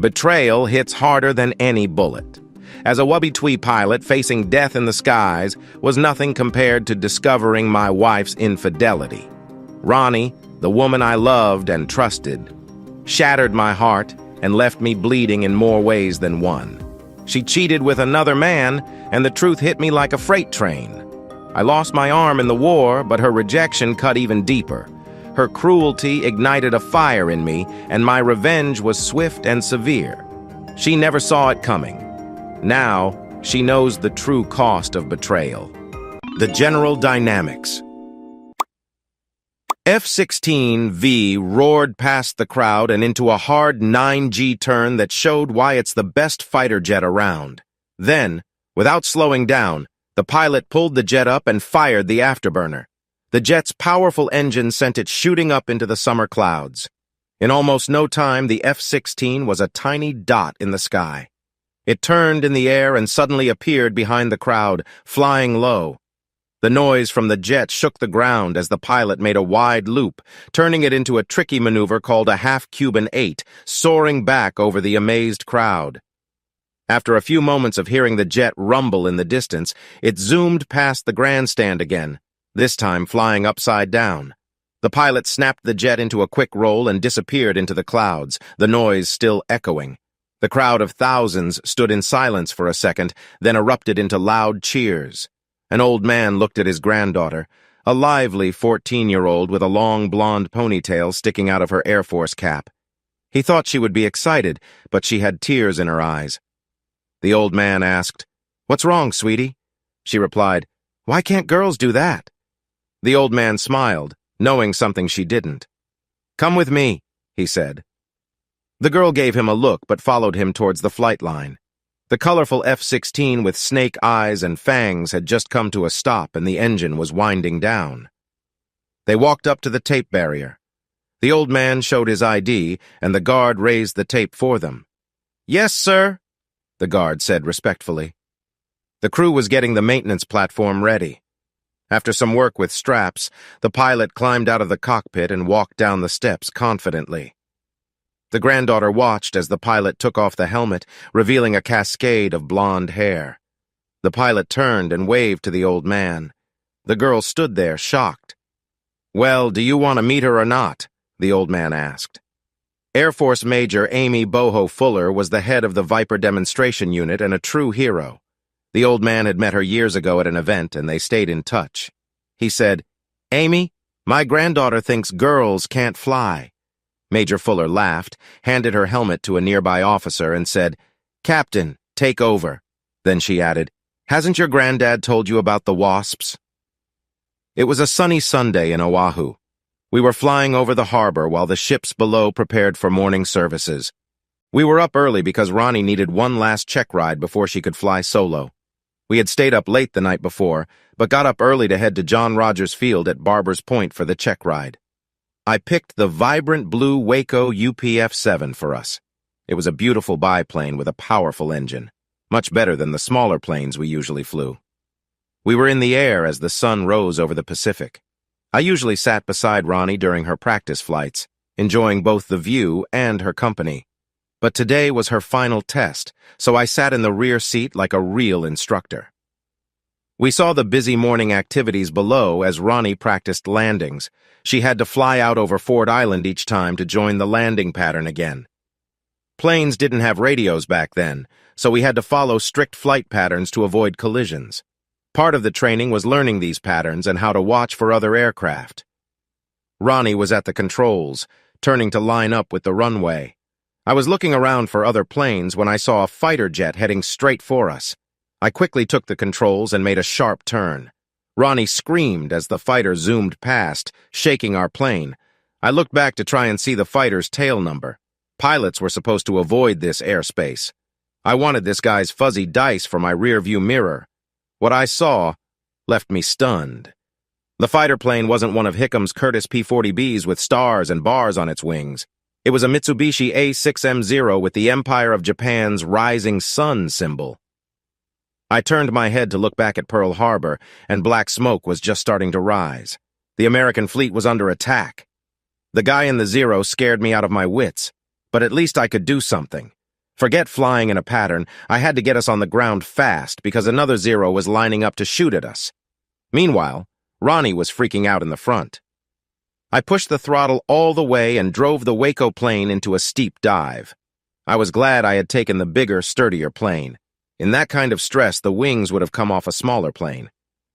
Betrayal hits harder than any bullet. As a WWII pilot, facing death in the skies was nothing compared to discovering my wife's infidelity. Ronnie, the woman I loved and trusted, shattered my heart and left me bleeding in more ways than one. She cheated with another man, and the truth hit me like a freight train. I lost my arm in the war, but her rejection cut even deeper. Her cruelty ignited a fire in me, and my revenge was swift and severe. She never saw it coming. Now, she knows the true cost of betrayal. The general dynamics. F-16V roared past the crowd and into a hard 9G turn that showed why it's the best fighter jet around. Then, without slowing down, the pilot pulled the jet up and fired the afterburner. The jet's powerful engine sent it shooting up into the summer clouds. In almost no time, the F-16 was a tiny dot in the sky. It turned in the air and suddenly appeared behind the crowd, flying low. The noise from the jet shook the ground as the pilot made a wide loop, turning it into a tricky maneuver called a half-Cuban 8, soaring back over the amazed crowd. After a few moments of hearing the jet rumble in the distance, it zoomed past the grandstand again, this time flying upside down. The pilot snapped the jet into a quick roll and disappeared into the clouds, the noise still echoing. The crowd of thousands stood in silence for a second, then erupted into loud cheers. An old man looked at his granddaughter, a lively 14-year-old with a long blonde ponytail sticking out of her Air Force cap. He thought she would be excited, but she had tears in her eyes. The old man asked, "What's wrong, sweetie?" She replied, "Why can't girls do that?" The old man smiled, knowing something she didn't. "Come with me," he said. The girl gave him a look but followed him towards the flight line. The colorful F-16 with snake eyes and fangs had just come to a stop and the engine was winding down. They walked up to the tape barrier. The old man showed his ID and the guard raised the tape for them. "Yes, sir," the guard said respectfully. The crew was getting the maintenance platform ready. After some work with straps, the pilot climbed out of the cockpit and walked down the steps confidently. The granddaughter watched as the pilot took off the helmet, revealing a cascade of blonde hair. The pilot turned and waved to the old man. The girl stood there, shocked. "Well, do you want to meet her or not?" the old man asked. Air Force Major Amy Boho Fuller was the head of the Viper demonstration unit and a true hero. The old man had met her years ago at an event, and they stayed in touch. He said, "Amy, my granddaughter thinks girls can't fly." Major Fuller laughed, handed her helmet to a nearby officer, and said, "Captain, take over." Then she added, "Hasn't your granddad told you about the wasps?" It was a sunny Sunday in Oahu. We were flying over the harbor while the ships below prepared for morning services. We were up early because Ronnie needed one last check ride before she could fly solo. We had stayed up late the night before, but got up early to head to John Rogers Field at Barber's Point for the check ride. I picked the vibrant blue Waco UPF-7 for us. It was a beautiful biplane with a powerful engine, much better than the smaller planes we usually flew. We were in the air as the sun rose over the Pacific. I usually sat beside Ronnie during her practice flights, enjoying both the view and her company. But today was her final test, so I sat in the rear seat like a real instructor. We saw the busy morning activities below as Ronnie practiced landings. She had to fly out over Ford Island each time to join the landing pattern again. Planes didn't have radios back then, so we had to follow strict flight patterns to avoid collisions. Part of the training was learning these patterns and how to watch for other aircraft. Ronnie was at the controls, turning to line up with the runway. I was looking around for other planes when I saw a fighter jet heading straight for us. I quickly took the controls and made a sharp turn. Ronnie screamed as the fighter zoomed past, shaking our plane. I looked back to try and see the fighter's tail number. Pilots were supposed to avoid this airspace. I wanted this guy's fuzzy dice for my rearview mirror. What I saw left me stunned. The fighter plane wasn't one of Hickham's Curtiss P-40Bs with stars and bars on its wings. It was a Mitsubishi A6M0 with the Empire of Japan's rising sun symbol. I turned my head to look back at Pearl Harbor, and black smoke was just starting to rise. The American fleet was under attack. The guy in the Zero scared me out of my wits, but at least I could do something. Forget flying in a pattern, I had to get us on the ground fast because another Zero was lining up to shoot at us. Meanwhile, Ronnie was freaking out in the front. I pushed the throttle all the way and drove the Waco plane into a steep dive. I was glad I had taken the bigger, sturdier plane. In that kind of stress, the wings would have come off a smaller plane.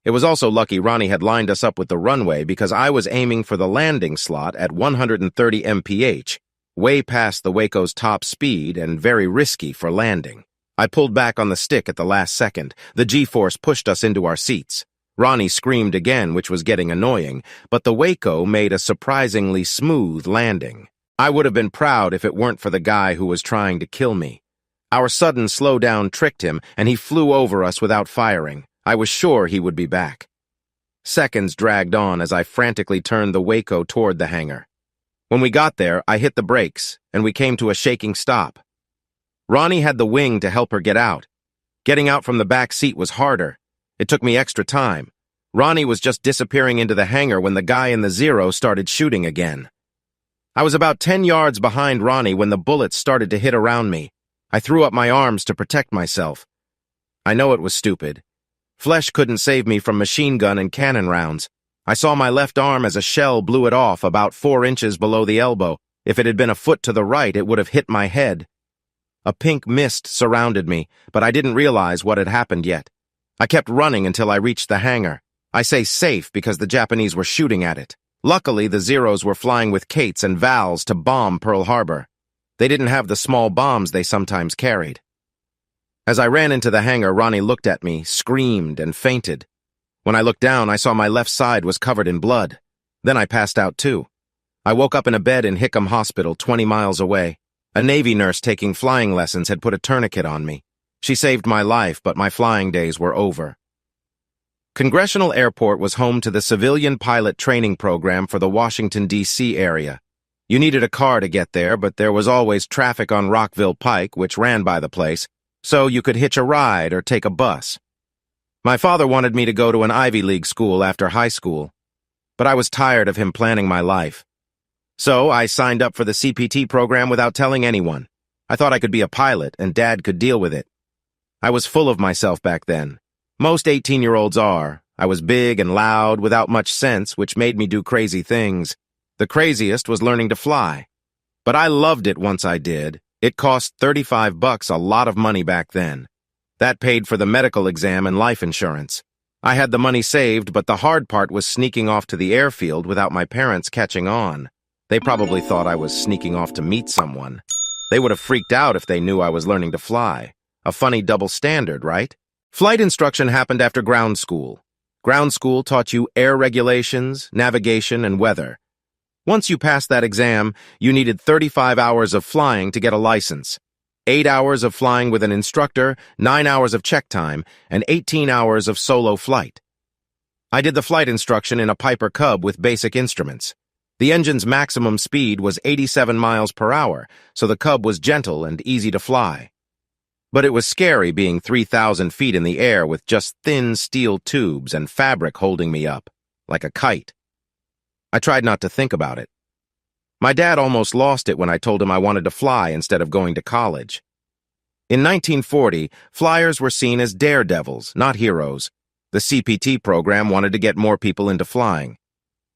It was also lucky Ronnie had lined us up with the runway because I was aiming for the landing slot at 130 mph, way past the Waco's top speed and very risky for landing. I pulled back on the stick at the last second. The G-force pushed us into our seats. Ronnie screamed again, which was getting annoying, but the Waco made a surprisingly smooth landing. I would have been proud if it weren't for the guy who was trying to kill me. Our sudden slowdown tricked him, and he flew over us without firing. I was sure he would be back. Seconds dragged on as I frantically turned the Waco toward the hangar. When we got there, I hit the brakes, and we came to a shaking stop. Ronnie had the wing to help her get out. Getting out from the back seat was harder. It took me extra time. Ronnie was just disappearing into the hangar when the guy in the Zero started shooting again. I was about 10 yards behind Ronnie when the bullets started to hit around me. I threw up my arms to protect myself. I know it was stupid. Flesh couldn't save me from machine gun and cannon rounds. I saw my left arm as a shell blew it off about 4 inches below the elbow. If it had been a foot to the right, it would have hit my head. A pink mist surrounded me, but I didn't realize what had happened yet. I kept running until I reached the hangar. I say safe because the Japanese were shooting at it. Luckily, the Zeros were flying with Kates and Vals to bomb Pearl Harbor. They didn't have the small bombs they sometimes carried. As I ran into the hangar, Ronnie looked at me, screamed, and fainted. When I looked down, I saw my left side was covered in blood. Then I passed out too. I woke up in a bed in Hickam Hospital, 20 miles away. A Navy nurse taking flying lessons had put a tourniquet on me. She saved my life, but my flying days were over. Congressional Airport was home to the civilian pilot training program for the Washington, D.C. area. You needed a car to get there, but there was always traffic on Rockville Pike, which ran by the place, so you could hitch a ride or take a bus. My father wanted me to go to an Ivy League school after high school, but I was tired of him planning my life. So I signed up for the CPT program without telling anyone. I thought I could be a pilot, and Dad could deal with it. I was full of myself back then. Most 18-year-olds are. I was big and loud, without much sense, which made me do crazy things. The craziest was learning to fly. But I loved it once I did. It cost $35, a lot of money back then. That paid for the medical exam and life insurance. I had the money saved, but the hard part was sneaking off to the airfield without my parents catching on. They probably thought I was sneaking off to meet someone. They would have freaked out if they knew I was learning to fly. A funny double standard, right? Flight instruction happened after ground school. Ground school taught you air regulations, navigation, and weather. Once you passed that exam, you needed 35 hours of flying to get a license. 8 hours of flying with an instructor, 9 hours of check time, and 18 hours of solo flight. I did the flight instruction in a Piper Cub with basic instruments. The engine's maximum speed was 87 miles per hour, so the Cub was gentle and easy to fly. But it was scary being 3,000 feet in the air with just thin steel tubes and fabric holding me up, like a kite. I tried not to think about it. My dad almost lost it when I told him I wanted to fly instead of going to college. In 1940, flyers were seen as daredevils, not heroes. The CPT program wanted to get more people into flying.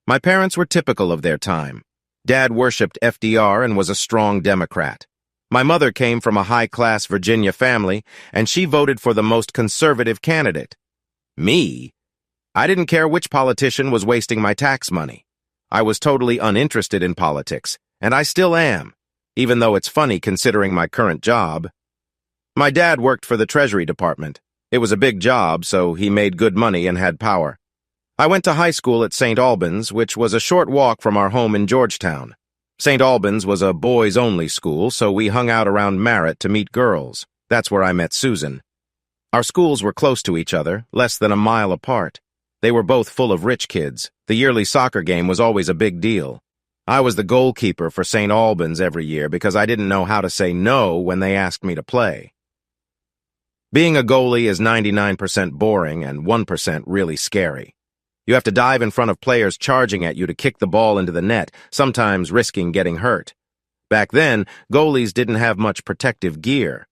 My parents were typical of their time. Dad worshipped FDR and was a strong Democrat. My mother came from a high-class Virginia family, and she voted for the most conservative candidate. Me? I didn't care which politician was wasting my tax money. I was totally uninterested in politics, and I still am, even though it's funny considering my current job. My dad worked for the Treasury Department. It was a big job, so he made good money and had power. I went to high school at St. Albans, which was a short walk from our home in Georgetown. St. Albans was a boys-only school, so we hung out around Merritt to meet girls. That's where I met Susan. Our schools were close to each other, less than a mile apart. They were both full of rich kids. The yearly soccer game was always a big deal. I was the goalkeeper for St. Albans every year because I didn't know how to say no when they asked me to play. Being a goalie is 99% boring and 1% really scary. You have to dive in front of players charging at you to kick the ball into the net, sometimes risking getting hurt. Back then, goalies didn't have much protective gear.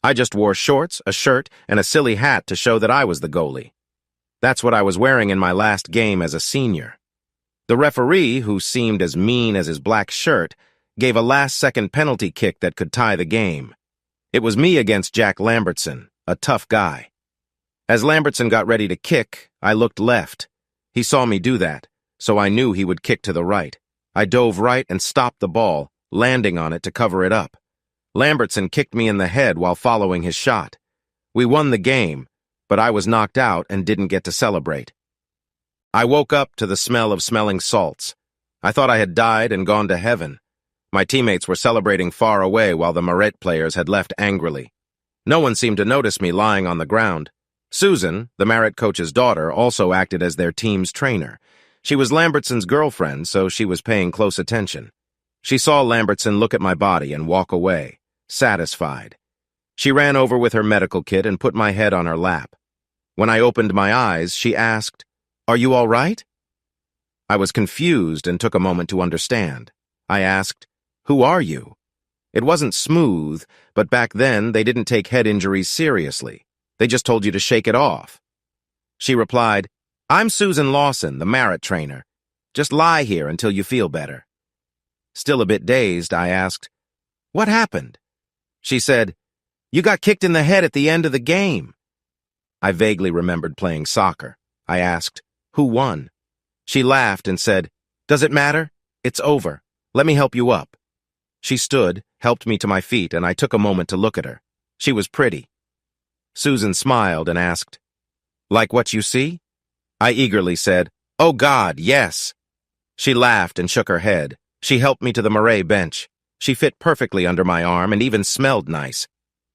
I just wore shorts, a shirt, and a silly hat to show that I was the goalie. That's what I was wearing in my last game as a senior. The referee, who seemed as mean as his black shirt, gave a last-second penalty kick that could tie the game. It was me against Jack Lambertson, a tough guy. As Lambertson got ready to kick, I looked left. He saw me do that, so I knew he would kick to the right. I dove right and stopped the ball, landing on it to cover it up. Lambertson kicked me in the head while following his shot. We won the game, but I was knocked out and didn't get to celebrate. I woke up to the smell of smelling salts. I thought I had died and gone to heaven. My teammates were celebrating far away while the Maret players had left angrily. No one seemed to notice me lying on the ground. Susan, the Maret coach's daughter, also acted as their team's trainer. She was Lambertson's girlfriend, so she was paying close attention. She saw Lambertson look at my body and walk away, satisfied. She ran over with her medical kit and put my head on her lap. When I opened my eyes, she asked, "Are you all right?" I was confused and took a moment to understand. I asked, "Who are you?" It wasn't smooth, but back then they didn't take head injuries seriously. They just told you to shake it off. She replied, "I'm Susan Lawson, the Maret trainer. Just lie here until you feel better." Still a bit dazed, I asked, "What happened?" She said, "You got kicked in the head at the end of the game." I vaguely remembered playing soccer. I asked, "Who won?" She laughed and said, "Does it matter? It's over. Let me help you up." She stood, helped me to my feet, and I took a moment to look at her. She was pretty. Susan smiled and asked, "Like what you see?" I eagerly said, "Oh God, yes." She laughed and shook her head. She helped me to the Maret bench. She fit perfectly under my arm and even smelled nice.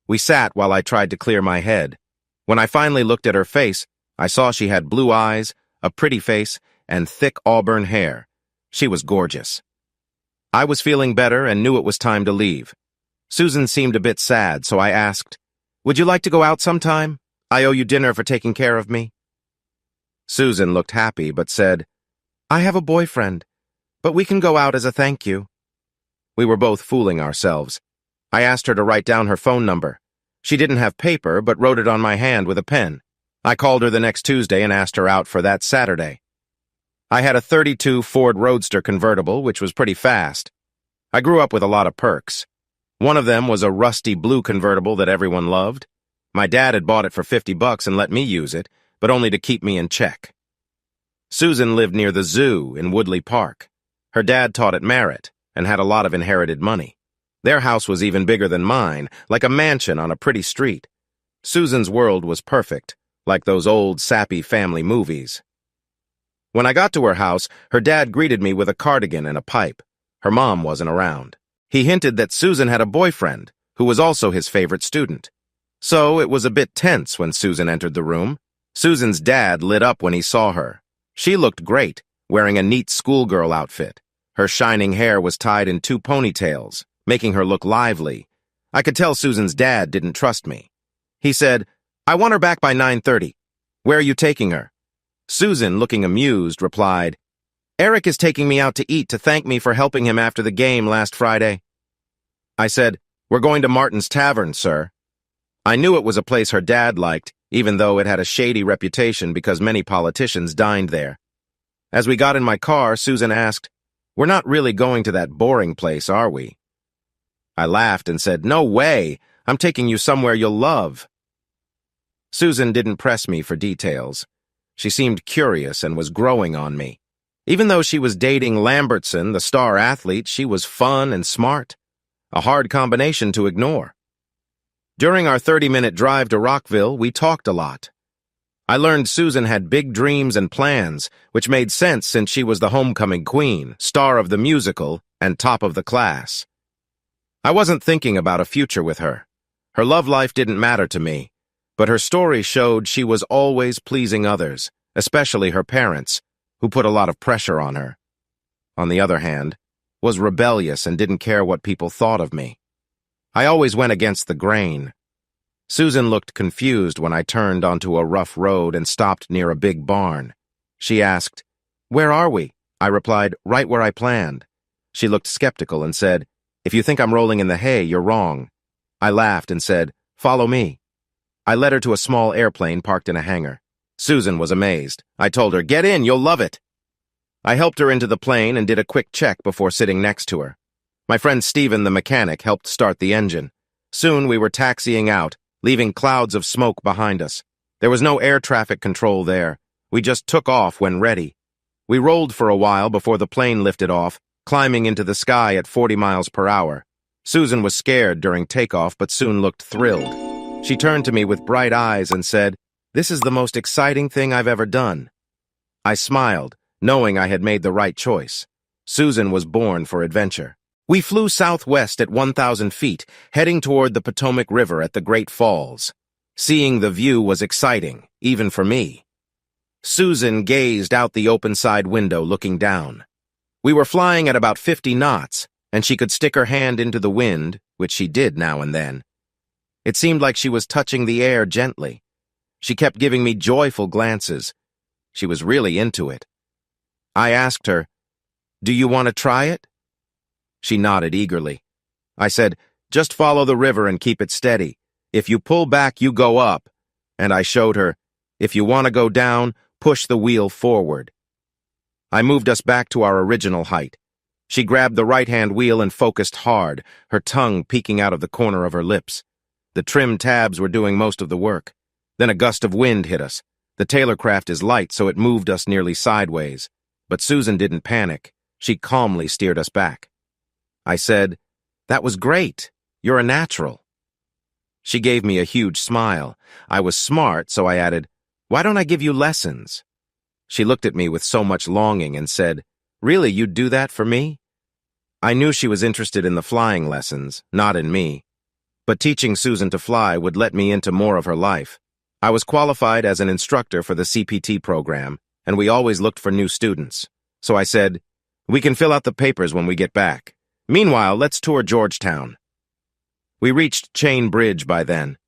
We sat while I tried to clear my head. When I finally looked at her face, I saw she had blue eyes, a pretty face, and thick auburn hair. She was gorgeous. I was feeling better and knew it was time to leave. Susan seemed a bit sad, so I asked, "Would you like to go out sometime? I owe you dinner for taking care of me." Susan looked happy but said, "I have a boyfriend, but we can go out as a thank you." We were both fooling ourselves. I asked her to write down her phone number. She didn't have paper, but wrote it on my hand with a pen. I called her the next Tuesday and asked her out for that Saturday. I had a '32 Ford Roadster convertible, which was pretty fast. I grew up with a lot of perks. One of them was a rusty blue convertible that everyone loved. My dad had bought it for $50 and let me use it, but only to keep me in check. Susan lived near the zoo in Woodley Park. Her dad taught at Maret and had a lot of inherited money. Their house was even bigger than mine, like a mansion on a pretty street. Susan's world was perfect, like those old sappy family movies. When I got to her house, her dad greeted me with a cardigan and a pipe. Her mom wasn't around. He hinted that Susan had a boyfriend, who was also his favorite student. So it was a bit tense when Susan entered the room. Susan's dad lit up when he saw her. She looked great, wearing a neat schoolgirl outfit. Her shining hair was tied in 2 ponytails, making her look lively. I could tell Susan's dad didn't trust me. He said, "I want her back by 9:30. Where are you taking her?" Susan, looking amused, replied, "Erik is taking me out to eat to thank me for helping him after the game last Friday." I said, "We're going to Martin's Tavern, sir." I knew it was a place her dad liked, even though it had a shady reputation because many politicians dined there. As we got in my car, Susan asked, "We're not really going to that boring place, are we?" I laughed and said, "No way! I'm taking you somewhere you'll love." Susan didn't press me for details. She seemed curious and was growing on me. Even though she was dating Lambertson, the star athlete, she was fun and smart. A hard combination to ignore. During our 30-minute drive to Rockville, we talked a lot. I learned Susan had big dreams and plans, which made sense since she was the homecoming queen, star of the musical, and top of the class. I wasn't thinking about a future with her. Her love life didn't matter to me, but her story showed she was always pleasing others, especially her parents, who put a lot of pressure on her. On the other hand, was rebellious and didn't care what people thought of me. I always went against the grain. Susan looked confused when I turned onto a rough road and stopped near a big barn. She asked, "Where are we?" I replied, "Right where I planned." She looked skeptical and said, If you think I'm rolling in the hay, you're wrong. I laughed and said, "Follow me." I led her to a small airplane parked in a hangar. Susan was amazed. I told her, "Get in, you'll love it." I helped her into the plane and did a quick check before sitting next to her. My friend Stephen, the mechanic, helped start the engine. Soon we were taxiing out, leaving clouds of smoke behind us. There was no air traffic control there. We just took off when ready. We rolled for a while before the plane lifted off, climbing into the sky at 40 miles per hour. Susan was scared during takeoff, but soon looked thrilled. She turned to me with bright eyes and said, "This is the most exciting thing I've ever done." I smiled, knowing I had made the right choice. Susan was born for adventure. We flew southwest at 1,000 feet, heading toward the Potomac River at the Great Falls. Seeing the view was exciting, even for me. Susan gazed out the open side window, looking down. We were flying at about 50 knots, and she could stick her hand into the wind, which she did now and then. It seemed like she was touching the air gently. She kept giving me joyful glances. She was really into it. I asked her, "Do you want to try it?" She nodded eagerly. I said, "Just follow the river and keep it steady. If you pull back, you go up." And I showed her, "If you want to go down, push the wheel forward." I moved us back to our original height. She grabbed the right-hand wheel and focused hard, her tongue peeking out of the corner of her lips. The trim tabs were doing most of the work. Then a gust of wind hit us. The Taylor craft is light, so it moved us nearly sideways. But Susan didn't panic. She calmly steered us back. I said, "That was great. You're a natural." She gave me a huge smile. I was smart, so I added, "Why don't I give you lessons?" She looked at me with so much longing and said, "Really, you'd do that for me?" I knew she was interested in the flying lessons, not in me. But teaching Susan to fly would let me into more of her life. I was qualified as an instructor for the CPT program, and we always looked for new students. So I said, "We can fill out the papers when we get back. Meanwhile, let's tour Georgetown." We reached Chain Bridge by then.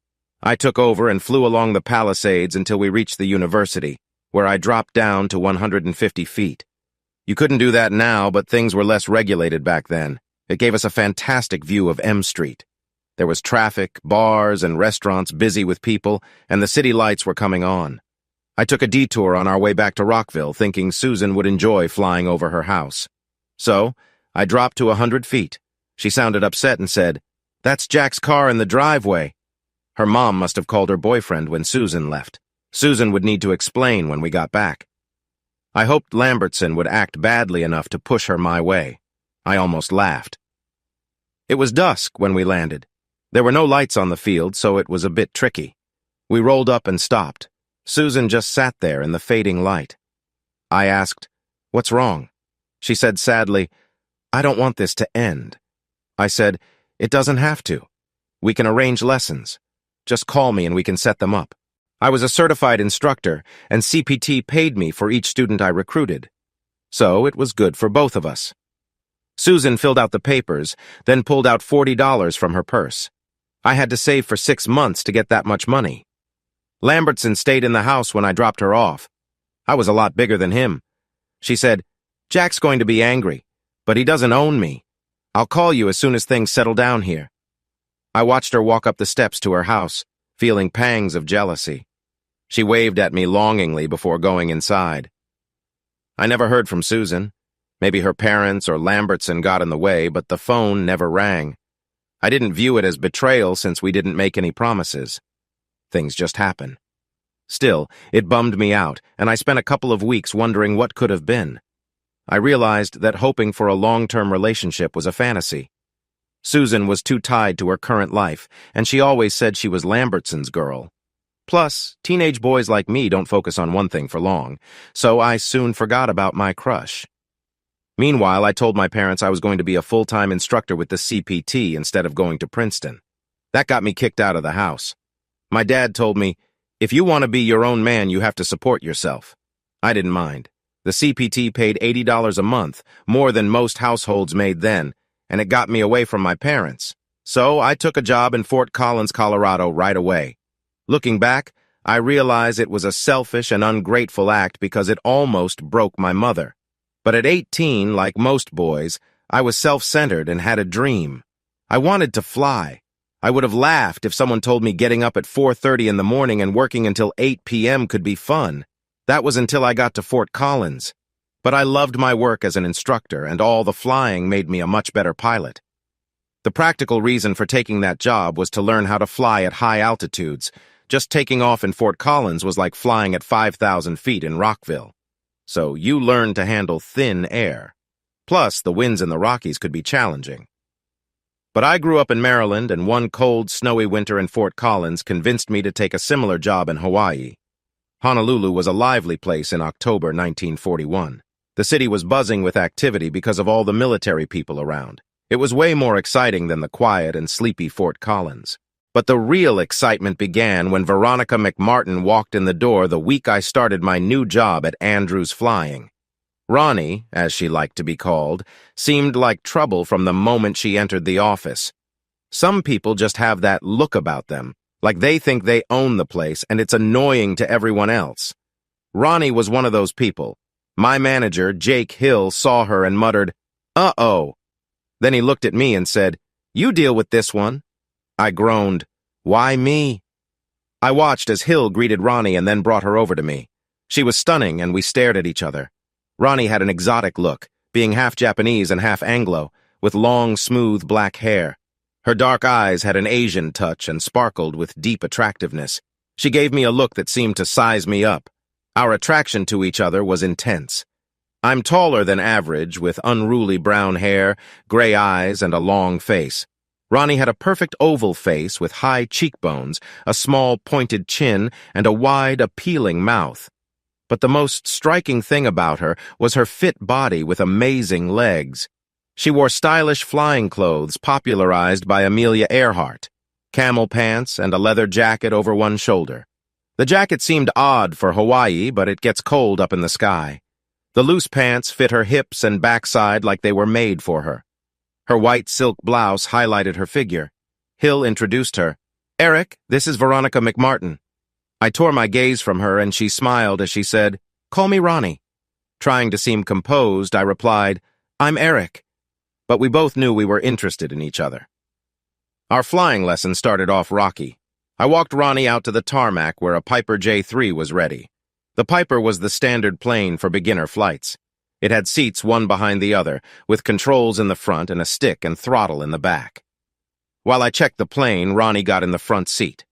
I took over and flew along the Palisades until we reached the university, where I dropped down to 150 feet. You couldn't do that now, but things were less regulated back then. It gave us a fantastic view of M Street. There was traffic, bars, and restaurants busy with people, and the city lights were coming on. I took a detour on our way back to Rockville, thinking Susan would enjoy flying over her house. So, I dropped to 100 feet. She sounded upset and said, "That's Jack's car in the driveway." Her mom must have called her boyfriend when Susan left. Susan would need to explain when we got back. I hoped Lambertson would act badly enough to push her my way. I almost laughed. It was dusk when we landed. There were no lights on the field, so it was a bit tricky. We rolled up and stopped. Susan just sat there in the fading light. I asked, "What's wrong?" She said sadly, "I don't want this to end." I said, "It doesn't have to. We can arrange lessons. Just call me and we can set them up." I was a certified instructor, and CPT paid me for each student I recruited. So it was good for both of us. Susan filled out the papers, then pulled out $40 from her purse. I had to save for 6 months to get that much money. Lambertson stayed in the house when I dropped her off. I was a lot bigger than him. She said, "Jack's going to be angry, but he doesn't own me. I'll call you as soon as things settle down here." I watched her walk up the steps to her house, feeling pangs of jealousy. She waved at me longingly before going inside. I never heard from Susan. Maybe her parents or Lambertson got in the way, but the phone never rang. I didn't view it as betrayal since we didn't make any promises. Things just happen. Still, it bummed me out, and I spent a couple of weeks wondering what could have been. I realized that hoping for a long-term relationship was a fantasy. Susan was too tied to her current life, and she always said she was Lambertson's girl. Plus, teenage boys like me don't focus on one thing for long, so I soon forgot about my crush. Meanwhile, I told my parents I was going to be a full-time instructor with the CPT instead of going to Princeton. That got me kicked out of the house. My dad told me, "If you want to be your own man, you have to support yourself." I didn't mind. The CPT paid $80 a month, more than most households made then, and it got me away from my parents. So I took a job in Fort Collins, Colorado right away. Looking back, I realize it was a selfish and ungrateful act because it almost broke my mother. But at 18, like most boys, I was self-centered and had a dream. I wanted to fly. I would have laughed if someone told me getting up at 4:30 in the morning and working until 8 p.m. could be fun. That was until I got to Fort Collins. But I loved my work as an instructor, and all the flying made me a much better pilot. The practical reason for taking that job was to learn how to fly at high altitudes. Just taking off in Fort Collins was like flying at 5,000 feet in Rockville. So you learned to handle thin air. Plus, the winds in the Rockies could be challenging. But I grew up in Maryland, and one cold, snowy winter in Fort Collins convinced me to take a similar job in Hawaii. Honolulu was a lively place in October 1941. The city was buzzing with activity because of all the military people around. It was way more exciting than the quiet and sleepy Fort Collins. But the real excitement began when Veronica McMartin walked in the door the week I started my new job at Andrews Flying. Ronnie, as she liked to be called, seemed like trouble from the moment she entered the office. Some people just have that look about them, like they think they own the place and it's annoying to everyone else. Ronnie was one of those people. My manager, Jake Hill, saw her and muttered, "Uh-oh." Then he looked at me and said, "You deal with this one." I groaned, "Why me?" I watched as Hill greeted Ronnie and then brought her over to me. She was stunning, and we stared at each other. Ronnie had an exotic look, being half Japanese and half Anglo, with long, smooth black hair. Her dark eyes had an Asian touch and sparkled with deep attractiveness. She gave me a look that seemed to size me up. Our attraction to each other was intense. I'm taller than average, with unruly brown hair, gray eyes, and a long face. Ronnie had a perfect oval face with high cheekbones, a small pointed chin, and a wide, appealing mouth. But the most striking thing about her was her fit body with amazing legs. She wore stylish flying clothes popularized by Amelia Earhart, camel pants and a leather jacket over one shoulder. The jacket seemed odd for Hawaii, but it gets cold up in the sky. The loose pants fit her hips and backside like they were made for her. Her white silk blouse highlighted her figure. Hill introduced her. "Erik, this is Veronica McMartin." I tore my gaze from her, and she smiled as she said, "Call me Ronnie." Trying to seem composed, I replied, "I'm Erik." But we both knew we were interested in each other. Our flying lesson started off rocky. I walked Ronnie out to the tarmac where a Piper J3 was ready. The Piper was the standard plane for beginner flights. It had seats one behind the other, with controls in the front and a stick and throttle in the back. While I checked the plane, Ronnie got in the front seat.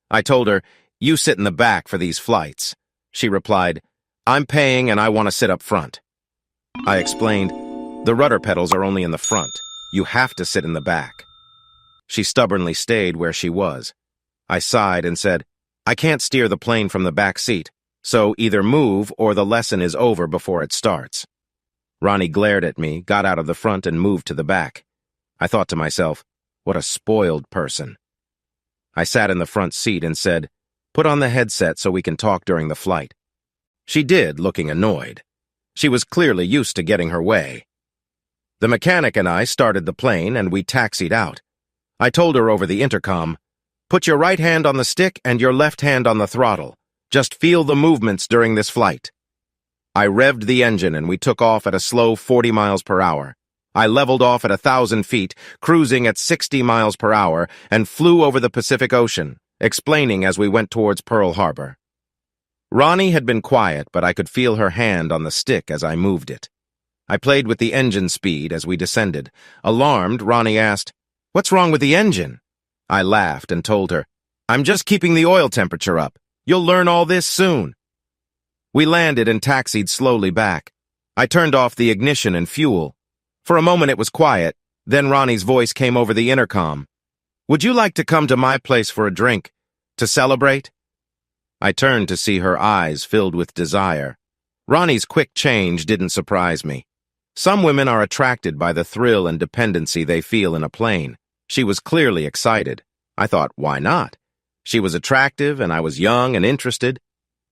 I told her, "You sit in the back for these flights." She replied, "I'm paying and I want to sit up front." I explained, "The rudder pedals are only in the front. You have to sit in the back." She stubbornly stayed where she was. I sighed and said, "I can't steer the plane from the back seat, so either move or the lesson is over before it starts." Ronnie glared at me, got out of the front, and moved to the back. I thought to myself, what a spoiled person. I sat in the front seat and said, "Put on the headset so we can talk during the flight." She did, looking annoyed. She was clearly used to getting her way. The mechanic and I started the plane, and we taxied out. I told her over the intercom, "Put your right hand on the stick and your left hand on the throttle. Just feel the movements during this flight." I revved the engine, and we took off at a slow 40 miles per hour. I leveled off at 1,000 feet, cruising at 60 miles per hour, and flew over the Pacific Ocean, explaining as we went towards Pearl Harbor. Ronnie had been quiet, but I could feel her hand on the stick as I moved it. I played with the engine speed as we descended. Alarmed, Ronnie asked, "What's wrong with the engine?" I laughed and told her, "I'm just keeping the oil temperature up. You'll learn all this soon." We landed and taxied slowly back. I turned off the ignition and fuel. For a moment it was quiet, then Ronnie's voice came over the intercom. "Would you like to come to my place for a drink? To celebrate?" I turned to see her eyes filled with desire. Ronnie's quick change didn't surprise me. Some women are attracted by the thrill and dependency they feel in a plane. She was clearly excited. I thought, why not? She was attractive, and I was young and interested.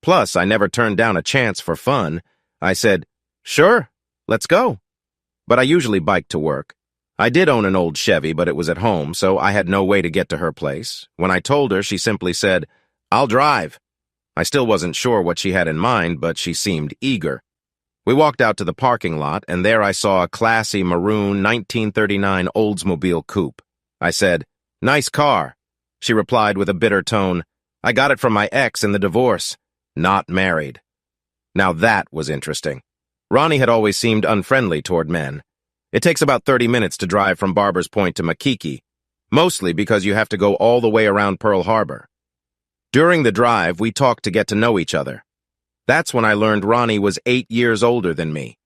Plus, I never turned down a chance for fun. I said, "Sure, let's go." But I usually biked to work. I did own an old Chevy, but it was at home, so I had no way to get to her place. When I told her, she simply said, "I'll drive." I still wasn't sure what she had in mind, but she seemed eager. We walked out to the parking lot, and there I saw a classy maroon 1939 Oldsmobile coupe. I said, "Nice car." She replied with a bitter tone, "I got it from my ex in the divorce. Not married." Now that was interesting. Ronnie had always seemed unfriendly toward men. It takes about 30 minutes to drive from Barbers Point to Makiki, mostly because you have to go all the way around Pearl Harbor. During the drive, we talked to get to know each other. That's when I learned Ronnie was 8 years older than me.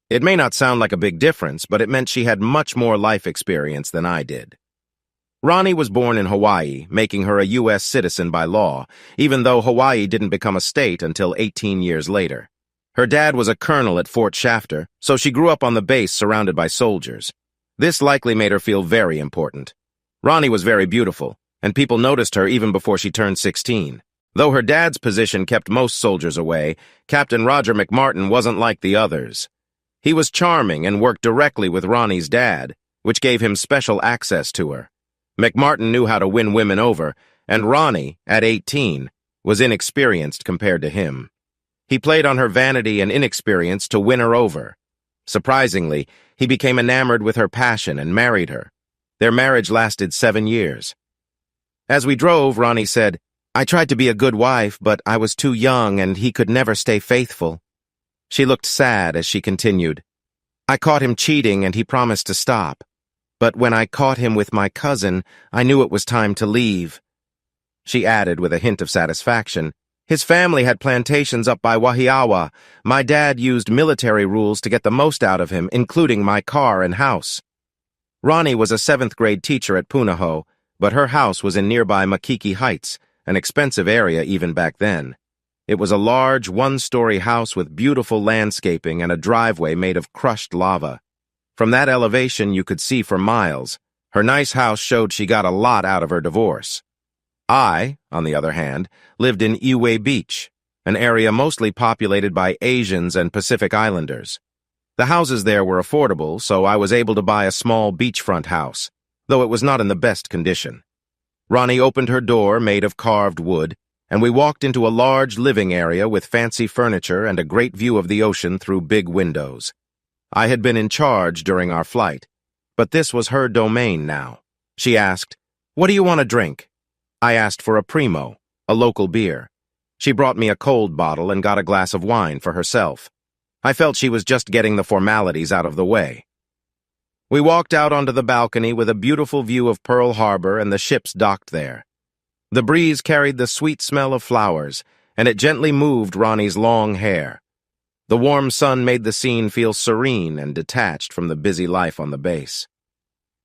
It may not sound like a big difference, but it meant she had much more life experience than I did. Ronnie was born in Hawaii, making her a U.S. citizen by law, even though Hawaii didn't become a state until 18 years later. Her dad was a colonel at Fort Shatter, so she grew up on the base surrounded by soldiers. This likely made her feel very important. Ronnie was very beautiful, and people noticed her even before she turned 16. Though her dad's position kept most soldiers away, Captain Roger McMartin wasn't like the others. He was charming and worked directly with Ronnie's dad, which gave him special access to her. McMartin knew how to win women over, and Ronnie, at 18, was inexperienced compared to him. He played on her vanity and inexperience to win her over. Surprisingly, he became enamored with her passion and married her. Their marriage lasted 7 years. As we drove, Ronnie said, "I tried to be a good wife, but I was too young and he could never stay faithful." She looked sad as she continued, "I caught him cheating and he promised to stop. But when I caught him with my cousin, I knew it was time to leave." She added with a hint of satisfaction, "His family had plantations up by Wahiawa. My dad used military rules to get the most out of him, including my car and house." Ronnie was a 7th grade teacher at Punahou, but her house was in nearby Makiki Heights, an expensive area even back then. It was a large, one-story house with beautiful landscaping and a driveway made of crushed lava. From that elevation, you could see for miles. Her nice house showed she got a lot out of her divorce. I, on the other hand, lived in Iwe Beach, an area mostly populated by Asians and Pacific Islanders. The houses there were affordable, so I was able to buy a small beachfront house, though it was not in the best condition. Ronnie opened her door made of carved wood, and we walked into a large living area with fancy furniture and a great view of the ocean through big windows. I had been in charge during our flight, but this was her domain now. She asked, "What do you want to drink?" I asked for a Primo, a local beer. She brought me a cold bottle and got a glass of wine for herself. I felt she was just getting the formalities out of the way. We walked out onto the balcony with a beautiful view of Pearl Harbor and the ships docked there. The breeze carried the sweet smell of flowers, and it gently moved Ronnie's long hair. The warm sun made the scene feel serene and detached from the busy life on the base.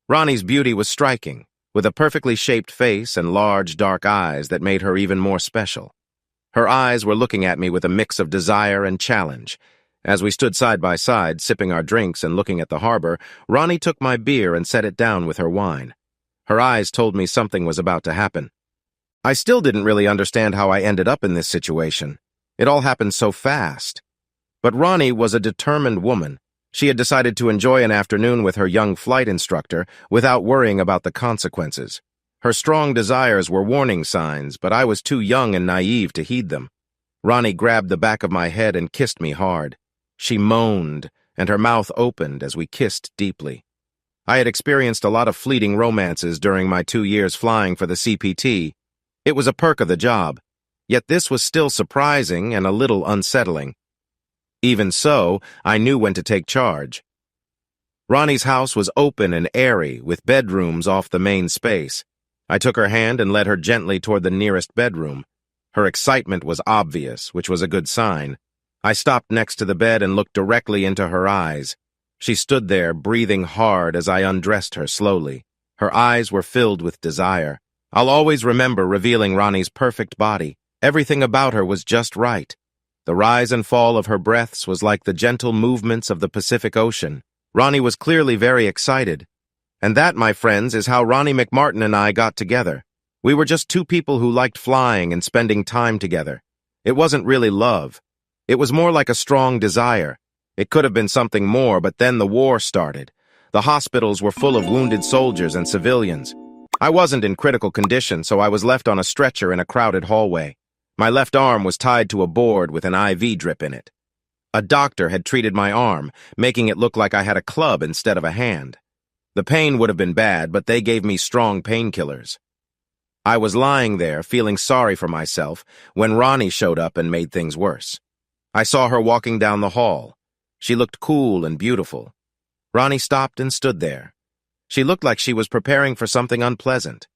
Ronnie's beauty was striking, with a perfectly shaped face and large, dark eyes that made her even more special. Her eyes were looking at me with a mix of desire and challenge. As we stood side by side, sipping our drinks and looking at the harbor, Ronnie took my beer and set it down with her wine. Her eyes told me something was about to happen. I still didn't really understand how I ended up in this situation. It all happened so fast. But Ronnie was a determined woman. She had decided to enjoy an afternoon with her young flight instructor without worrying about the consequences. Her strong desires were warning signs, but I was too young and naive to heed them. Ronnie grabbed the back of my head and kissed me hard. She moaned, and her mouth opened as we kissed deeply. I had experienced a lot of fleeting romances during my 2 years flying for the CPT. It was a perk of the job, yet this was still surprising and a little unsettling. Even so, I knew when to take charge. Ronnie's house was open and airy, with bedrooms off the main space. I took her hand and led her gently toward the nearest bedroom. Her excitement was obvious, which was a good sign. I stopped next to the bed and looked directly into her eyes. She stood there, breathing hard as I undressed her slowly. Her eyes were filled with desire. I'll always remember revealing Ronnie's perfect body. Everything about her was just right. The rise and fall of her breaths was like the gentle movements of the Pacific Ocean. Ronnie was clearly very excited. And that, my friends, is how Ronnie McMartin and I got together. We were just two people who liked flying and spending time together. It wasn't really love. It was more like a strong desire. It could have been something more, but then the war started. The hospitals were full of wounded soldiers and civilians. I wasn't in critical condition, so I was left on a stretcher in a crowded hallway. My left arm was tied to a board with an IV drip in it. A doctor had treated my arm, making it look like I had a club instead of a hand. The pain would have been bad, but they gave me strong painkillers. I was lying there, feeling sorry for myself, when Ronnie showed up and made things worse. I saw her walking down the hall. She looked cool and beautiful. Ronnie stopped and stood there. She looked like she was preparing for something unpleasant.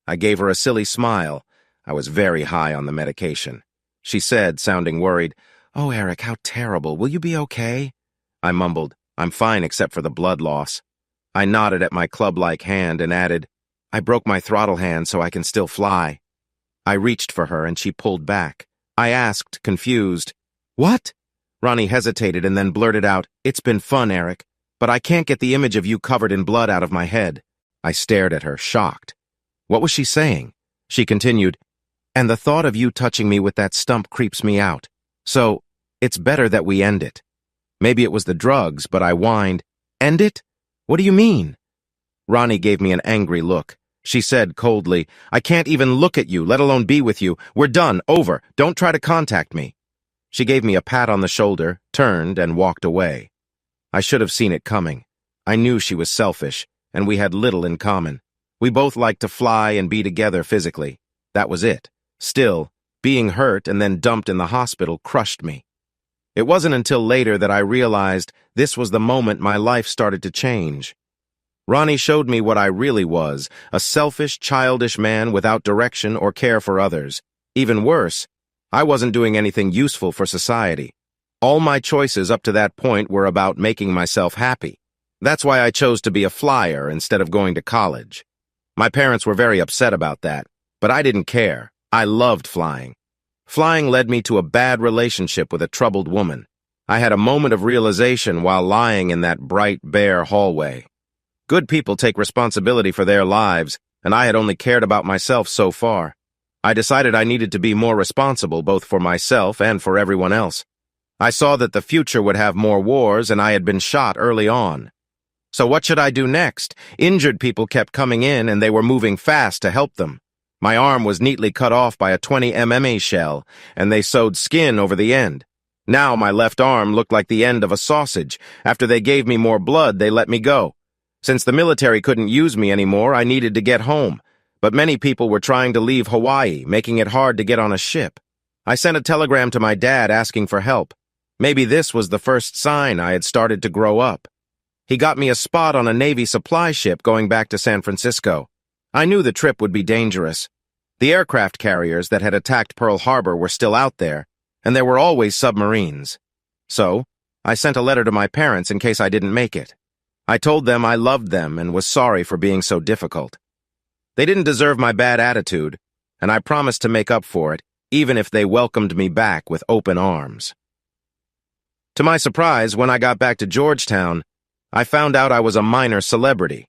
I gave her a silly smile. I was very high on the medication. She said, sounding worried, "Oh, Erik, how terrible. Will you be okay?" I mumbled, "I'm fine except for the blood loss." I nodded at my club-like hand and added, "I broke my throttle hand so I can still fly." I reached for her and she pulled back. I asked, confused, "What?" Ronnie hesitated and then blurted out, "It's been fun, Erik, but I can't get the image of you covered in blood out of my head." I stared at her, shocked. What was she saying? She continued, "And the thought of you touching me with that stump creeps me out. So, it's better that we end it." Maybe it was the drugs, but I whined, "End it? What do you mean?" Ronnie gave me an angry look. She said coldly, "I can't even look at you, let alone be with you. We're done, over. Don't try to contact me." She gave me a pat on the shoulder, turned, and walked away. I should have seen it coming. I knew she was selfish, and we had little in common. We both liked to fly and be together physically. That was it. Still, being hurt and then dumped in the hospital crushed me. It wasn't until later that I realized this was the moment my life started to change. Ronnie showed me what I really was, a selfish, childish man without direction or care for others. Even worse, I wasn't doing anything useful for society. All my choices up to that point were about making myself happy. That's why I chose to be a flyer instead of going to college. My parents were very upset about that, but I didn't care. I loved flying. Flying led me to a bad relationship with a troubled woman. I had a moment of realization while lying in that bright, bare hallway. Good people take responsibility for their lives, and I had only cared about myself so far. I decided I needed to be more responsible both for myself and for everyone else. I saw that the future would have more wars, and I had been shot early on. So what should I do next? Injured people kept coming in, and they were moving fast to help them. My arm was neatly cut off by a 20 MMA shell, and they sewed skin over the end. Now my left arm looked like the end of a sausage. After they gave me more blood, they let me go. Since the military couldn't use me anymore, I needed to get home. But many people were trying to leave Hawaii, making it hard to get on a ship. I sent a telegram to my dad asking for help. Maybe this was the first sign I had started to grow up. He got me a spot on a Navy supply ship going back to San Francisco. I knew the trip would be dangerous. The aircraft carriers that had attacked Pearl Harbor were still out there, and there were always submarines. So, I sent a letter to my parents in case I didn't make it. I told them I loved them and was sorry for being so difficult. They didn't deserve my bad attitude, and I promised to make up for it, even if they welcomed me back with open arms. To my surprise, when I got back to Georgetown, I found out I was a minor celebrity.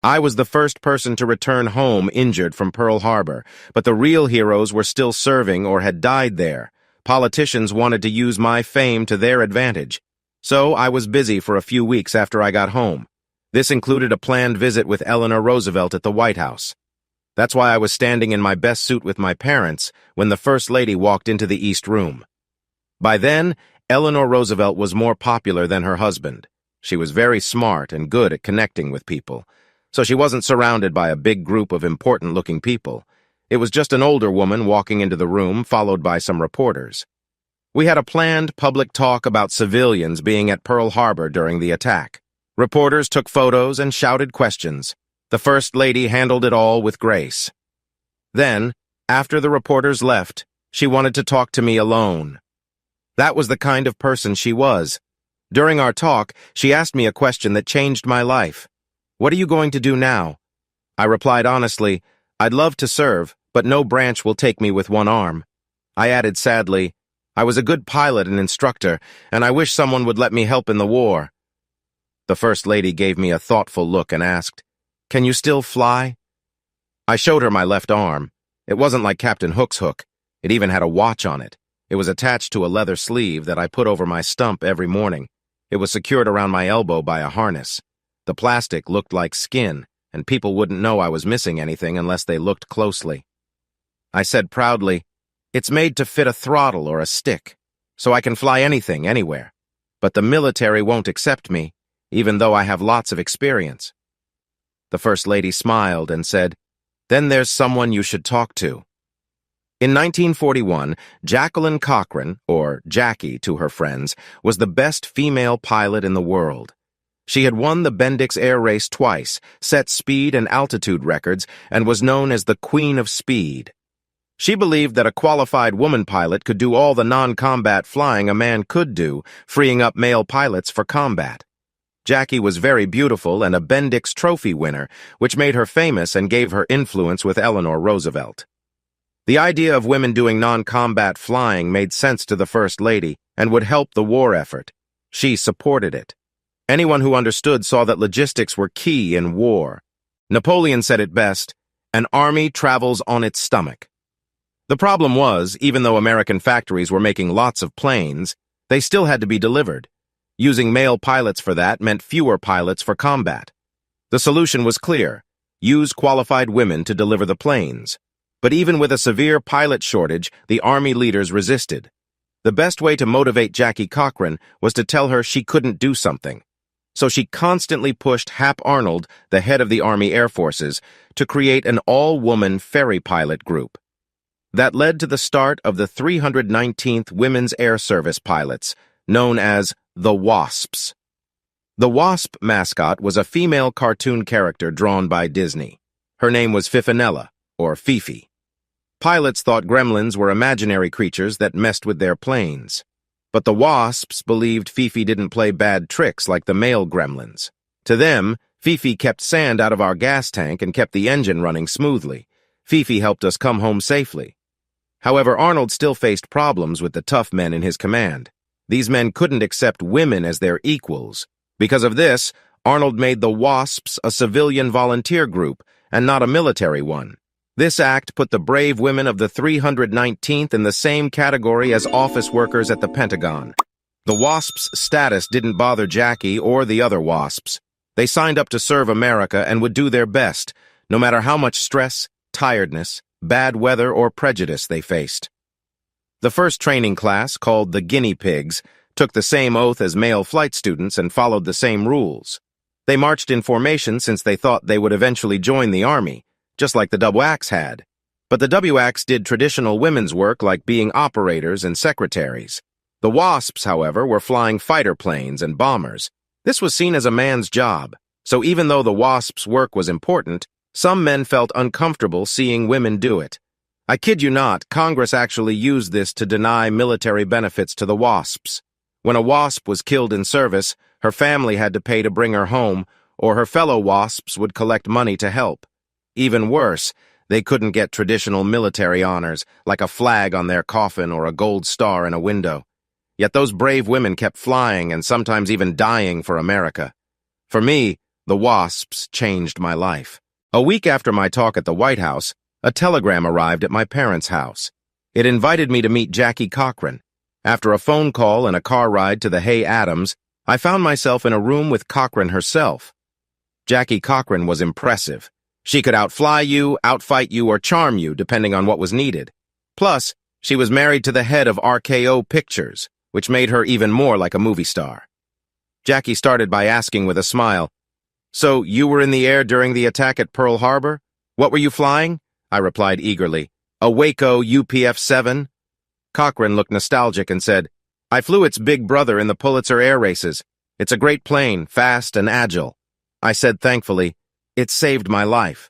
I was the first person to return home injured from Pearl Harbor, but the real heroes were still serving or had died there. Politicians wanted to use my fame to their advantage. So I was busy for a few weeks after I got home. This included a planned visit with Eleanor Roosevelt at the White House. That's why I was standing in my best suit with my parents when the First Lady walked into the East Room. By then, Eleanor Roosevelt was more popular than her husband. She was very smart and good at connecting with people. So she wasn't surrounded by a big group of important-looking people. It was just an older woman walking into the room, followed by some reporters. We had a planned public talk about civilians being at Pearl Harbor during the attack. Reporters took photos and shouted questions. The First Lady handled it all with grace. Then, after the reporters left, she wanted to talk to me alone. That was the kind of person she was. During our talk, she asked me a question that changed my life. "What are you going to do now?" I replied honestly, "I'd love to serve, but no branch will take me with one arm." I added sadly, "I was a good pilot and instructor, and I wish someone would let me help in the war." The First Lady gave me a thoughtful look and asked, "Can you still fly?" I showed her my left arm. It wasn't like Captain Hook's hook. It even had a watch on it. It was attached to a leather sleeve that I put over my stump every morning. It was secured around my elbow by a harness. The plastic looked like skin, and people wouldn't know I was missing anything unless they looked closely. I said proudly, "It's made to fit a throttle or a stick." so I can fly anything, anywhere. But the military won't accept me, even though I have lots of experience." The First Lady smiled and said, "Then there's someone you should talk to." In 1941, Jacqueline Cochran, or Jackie to her friends, was the best female pilot in the world. She had won the Bendix Air Race twice, set speed and altitude records, and was known as the Queen of Speed. She believed that a qualified woman pilot could do all the non-combat flying a man could do, freeing up male pilots for combat. Jackie was very beautiful and a Bendix Trophy winner, which made her famous and gave her influence with Eleanor Roosevelt. The idea of women doing non-combat flying made sense to the First Lady and would help the war effort. She supported it. Anyone who understood saw that logistics were key in war. Napoleon said it best, "An army travels on its stomach." The problem was, even though American factories were making lots of planes, they still had to be delivered. Using male pilots for that meant fewer pilots for combat. The solution was clear: use qualified women to deliver the planes. But even with a severe pilot shortage, the Army leaders resisted. The best way to motivate Jackie Cochran was to tell her she couldn't do something. So she constantly pushed Hap Arnold, the head of the Army Air Forces, to create an all-woman ferry pilot group. That led to the start of the 319th Women's Air Service pilots, known as the WASPs. The WASP mascot was a female cartoon character drawn by Disney. Her name was Fifinella, or Fifi. Pilots thought gremlins were imaginary creatures that messed with their planes. But the WASPs believed Fifi didn't play bad tricks like the male gremlins. To them, Fifi kept sand out of our gas tank and kept the engine running smoothly. Fifi helped us come home safely. However, Arnold still faced problems with the tough men in his command. These men couldn't accept women as their equals. Because of this, Arnold made the WASPs a civilian volunteer group and not a military one. This act put the brave women of the 319th in the same category as office workers at the Pentagon. The WASPs' status didn't bother Jackie or the other WASPs. They signed up to serve America and would do their best, no matter how much stress, tiredness, bad weather, or prejudice they faced. The first training class, called the Guinea Pigs, took the same oath as male flight students and followed the same rules. They marched in formation since they thought they would eventually join the Army, just like the WWII had. But the WWII did traditional women's work like being operators and secretaries. The WASPs, however, were flying fighter planes and bombers. This was seen as a man's job, so even though the WASPs' work was important, some men felt uncomfortable seeing women do it. I kid you not, Congress actually used this to deny military benefits to the WASPs. When a WASP was killed in service, her family had to pay to bring her home, or her fellow WASPs would collect money to help. Even worse, they couldn't get traditional military honors, like a flag on their coffin or a gold star in a window. Yet those brave women kept flying and sometimes even dying for America. For me, the WASPs changed my life. A week after my talk at the White House, a telegram arrived at my parents' house. It invited me to meet Jackie Cochran. After a phone call and a car ride to the Hay Adams, I found myself in a room with Cochran herself. Jackie Cochran was impressive. She could outfly you, outfight you, or charm you, depending on what was needed. Plus, she was married to the head of RKO Pictures, which made her even more like a movie star. Jackie started by asking with a smile, "So, you were in the air during the attack at Pearl Harbor? What were you flying?" I replied eagerly, "A Waco UPF-7? Cochran looked nostalgic and said, "I flew its big brother in the Pulitzer Air Races. It's a great plane, fast and agile." I said thankfully, "It saved my life."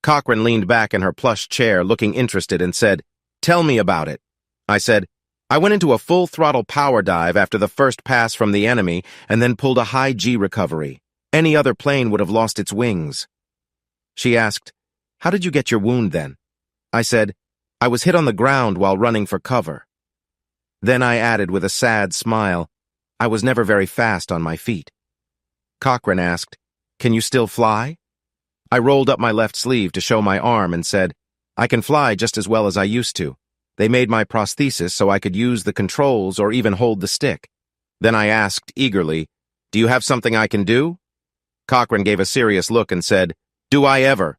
Cochran leaned back in her plush chair, looking interested, and said, "Tell me about it." I said, "I went into a full-throttle power dive after the first pass from the enemy and then pulled a high-G recovery. Any other plane would have lost its wings." She asked, "How did you get your wound then?" I said, "I was hit on the ground while running for cover." Then I added with a sad smile, "I was never very fast on my feet." Cochran asked, "Can you still fly?" I rolled up my left sleeve to show my arm and said, "I can fly just as well as I used to. They made my prosthesis so I could use the controls or even hold the stick." Then I asked eagerly, "Do you have something I can do?" Cochran gave a serious look and said, "Do I ever?"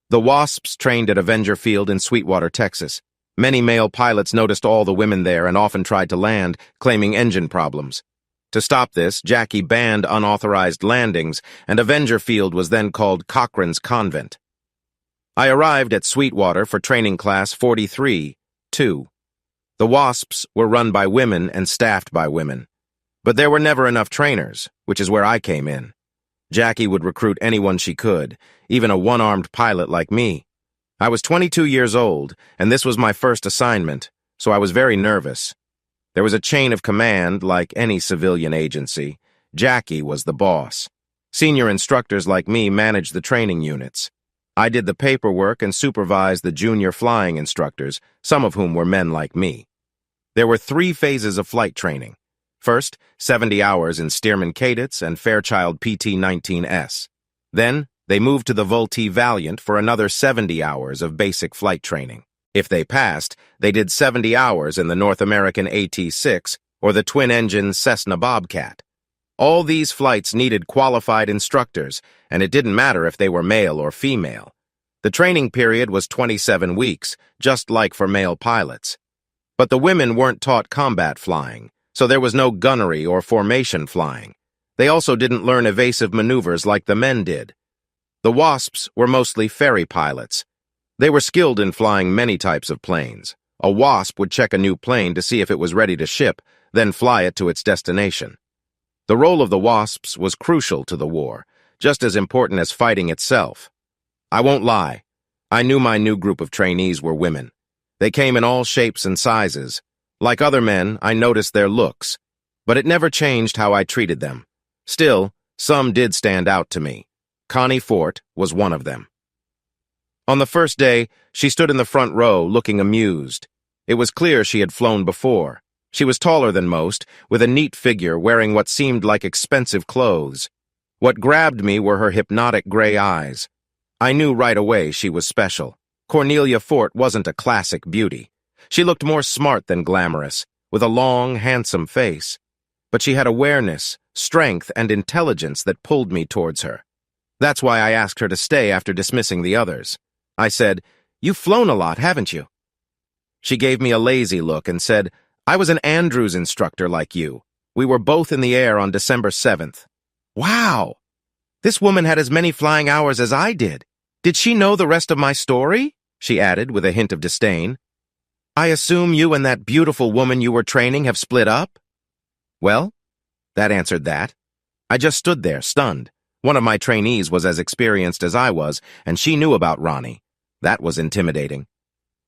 The WASPs trained at Avenger Field in Sweetwater, Texas. Many male pilots noticed all the women there and often tried to land, claiming engine problems. To stop this, Jackie banned unauthorized landings, and Avenger Field was then called Cochrane's Convent. I arrived at Sweetwater for training class 43-2. The WASPs were run by women and staffed by women. But there were never enough trainers, which is where I came in. Jackie would recruit anyone she could, even a one-armed pilot like me. I was 22 years old, and this was my first assignment, so I was very nervous. There was a chain of command, like any civilian agency. Jackie was the boss. Senior instructors like me managed the training units. I did the paperwork and supervised the junior flying instructors, some of whom were men like me. There were 3 phases of flight training. First, 70 hours in Stearman Cadets and Fairchild PT-19S. Then, they moved to the Vultee Valiant for another 70 hours of basic flight training. If they passed, they did 70 hours in the North American AT-6 or the twin-engine Cessna Bobcat. All these flights needed qualified instructors, and it didn't matter if they were male or female. The training period was 27 weeks, just like for male pilots. But the women weren't taught combat flying, so there was no gunnery or formation flying. They also didn't learn evasive maneuvers like the men did. The WASPs were mostly ferry pilots. They were skilled in flying many types of planes. A WASP would check a new plane to see if it was ready to ship, then fly it to its destination. The role of the WASPs was crucial to the war, just as important as fighting itself. I won't lie. I knew my new group of trainees were women. They came in all shapes and sizes. Like other men, I noticed their looks, but it never changed how I treated them. Still, some did stand out to me. Connie Fort was one of them. On the first day, she stood in the front row, looking amused. It was clear she had flown before. She was taller than most, with a neat figure, wearing what seemed like expensive clothes. What grabbed me were her hypnotic gray eyes. I knew right away she was special. Cornelia Fort wasn't a classic beauty. She looked more smart than glamorous, with a long, handsome face. But she had awareness, strength, and intelligence that pulled me towards her. That's why I asked her to stay after dismissing the others. I said, "You've flown a lot, haven't you?" She gave me a lazy look and said, "I was an Andrews instructor like you. We were both in the air on December 7th. Wow! This woman had as many flying hours as I did. Did she know the rest of my story?" she added with a hint of disdain. "I assume you and that beautiful woman you were training have split up?" Well, that answered that. I just stood there, stunned. One of my trainees was as experienced as I was, and she knew about Ronnie. That was intimidating.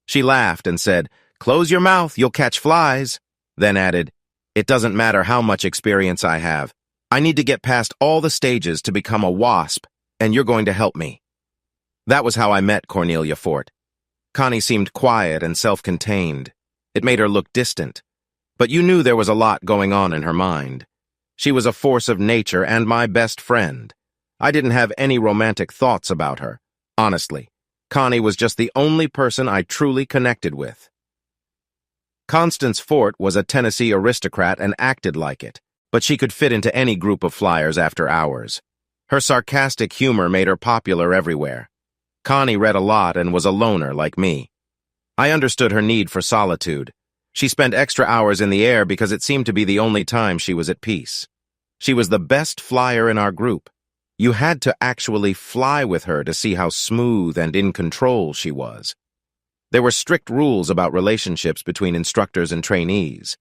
She laughed and said, "Close your mouth, you'll catch flies," then added, "It doesn't matter how much experience I have. I need to get past all the stages to become a WASP, and you're going to help me." That was how I met Cornelia Fort. Connie seemed quiet and self-contained. It made her look distant. But you knew there was a lot going on in her mind. She was a force of nature and my best friend. I didn't have any romantic thoughts about her. Honestly, Connie was just the only person I truly connected with. Constance Fort was a Tennessee aristocrat and acted like it, but she could fit into any group of flyers after hours. Her sarcastic humor made her popular everywhere. Connie read a lot and was a loner like me. I understood her need for solitude. She spent extra hours in the air because it seemed to be the only time she was at peace. She was the best flyer in our group. You had to actually fly with her to see how smooth and in control she was. There were strict rules about relationships between instructors and trainees.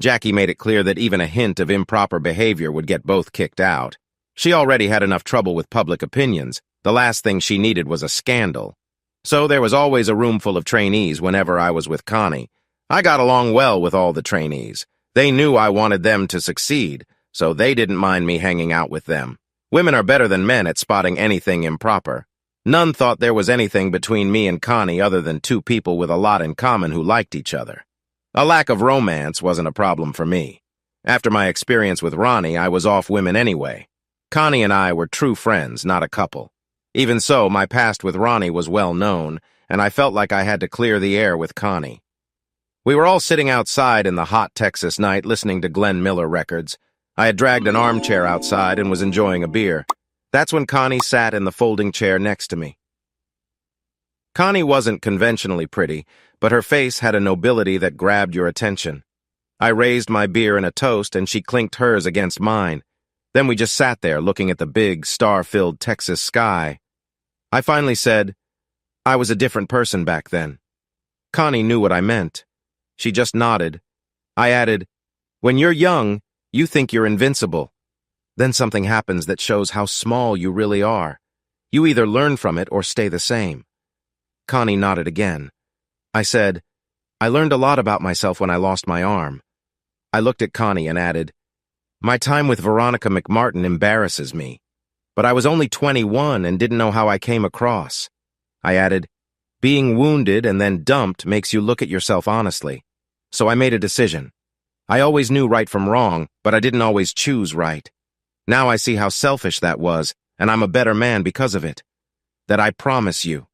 Jackie made it clear that even a hint of improper behavior would get both kicked out. She already had enough trouble with public opinions. The last thing she needed was a scandal. So there was always a room full of trainees whenever I was with Connie. I got along well with all the trainees. They knew I wanted them to succeed, so they didn't mind me hanging out with them. Women are better than men at spotting anything improper. None thought there was anything between me and Connie other than two people with a lot in common who liked each other. A lack of romance wasn't a problem for me. After my experience with Ronnie, I was off women anyway. Connie and I were true friends, not a couple. Even so, my past with Ronnie was well known, and I felt like I had to clear the air with Connie. We were all sitting outside in the hot Texas night listening to Glenn Miller records. I had dragged an armchair outside and was enjoying a beer. That's when Connie sat in the folding chair next to me. Connie wasn't conventionally pretty, but her face had a nobility that grabbed your attention. I raised my beer in a toast and she clinked hers against mine. Then we just sat there looking at the big, star-filled Texas sky. I finally said, I was a different person back then. Connie knew what I meant. She just nodded. I added, when you're young, you think you're invincible. Then something happens that shows how small you really are. You either learn from it or stay the same. Connie nodded again. I said, I learned a lot about myself when I lost my arm. I looked at Connie and added, my time with Veronica McMartin embarrasses me. But I was only 21 and didn't know how I came across. I added, being wounded and then dumped makes you look at yourself honestly. So I made a decision. I always knew right from wrong, but I didn't always choose right. Now I see how selfish that was, and I'm a better man because of it. That I promise you.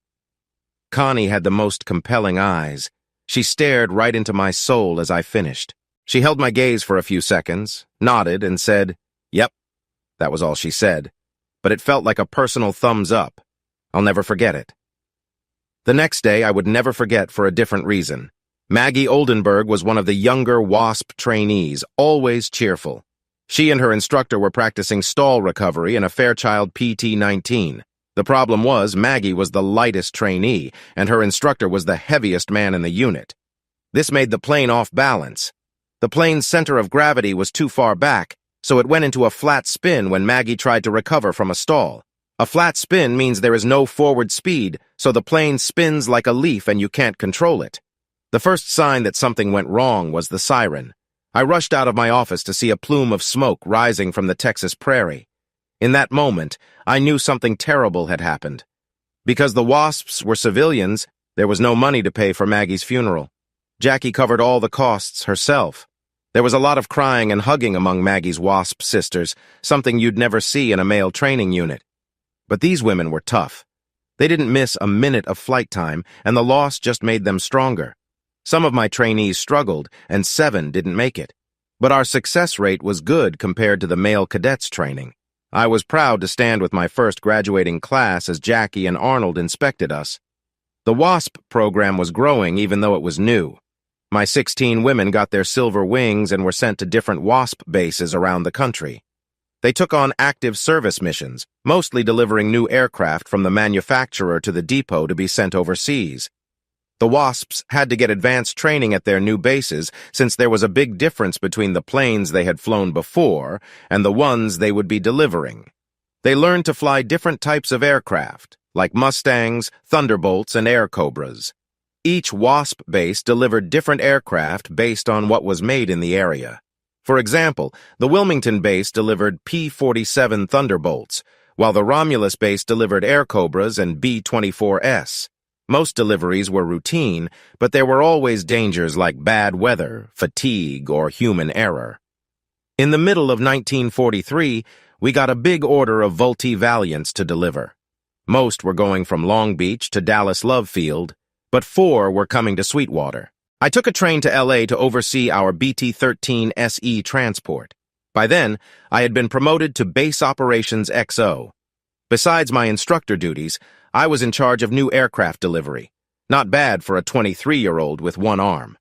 Connie had the most compelling eyes. She stared right into my soul as I finished. She held my gaze for a few seconds, nodded, and said, yep. That was all she said, but it felt like a personal thumbs up. I'll never forget it. The next day I would never forget for a different reason. Maggie Oldenburg was one of the younger WASP trainees, always cheerful. She and her instructor were practicing stall recovery in a Fairchild PT-19. The problem was Maggie was the lightest trainee, and her instructor was the heaviest man in the unit. This made the plane off balance. The plane's center of gravity was too far back, so it went into a flat spin when Maggie tried to recover from a stall. A flat spin means there is no forward speed, so the plane spins like a leaf and you can't control it. The first sign that something went wrong was the siren. I rushed out of my office to see a plume of smoke rising from the Texas prairie. In that moment, I knew something terrible had happened. Because the WASPs were civilians, there was no money to pay for Maggie's funeral. Jackie covered all the costs herself. There was a lot of crying and hugging among Maggie's WASP sisters, something you'd never see in a male training unit. But these women were tough. They didn't miss a minute of flight time, and the loss just made them stronger. Some of my trainees struggled, and 7 didn't make it. But our success rate was good compared to the male cadets training. I was proud to stand with my first graduating class as Jackie and Arnold inspected us. The WASP program was growing even though it was new. My 16 women got their silver wings and were sent to different WASP bases around the country. They took on active service missions, mostly delivering new aircraft from the manufacturer to the depot to be sent overseas. The WASPs had to get advanced training at their new bases since there was a big difference between the planes they had flown before and the ones they would be delivering. They learned to fly different types of aircraft, like Mustangs, Thunderbolts, and Air Cobras. Each WASP base delivered different aircraft based on what was made in the area. For example, the Wilmington base delivered P-47 Thunderbolts, while the Romulus base delivered Air Cobras and B-24S. Most deliveries were routine, but there were always dangers like bad weather, fatigue, or human error. In the middle of 1943, we got a big order of Vultee Valiants to deliver. Most were going from Long Beach to Dallas Love Field, but 4 were coming to Sweetwater. I took a train to L.A. to oversee our BT-13 SE transport. By then, I had been promoted to Base Operations XO. Besides my instructor duties, I was in charge of new aircraft delivery. Not bad for a 23-year-old with one arm.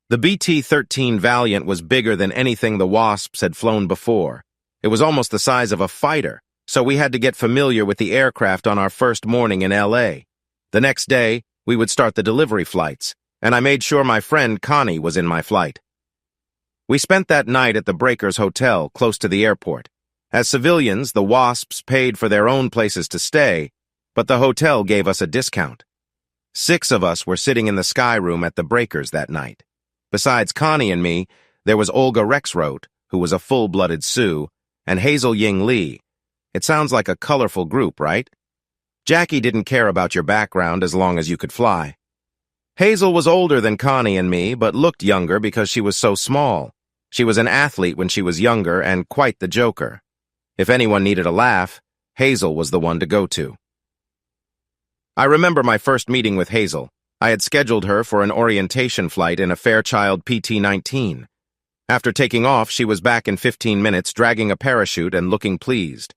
The BT-13 Valiant was bigger than anything the WASPs had flown before. It was almost the size of a fighter, so we had to get familiar with the aircraft on our first morning in L.A. The next day, we would start the delivery flights, and I made sure my friend Connie was in my flight. We spent that night at the Breakers Hotel, close to the airport. As civilians, the WASPs paid for their own places to stay, but the hotel gave us a discount. 6 of us were sitting in the sky room at the Breakers that night. Besides Connie and me, there was Olga Rexroth, who was a full-blooded Sioux, and Hazel Ying Lee. It sounds like a colorful group, right? Jackie didn't care about your background as long as you could fly. Hazel was older than Connie and me, but looked younger because she was so small. She was an athlete when she was younger and quite the joker. If anyone needed a laugh, Hazel was the one to go to. I remember my first meeting with Hazel. I had scheduled her for an orientation flight in a Fairchild PT-19. After taking off, she was back in 15 minutes, dragging a parachute and looking pleased.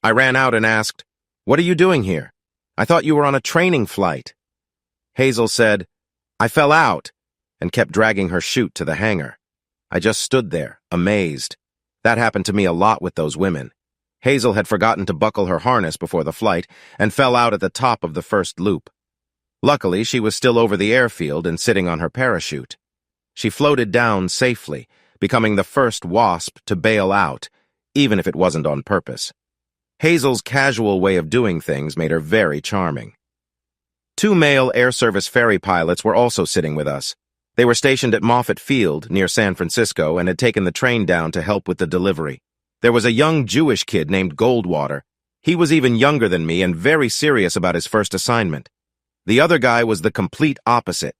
I ran out and asked, "What are you doing here?" I thought you were on a training flight." Hazel said, "I fell out," and kept dragging her chute to the hangar. I just stood there, amazed. That happened to me a lot with those women. Hazel had forgotten to buckle her harness before the flight and fell out at the top of the first loop. Luckily, she was still over the airfield and sitting on her parachute. She floated down safely, becoming the first wasp to bail out, even if it wasn't on purpose. Hazel's casual way of doing things made her very charming. 2 male Air Service ferry pilots were also sitting with us. They were stationed at Moffett Field, near San Francisco, and had taken the train down to help with the delivery. There was a young Jewish kid named Goldwater. He was even younger than me and very serious about his first assignment. The other guy was the complete opposite.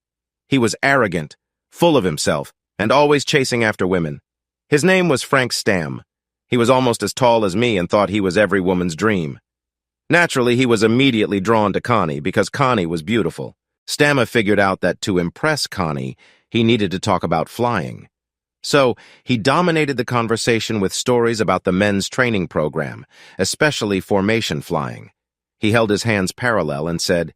He was arrogant, full of himself, and always chasing after women. His name was Frank Stamm. He was almost as tall as me and thought he was every woman's dream. Naturally, he was immediately drawn to Connie because Connie was beautiful. Stamma figured out that to impress Connie, he needed to talk about flying. So, he dominated the conversation with stories about the men's training program, especially formation flying. He held his hands parallel and said,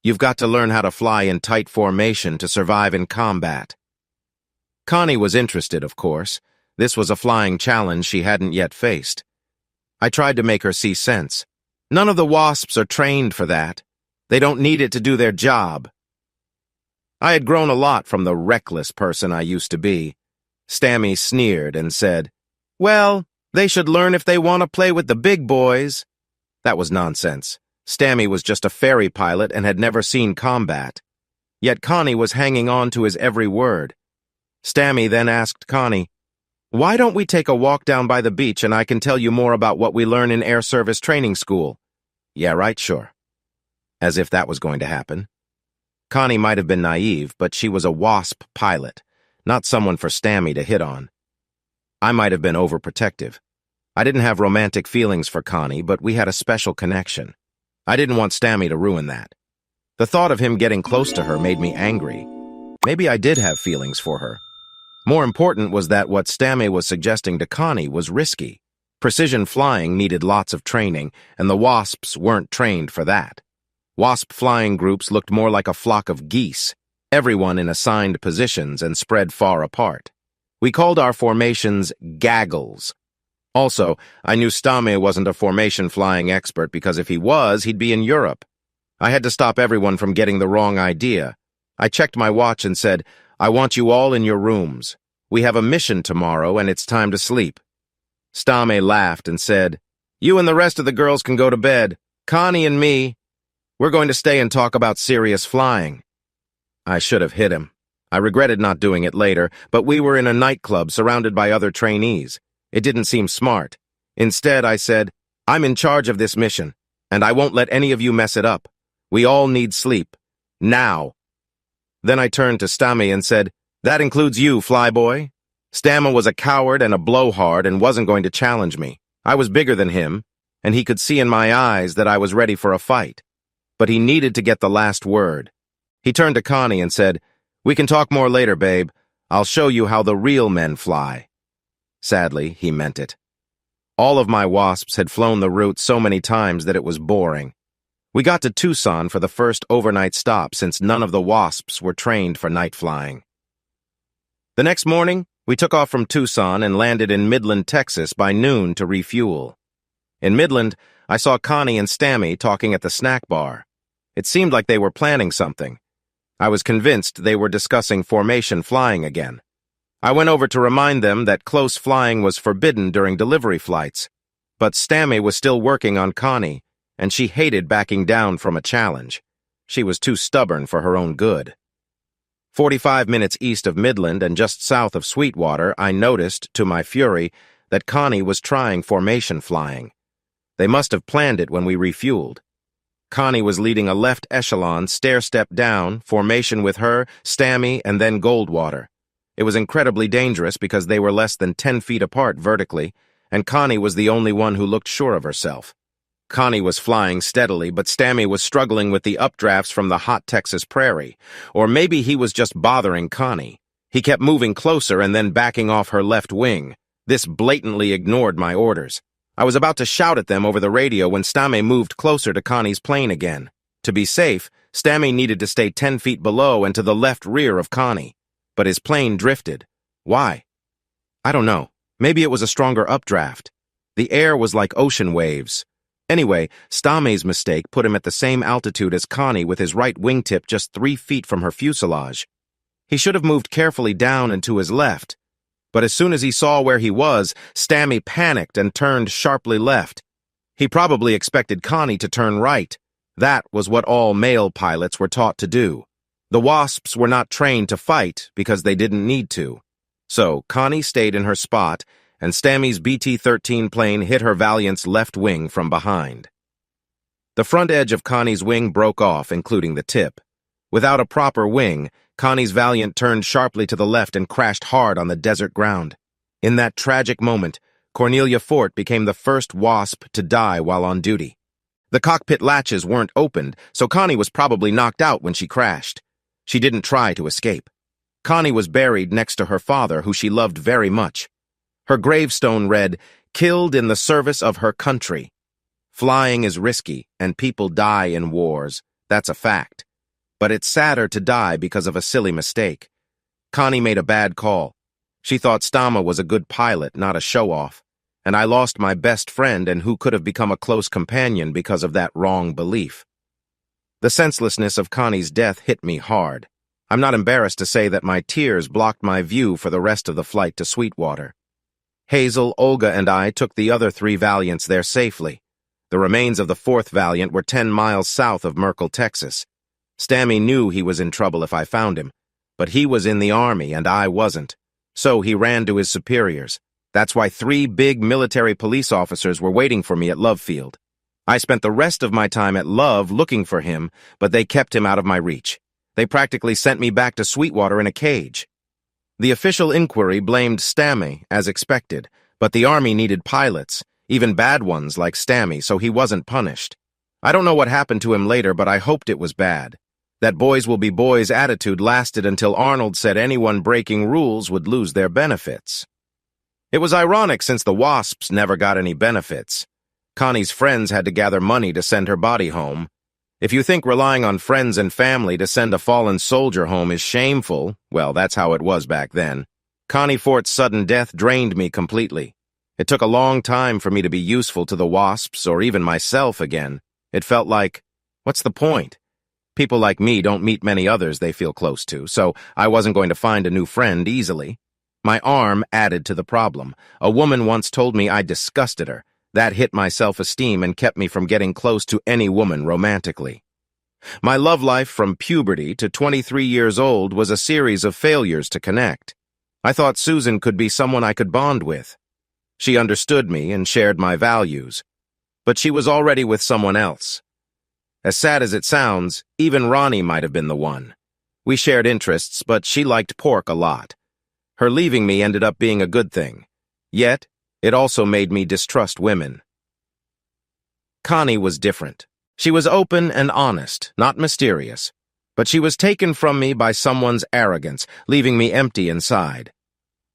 "You've got to learn how to fly in tight formation to survive in combat." Connie was interested, of course. This was a flying challenge she hadn't yet faced. I tried to make her see sense. None of the wasps are trained for that. They don't need it to do their job. I had grown a lot from the reckless person I used to be. Stammy sneered and said, "Well, they should learn if they want to play with the big boys." That was nonsense. Stammy was just a ferry pilot and had never seen combat. Yet Connie was hanging on to his every word. Stammy then asked Connie, "Why don't we take a walk down by the beach and I can tell you more about what we learn in Air Service Training School?" "Yeah, right, sure." As if that was going to happen. Connie might have been naive, but she was a WASP pilot, not someone for Stammy to hit on. I might have been overprotective. I didn't have romantic feelings for Connie, but we had a special connection. I didn't want Stammy to ruin that. The thought of him getting close to her made me angry. Maybe I did have feelings for her. More important was that what Stammy was suggesting to Connie was risky. Precision flying needed lots of training, and the wasps weren't trained for that. Wasp flying groups looked more like a flock of geese, everyone in assigned positions and spread far apart. We called our formations gaggles. Also, I knew Stammy wasn't a formation flying expert because if he was, he'd be in Europe. I had to stop everyone from getting the wrong idea. I checked my watch and said, "I want you all in your rooms. We have a mission tomorrow and it's time to sleep." Stammy laughed and said, "You and the rest of the girls can go to bed. Connie and me, we're going to stay and talk about serious flying." I should have hit him. I regretted not doing it later, but we were in a nightclub surrounded by other trainees. It didn't seem smart. Instead, I said, "I'm in charge of this mission, and I won't let any of you mess it up. We all need sleep. Now." Then I turned to Stammy and said, "That includes you, flyboy." Stamma was a coward and a blowhard and wasn't going to challenge me. I was bigger than him, and he could see in my eyes that I was ready for a fight. But he needed to get the last word. He turned to Connie and said, "We can talk more later, babe. I'll show you how the real men fly." Sadly, he meant it. All of my wasps had flown the route so many times that it was boring. We got to Tucson for the first overnight stop since none of the wasps were trained for night flying. The next morning, we took off from Tucson and landed in Midland, Texas by noon to refuel. In Midland, I saw Connie and Stammy talking at the snack bar. It seemed like they were planning something. I was convinced they were discussing formation flying again. I went over to remind them that close flying was forbidden during delivery flights, but Stammy was still working on Connie, and she hated backing down from a challenge. She was too stubborn for her own good. 45 minutes east of Midland and just south of Sweetwater, I noticed, to my fury, that Connie was trying formation flying. They must have planned it when we refueled. Connie was leading a left echelon, stair-step down, formation with her, Stammy, and then Goldwater. It was incredibly dangerous because they were less than 10 feet apart vertically, and Connie was the only one who looked sure of herself. Connie was flying steadily, but Stammy was struggling with the updrafts from the hot Texas prairie. Or maybe he was just bothering Connie. He kept moving closer and then backing off her left wing. This blatantly ignored my orders. I was about to shout at them over the radio when Stammy moved closer to Connie's plane again. To be safe, Stammy needed to stay 10 feet below and to the left rear of Connie. But his plane drifted. Why? I don't know. Maybe it was a stronger updraft. The air was like ocean waves. Anyway, Stammy's mistake put him at the same altitude as Connie with his right wingtip just 3 feet from her fuselage. He should have moved carefully down and to his left. But as soon as he saw where he was, Stammy panicked and turned sharply left. He probably expected Connie to turn right. That was what all male pilots were taught to do. The Wasps were not trained to fight because they didn't need to. So Connie stayed in her spot, and Stammy's BT-13 plane hit her Valiant's left wing from behind. The front edge of Connie's wing broke off, including the tip. Without a proper wing, Connie's Valiant turned sharply to the left and crashed hard on the desert ground. In that tragic moment, Cornelia Fort became the first Wasp to die while on duty. The cockpit latches weren't opened, so Connie was probably knocked out when she crashed. She didn't try to escape. Connie was buried next to her father, who she loved very much. Her gravestone read, "Killed in the service of her country." Flying is risky, and people die in wars. That's a fact. But it's sadder to die because of a silly mistake. Connie made a bad call. She thought Stamma was a good pilot, not a show-off. And I lost my best friend and who could have become a close companion because of that wrong belief. The senselessness of Connie's death hit me hard. I'm not embarrassed to say that my tears blocked my view for the rest of the flight to Sweetwater. Hazel, Olga, and I took the other 3 Valiants there safely. The remains of the 4th Valiant were 10 miles south of Merkel, Texas. Stammy knew he was in trouble if I found him, but he was in the Army and I wasn't. So he ran to his superiors. That's why 3 big military police officers were waiting for me at Love Field. I spent the rest of my time at Love looking for him, but they kept him out of my reach. They practically sent me back to Sweetwater in a cage. The official inquiry blamed Stammy, as expected, but the Army needed pilots, even bad ones like Stammy, so he wasn't punished. I don't know what happened to him later, but I hoped it was bad. That boys will be boys attitude lasted until Arnold said anyone breaking rules would lose their benefits. It was ironic since the Wasps never got any benefits. Connie's friends had to gather money to send her body home. If you think relying on friends and family to send a fallen soldier home is shameful, well, that's how it was back then. Connie Fort's sudden death drained me completely. It took a long time for me to be useful to the Wasps or even myself again. It felt like, what's the point? People like me don't meet many others they feel close to, so I wasn't going to find a new friend easily. My arm added to the problem. A woman once told me I disgusted her. That hit my self-esteem and kept me from getting close to any woman romantically. My love life from puberty to 23 years old was a series of failures to connect. I thought Susan could be someone I could bond with. She understood me and shared my values. But she was already with someone else. As sad as it sounds, even Ronnie might have been the one. We shared interests, but she liked pork a lot. Her leaving me ended up being a good thing. Yet, it also made me distrust women. Connie was different. She was open and honest, not mysterious. But she was taken from me by someone's arrogance, leaving me empty inside.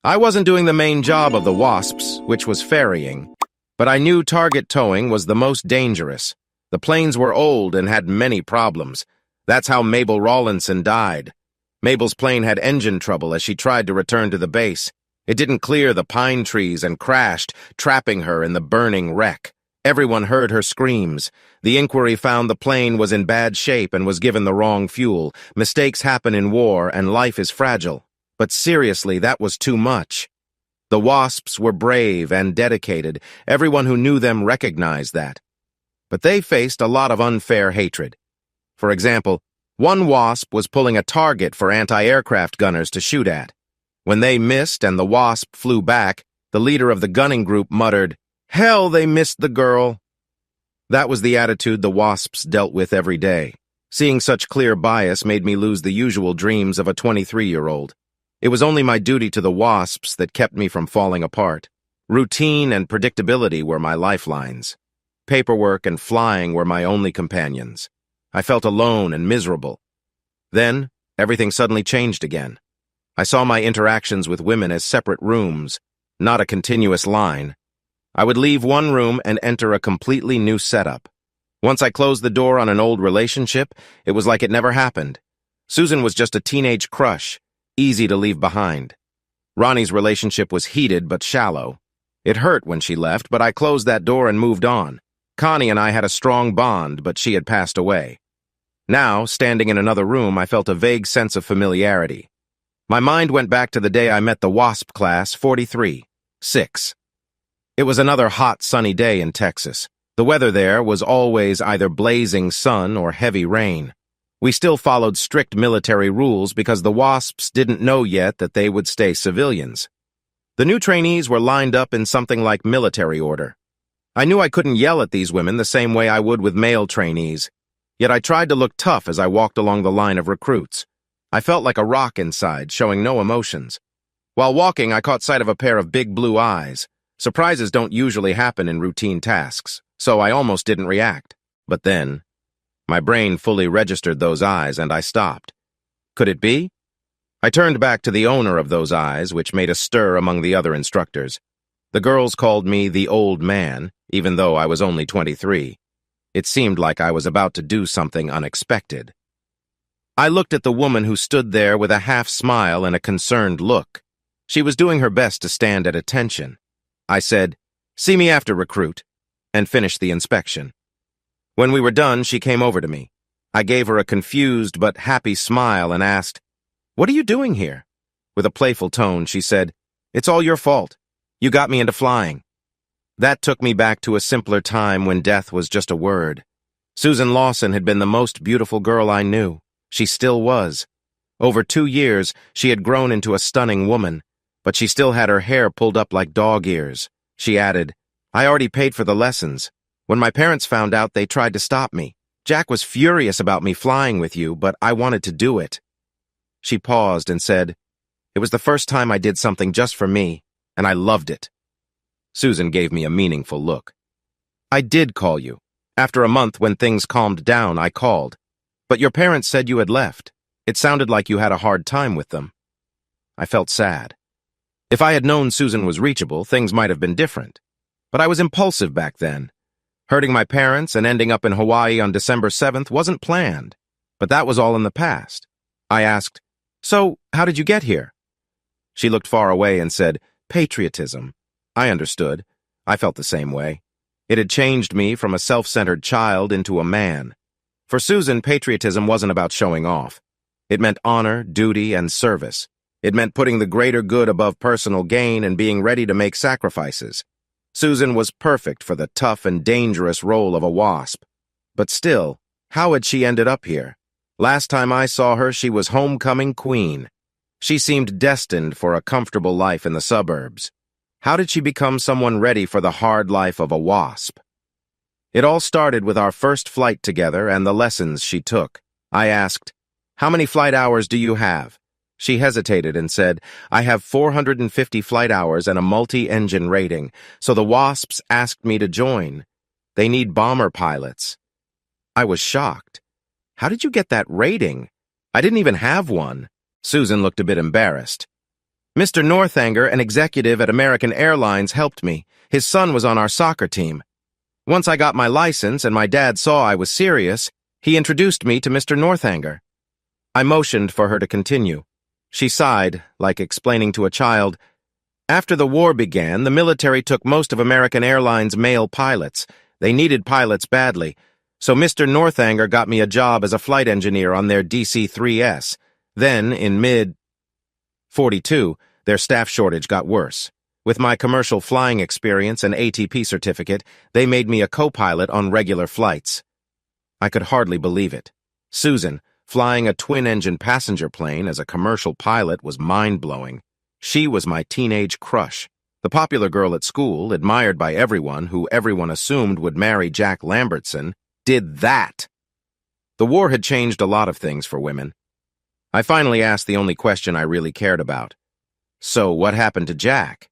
I wasn't doing the main job of the Wasps, which was ferrying, but I knew target towing was the most dangerous. The planes were old and had many problems. That's how Mabel Rawlinson died. Mabel's plane had engine trouble as she tried to return to the base. It didn't clear the pine trees and crashed, trapping her in the burning wreck. Everyone heard her screams. The inquiry found the plane was in bad shape and was given the wrong fuel. Mistakes happen in war, and life is fragile. But seriously, that was too much. The Wasps were brave and dedicated. Everyone who knew them recognized that. But they faced a lot of unfair hatred. For example, one Wasp was pulling a target for anti-aircraft gunners to shoot at. When they missed and the Wasp flew back, the leader of the gunning group muttered, "Hell, they missed the girl." That was the attitude the Wasps dealt with every day. Seeing such clear bias made me lose the usual dreams of a 23-year-old. It was only my duty to the Wasps that kept me from falling apart. Routine and predictability were my lifelines. Paperwork and flying were my only companions. I felt alone and miserable. Then, everything suddenly changed again. I saw my interactions with women as separate rooms, not a continuous line. I would leave one room and enter a completely new setup. Once I closed the door on an old relationship, it was like it never happened. Susan was just a teenage crush, easy to leave behind. Ronnie's relationship was heated but shallow. It hurt when she left, but I closed that door and moved on. Connie and I had a strong bond, but she had passed away. Now, standing in another room, I felt a vague sense of familiarity. My mind went back to the day I met the WASP class 43-6. It was another hot, sunny day in Texas. The weather there was always either blazing sun or heavy rain. We still followed strict military rules because the WASPs didn't know yet that they would stay civilians. The new trainees were lined up in something like military order. I knew I couldn't yell at these women the same way I would with male trainees, yet I tried to look tough as I walked along the line of recruits. I felt like a rock inside, showing no emotions. While walking, I caught sight of a pair of big blue eyes. Surprises don't usually happen in routine tasks, so I almost didn't react. But then, my brain fully registered those eyes and I stopped. Could it be? I turned back to the owner of those eyes, which made a stir among the other instructors. The girls called me the old man, even though I was only 23. It seemed like I was about to do something unexpected. I looked at the woman who stood there with a half smile and a concerned look. She was doing her best to stand at attention. I said, "See me after, recruit," and finished the inspection. When we were done, she came over to me. I gave her a confused but happy smile and asked, "What are you doing here?" With a playful tone, she said, "It's all your fault. You got me into flying." That took me back to a simpler time when death was just a word. Susan Lawson had been the most beautiful girl I knew. She still was. Over 2 years, she had grown into a stunning woman, but she still had her hair pulled up like dog ears. She added, "I already paid for the lessons. When my parents found out, they tried to stop me. Jack was furious about me flying with you, but I wanted to do it." She paused and said, "It was the first time I did something just for me, and I loved it." Susan gave me a meaningful look. "I did call you. After a month, when things calmed down, I called. But your parents said you had left. It sounded like you had a hard time with them." I felt sad. If I had known Susan was reachable, things might have been different. But I was impulsive back then. Hurting my parents and ending up in Hawaii on December 7th wasn't planned. But that was all in the past. I asked, "So, how did you get here?" She looked far away and said, "Patriotism." I understood. I felt the same way. It had changed me from a self-centered child into a man. For Susan, patriotism wasn't about showing off. It meant honor, duty, and service. It meant putting the greater good above personal gain and being ready to make sacrifices. Susan was perfect for the tough and dangerous role of a WASP. But still, how had she ended up here? Last time I saw her, she was homecoming queen. She seemed destined for a comfortable life in the suburbs. How did she become someone ready for the hard life of a WASP? It all started with our first flight together and the lessons she took. I asked, "How many flight hours do you have?" She hesitated and said, "I have 450 flight hours and a multi-engine rating, so the WASPs asked me to join. They need bomber pilots." I was shocked. "How did you get that rating?" "I didn't even have one." Susan looked a bit embarrassed. "Mr. Northanger, an executive at American Airlines, helped me. His son was on our soccer team. Once I got my license and my dad saw I was serious, he introduced me to Mr. Northanger." I motioned for her to continue. She sighed, like explaining to a child, "After the war began, the military took most of American Airlines' male pilots. They needed pilots badly, so Mr. Northanger got me a job as a flight engineer on their DC-3S. Then, in mid-42, their staff shortage got worse. With my commercial flying experience and ATP certificate, they made me a co-pilot on regular flights." I could hardly believe it. Susan, flying a twin-engine passenger plane as a commercial pilot, was mind-blowing. She was my teenage crush. The popular girl at school, admired by everyone, who everyone assumed would marry Jack Lambertson, did that. The war had changed a lot of things for women. I finally asked the only question I really cared about. "So what happened to Jack?"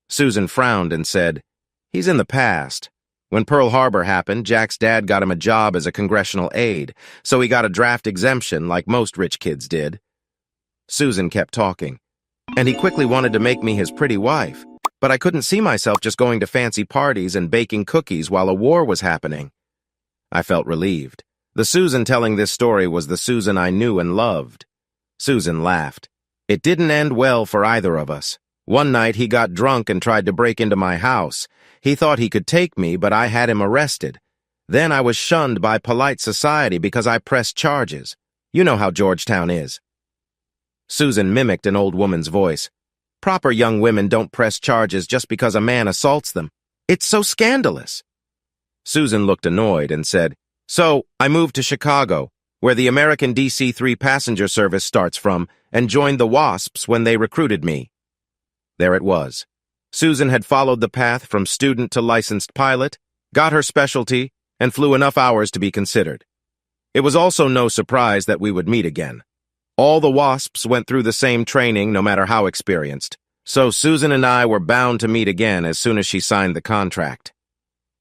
Susan frowned and said, "He's in the past. When Pearl Harbor happened, Jack's dad got him a job as a congressional aide, so he got a draft exemption like most rich kids did." Susan kept talking. "And he quickly wanted to make me his pretty wife, but I couldn't see myself just going to fancy parties and baking cookies while a war was happening." I felt relieved. The Susan telling this story was the Susan I knew and loved. Susan laughed. It didn't end well for either of us. One night he got drunk and tried to break into my house. He thought he could take me, but I had him arrested. Then I was shunned by polite society because I pressed charges. You know how Georgetown is. Susan mimicked an old woman's voice. Proper young women don't press charges just because a man assaults them. It's so scandalous. Susan looked annoyed and said, So, I moved to Chicago, where the American DC-3 passenger service starts from, and joined the WASPs when they recruited me. There it was. Susan had followed the path from student to licensed pilot, got her specialty, and flew enough hours to be considered. It was also no surprise that we would meet again. All the WASPs went through the same training, no matter how experienced, so Susan and I were bound to meet again as soon as she signed the contract.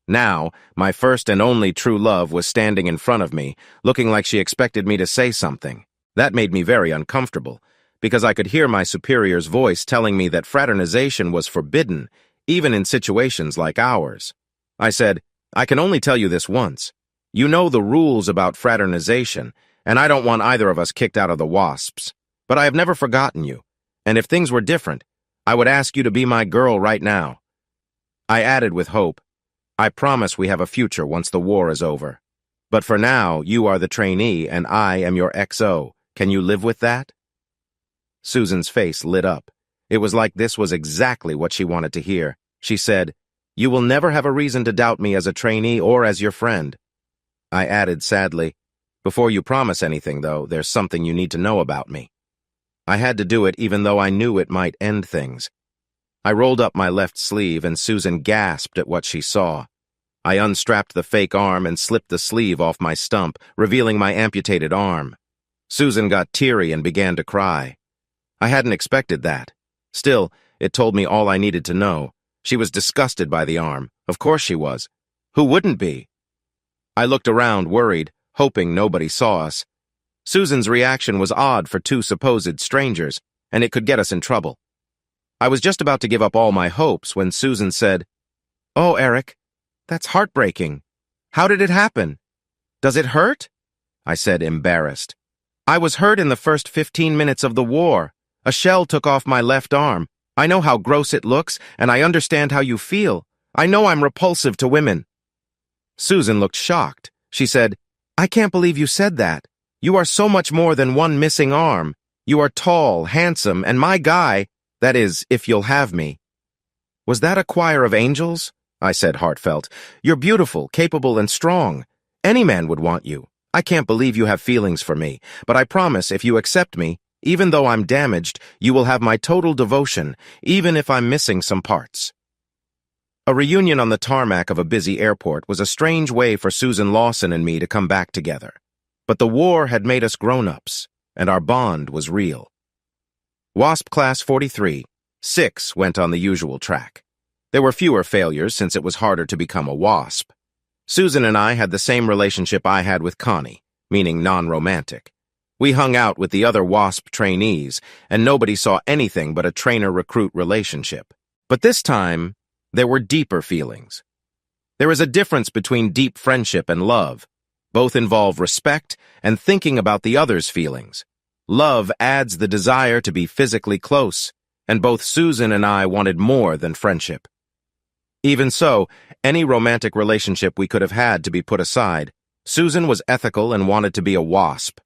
Now, my first and only true love was standing in front of me, looking like she expected me to say something. That made me very uncomfortable, because I could hear my superior's voice telling me that fraternization was forbidden, even in situations like ours. I said, I can only tell you this once. You know the rules about fraternization, and I don't want either of us kicked out of the WASPs. But I have never forgotten you, and if things were different, I would ask you to be my girl right now. I added with hope, I promise we have a future once the war is over. But for now, you are the trainee and I am your XO. Can you live with that? Susan's face lit up. It was like this was exactly what she wanted to hear. She said, You will never have a reason to doubt me as a trainee or as your friend. I added sadly, Before you promise anything, though, there's something you need to know about me. I had to do it even though I knew it might end things. I rolled up my left sleeve and Susan gasped at what she saw. I unstrapped the fake arm and slipped the sleeve off my stump, revealing my amputated arm. Susan got teary and began to cry. I hadn't expected that. Still, it told me all I needed to know. She was disgusted by the arm. Of course she was. Who wouldn't be? I looked around, worried, hoping nobody saw us. Susan's reaction was odd for two supposed strangers, and it could get us in trouble. I was just about to give up all my hopes when Susan said, Oh, Erik, that's heartbreaking. How did it happen? Does it hurt? I said, embarrassed. I was hurt in the first 15 minutes of the war. A shell took off my left arm. I know how gross it looks, and I understand how you feel. I know I'm repulsive to women. Susan looked shocked. She said, I can't believe you said that. You are so much more than one missing arm. You are tall, handsome, and my guy, that is, if you'll have me. Was that a choir of angels? I said, heartfelt. You're beautiful, capable, and strong. Any man would want you. I can't believe you have feelings for me, but I promise if you accept me, even though I'm damaged, you will have my total devotion, even if I'm missing some parts. A reunion on the tarmac of a busy airport was a strange way for Susan Lawson and me to come back together. But the war had made us grown-ups, and our bond was real. WASP Class 43, 6 went on the usual track. There were fewer failures since it was harder to become a WASP. Susan and I had the same relationship I had with Connie, meaning non-romantic. We hung out with the other WASP trainees, and nobody saw anything but a trainer-recruit relationship. But this time, there were deeper feelings. There is a difference between deep friendship and love. Both involve respect and thinking about the other's feelings. Love adds the desire to be physically close, and both Susan and I wanted more than friendship. Even so, any romantic relationship we could have had to be put aside. Susan was ethical and wanted to be a WASP.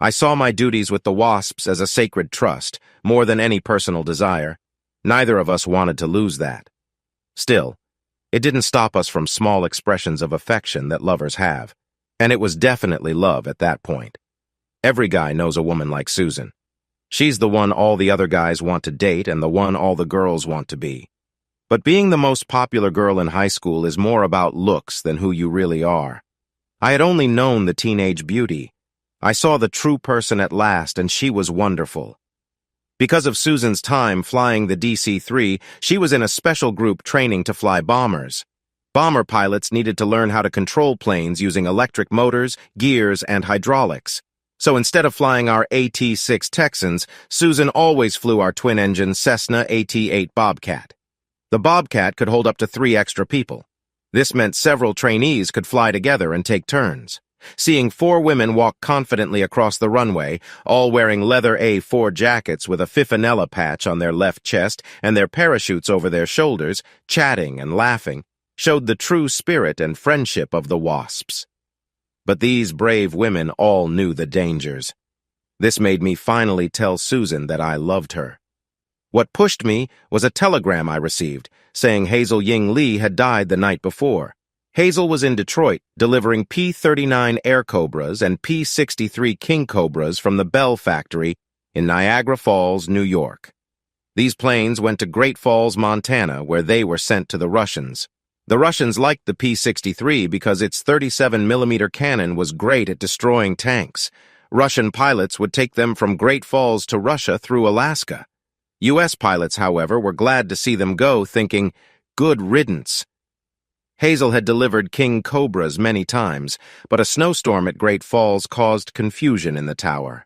I saw my duties with the WASPs as a sacred trust, more than any personal desire. Neither of us wanted to lose that. Still, it didn't stop us from small expressions of affection that lovers have, and it was definitely love at that point. Every guy knows a woman like Susan. She's the one all the other guys want to date and the one all the girls want to be. But being the most popular girl in high school is more about looks than who you really are. I had only known the teenage beauty. I saw the true person at last, and she was wonderful. Because of Susan's time flying the DC-3, she was in a special group training to fly bombers. Bomber pilots needed to learn how to control planes using electric motors, gears, and hydraulics. So instead of flying our AT-6 Texans, Susan always flew our twin-engine Cessna AT-8 Bobcat. The Bobcat could hold up to 3 extra people. This meant several trainees could fly together and take turns. Seeing 4 women walk confidently across the runway, all wearing leather A4 jackets with a Fifanella patch on their left chest and their parachutes over their shoulders, chatting and laughing, showed the true spirit and friendship of the WASPs. But these brave women all knew the dangers. This made me finally tell Susan that I loved her. What pushed me was a telegram I received, saying Hazel Ying Lee had died the night before. Hazel was in Detroit, delivering P-39 Air Cobras and P-63 King Cobras from the Bell factory in Niagara Falls, New York. These planes went to Great Falls, Montana, where they were sent to the Russians. The Russians liked the P-63 because its 37mm cannon was great at destroying tanks. Russian pilots would take them from Great Falls to Russia through Alaska. U.S. pilots, however, were glad to see them go, thinking, good riddance. Hazel had delivered King Cobras many times, but a snowstorm at Great Falls caused confusion in the tower.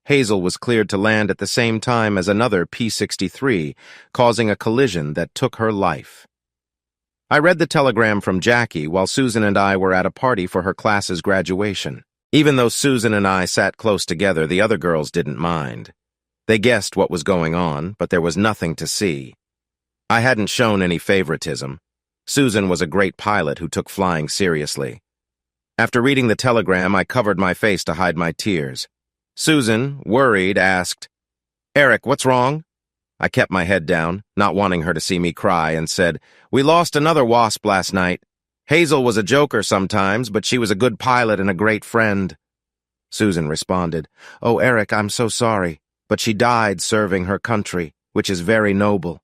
Hazel was cleared to land at the same time as another P-63, causing a collision that took her life. I read the telegram from Jackie while Susan and I were at a party for her class's graduation. Even though Susan and I sat close together, the other girls didn't mind. They guessed what was going on, but there was nothing to see. I hadn't shown any favoritism. Susan was a great pilot who took flying seriously. After reading the telegram, I covered my face to hide my tears. Susan, worried, asked, "Erik, what's wrong?" I kept my head down, not wanting her to see me cry, and said, "We lost another WASP last night. Hazel was a joker sometimes, but she was a good pilot and a great friend." Susan responded, "Oh, Erik, I'm so sorry, but she died serving her country, which is very noble."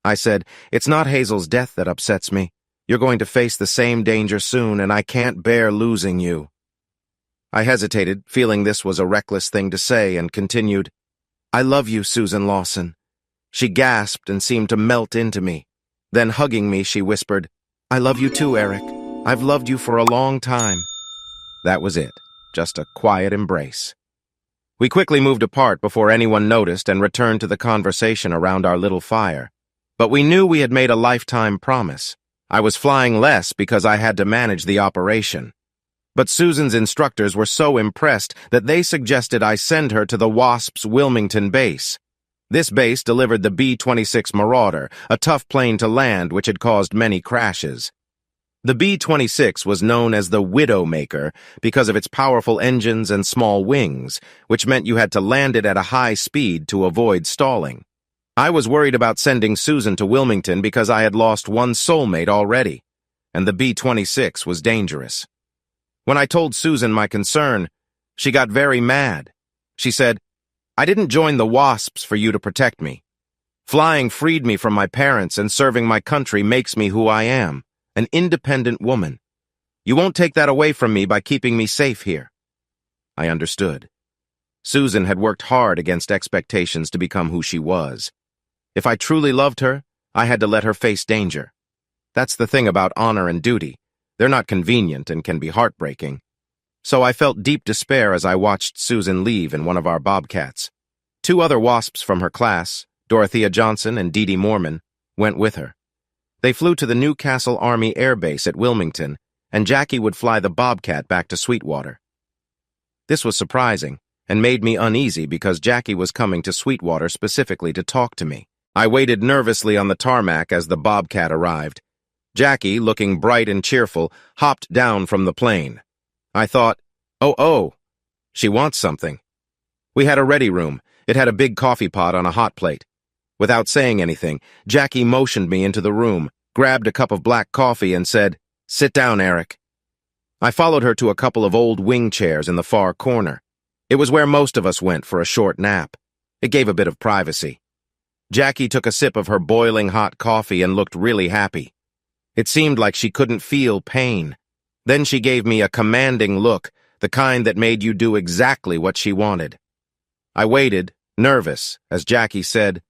I said, "It's not Hazel's death that upsets me. You're going to face the same danger soon, and I can't bear losing you." I hesitated, feeling this was a reckless thing to say, and continued, "I love you, Susan Lawson." She gasped and seemed to melt into me. Then, hugging me, she whispered, "I love you too, Erik. I've loved you for a long time." That was it, just a quiet embrace. We quickly moved apart before anyone noticed and returned to the conversation around our little fire. But we knew we had made a lifetime promise. I was flying less because I had to manage the operation. But Susan's instructors were so impressed that they suggested I send her to the WASP's Wilmington base. This base delivered the B-26 Marauder, a tough plane to land which had caused many crashes. The B-26 was known as the Widowmaker because of its powerful engines and small wings, which meant you had to land it at a high speed to avoid stalling. I was worried about sending Susan to Wilmington because I had lost one soulmate already, and the B-26 was dangerous. When I told Susan my concern, she got very mad. She said, "I didn't join the WASPs for you to protect me. Flying freed me from my parents, and serving my country makes me who I am, an independent woman. You won't take that away from me by keeping me safe here." I understood. Susan had worked hard against expectations to become who she was. If I truly loved her, I had to let her face danger. That's the thing about honor and duty. They're not convenient and can be heartbreaking. So I felt deep despair as I watched Susan leave in one of our Bobcats. 2 other WASPs from her class, Dorothea Johnson and Dee Dee Mormon, went with her. They flew to the Newcastle Army Air Base at Wilmington, and Jackie would fly the Bobcat back to Sweetwater. This was surprising and made me uneasy because Jackie was coming to Sweetwater specifically to talk to me. I waited nervously on the tarmac as the Bobcat arrived. Jackie, looking bright and cheerful, hopped down from the plane. I thought, oh, she wants something. We had a ready room. It had a big coffee pot on a hot plate. Without saying anything, Jackie motioned me into the room, grabbed a cup of black coffee, and said, "Sit down, Erik." I followed her to a couple of old wing chairs in the far corner. It was where most of us went for a short nap. It gave a bit of privacy. Jackie took a sip of her boiling hot coffee and looked really happy. It seemed like she couldn't feel pain. Then she gave me a commanding look, the kind that made you do exactly what she wanted. I waited, nervous, as Jackie said,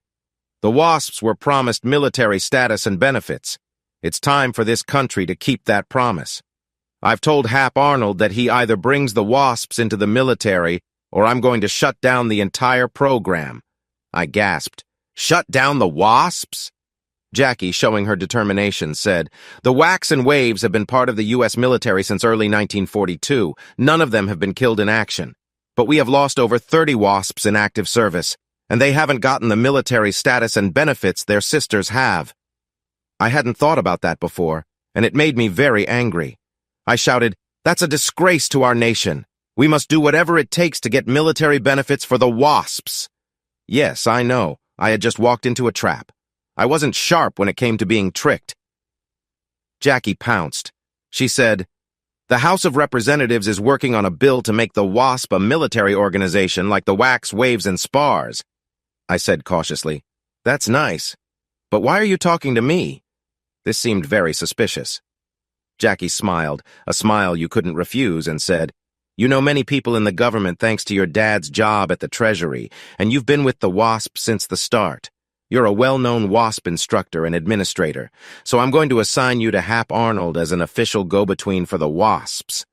"The WASPs were promised military status and benefits. It's time for this country to keep that promise. I've told Hap Arnold that he either brings the WASPs into the military or I'm going to shut down the entire program." I gasped. "Shut down the WASPs?" Jackie, showing her determination, said, "The WWIIs and waves have been part of the U.S. military since early 1942. None of them have been killed in action. But we have lost over 30 WASPs in active service, and they haven't gotten the military status and benefits their sisters have." I hadn't thought about that before, and it made me very angry. I shouted, "That's a disgrace to our nation. We must do whatever it takes to get military benefits for the WASPs." Yes, I know. I had just walked into a trap. I wasn't sharp when it came to being tricked. Jackie pounced. She said, "The House of Representatives is working on a bill to make the WASP a military organization like the WWIIs, waves, and spars." I said cautiously, "That's nice. But why are you talking to me?" This seemed very suspicious. Jackie smiled, a smile you couldn't refuse, and said, "You know many people in the government thanks to your dad's job at the Treasury, and you've been with the WASP since the start. You're a well-known WASP instructor and administrator, so I'm going to assign you to Hap Arnold as an official go-between for the WASPs."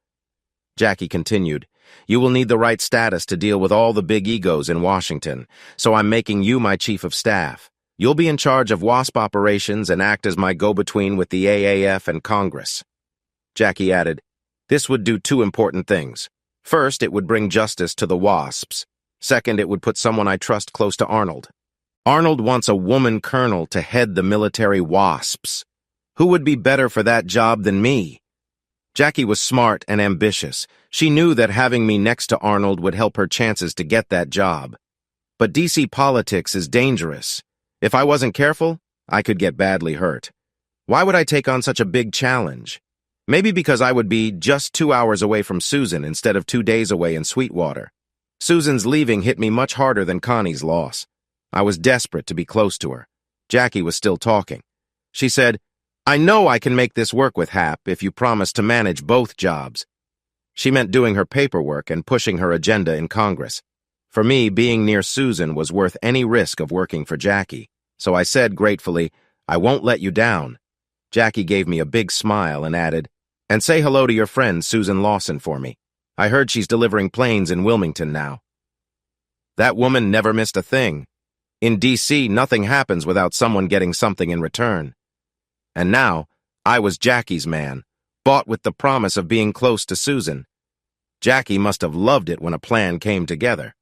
Jackie continued, "You will need the right status to deal with all the big egos in Washington, so I'm making you my chief of staff. You'll be in charge of WASP operations and act as my go-between with the AAF and Congress." Jackie added, "This would do two important things. First, it would bring justice to the WASPs. Second, it would put someone I trust close to Arnold. Arnold wants a woman colonel to head the military WASPs. Who would be better for that job than me?" Jackie was smart and ambitious. She knew that having me next to Arnold would help her chances to get that job. But DC politics is dangerous. If I wasn't careful, I could get badly hurt. Why would I take on such a big challenge? Maybe because I would be just 2 hours away from Susan instead of 2 days away in Sweetwater. Susan's leaving hit me much harder than Connie's loss. I was desperate to be close to her. Jackie was still talking. She said, "I know I can make this work with Hap if you promise to manage both jobs." She meant doing her paperwork and pushing her agenda in Congress. For me, being near Susan was worth any risk of working for Jackie. So I said gratefully, "I won't let you down." Jackie gave me a big smile and added, "And say hello to your friend Susan Lawson for me. I heard she's delivering planes in Wilmington now." That woman never missed a thing. In DC, nothing happens without someone getting something in return. And now, I was Jackie's man, bought with the promise of being close to Susan. Jackie must have loved it when a plan came together.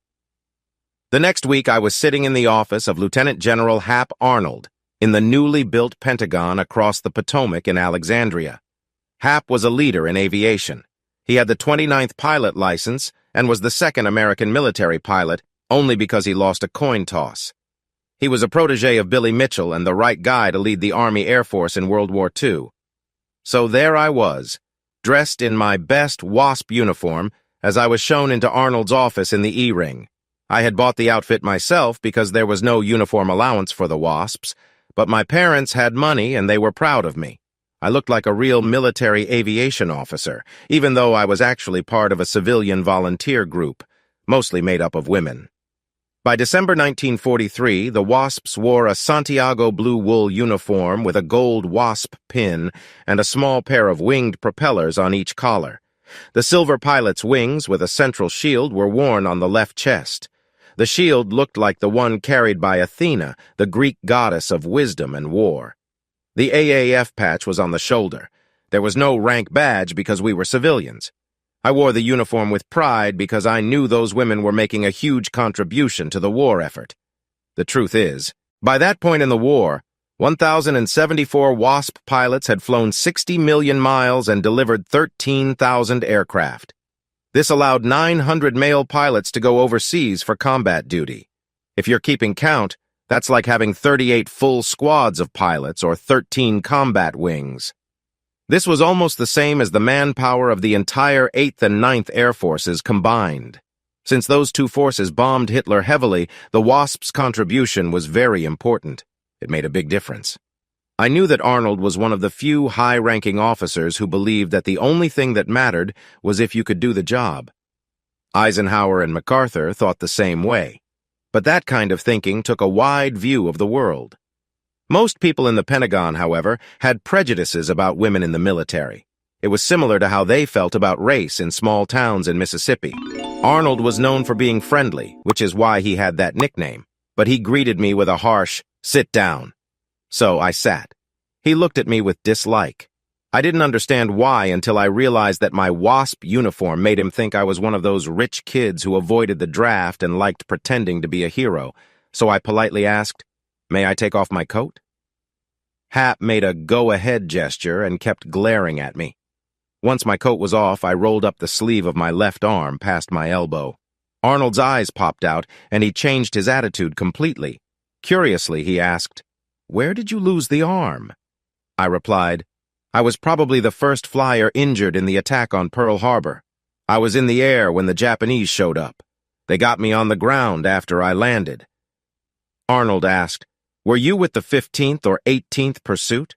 The next week, I was sitting in the office of Lieutenant General Hap Arnold in the newly built Pentagon across the Potomac in Alexandria. Hap was a leader in aviation. He had the 29th pilot license and was the second American military pilot only because he lost a coin toss. He was a protege of Billy Mitchell and the right guy to lead the Army Air Force in World War II. So there I was, dressed in my best WASP uniform as I was shown into Arnold's office in the E-Ring. I had bought the outfit myself because there was no uniform allowance for the WASPs, but my parents had money and they were proud of me. I looked like a real military aviation officer, even though I was actually part of a civilian volunteer group, mostly made up of women. By December 1943, the WASPs wore a Santiago blue wool uniform with a gold WASP pin and a small pair of winged propellers on each collar. The silver pilot's wings with a central shield were worn on the left chest. The shield looked like the one carried by Athena, the Greek goddess of wisdom and war. The AAF patch was on the shoulder. There was no rank badge because we were civilians. I wore the uniform with pride because I knew those women were making a huge contribution to the war effort. The truth is, by that point in the war, 1,074 WASP pilots had flown 60 million miles and delivered 13,000 aircraft. This allowed 900 male pilots to go overseas for combat duty. If you're keeping count, that's like having 38 full squads of pilots or 13 combat wings. This was almost the same as the manpower of the entire 8th and 9th Air Forces combined. Since those two forces bombed Hitler heavily, the WASP's contribution was very important. It made a big difference. I knew that Arnold was one of the few high-ranking officers who believed that the only thing that mattered was if you could do the job. Eisenhower and MacArthur thought the same way. But that kind of thinking took a wide view of the world. Most people in the Pentagon, however, had prejudices about women in the military. It was similar to how they felt about race in small towns in Mississippi. Arnold was known for being friendly, which is why he had that nickname, but he greeted me with a harsh, "Sit down." So I sat. He looked at me with dislike. I didn't understand why until I realized that my WASP uniform made him think I was one of those rich kids who avoided the draft and liked pretending to be a hero. So I politely asked, "May I take off my coat?" Hap made a go-ahead gesture and kept glaring at me. Once my coat was off, I rolled up the sleeve of my left arm past my elbow. Arnold's eyes popped out, and he changed his attitude completely. Curiously, he asked, "Where did you lose the arm?" I replied, "I was probably the first flyer injured in the attack on Pearl Harbor. I was in the air when the Japanese showed up. They got me on the ground after I landed." Arnold asked, "Were you with the 15th or 18th Pursuit?"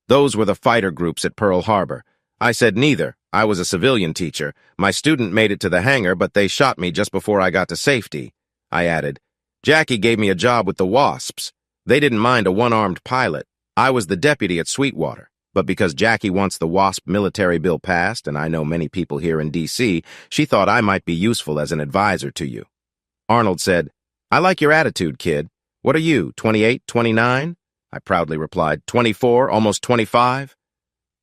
"Those were the fighter groups at Pearl Harbor." I said neither. I was a civilian teacher. My student made it to the hangar, but they shot me just before I got to safety. I added, "Jackie gave me a job with the Wasps. They didn't mind a one-armed pilot. I was the deputy at Sweetwater. But because Jackie wants the WASP military bill passed, and I know many people here in D.C., she thought I might be useful as an advisor to you." Arnold said, "I like your attitude, kid. What are you, 28, 29? I proudly replied, 24, almost 25.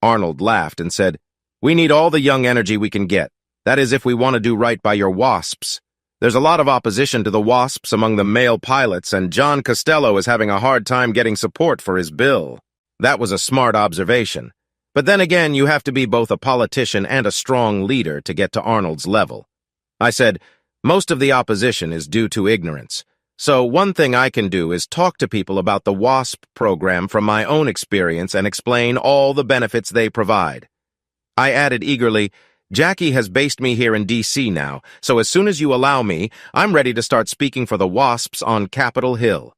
Arnold laughed and said, "We need all the young energy we can get. That is, if we want to do right by your WASPs. There's a lot of opposition to the WASPs among the male pilots, and John Costello is having a hard time getting support for his bill." That was a smart observation. But then again, you have to be both a politician and a strong leader to get to Arnold's level. I said, "Most of the opposition is due to ignorance. So one thing I can do is talk to people about the WASP program from my own experience and explain all the benefits they provide." I added eagerly, "Jackie has based me here in D.C. now, so as soon as you allow me, I'm ready to start speaking for the WASPs on Capitol Hill."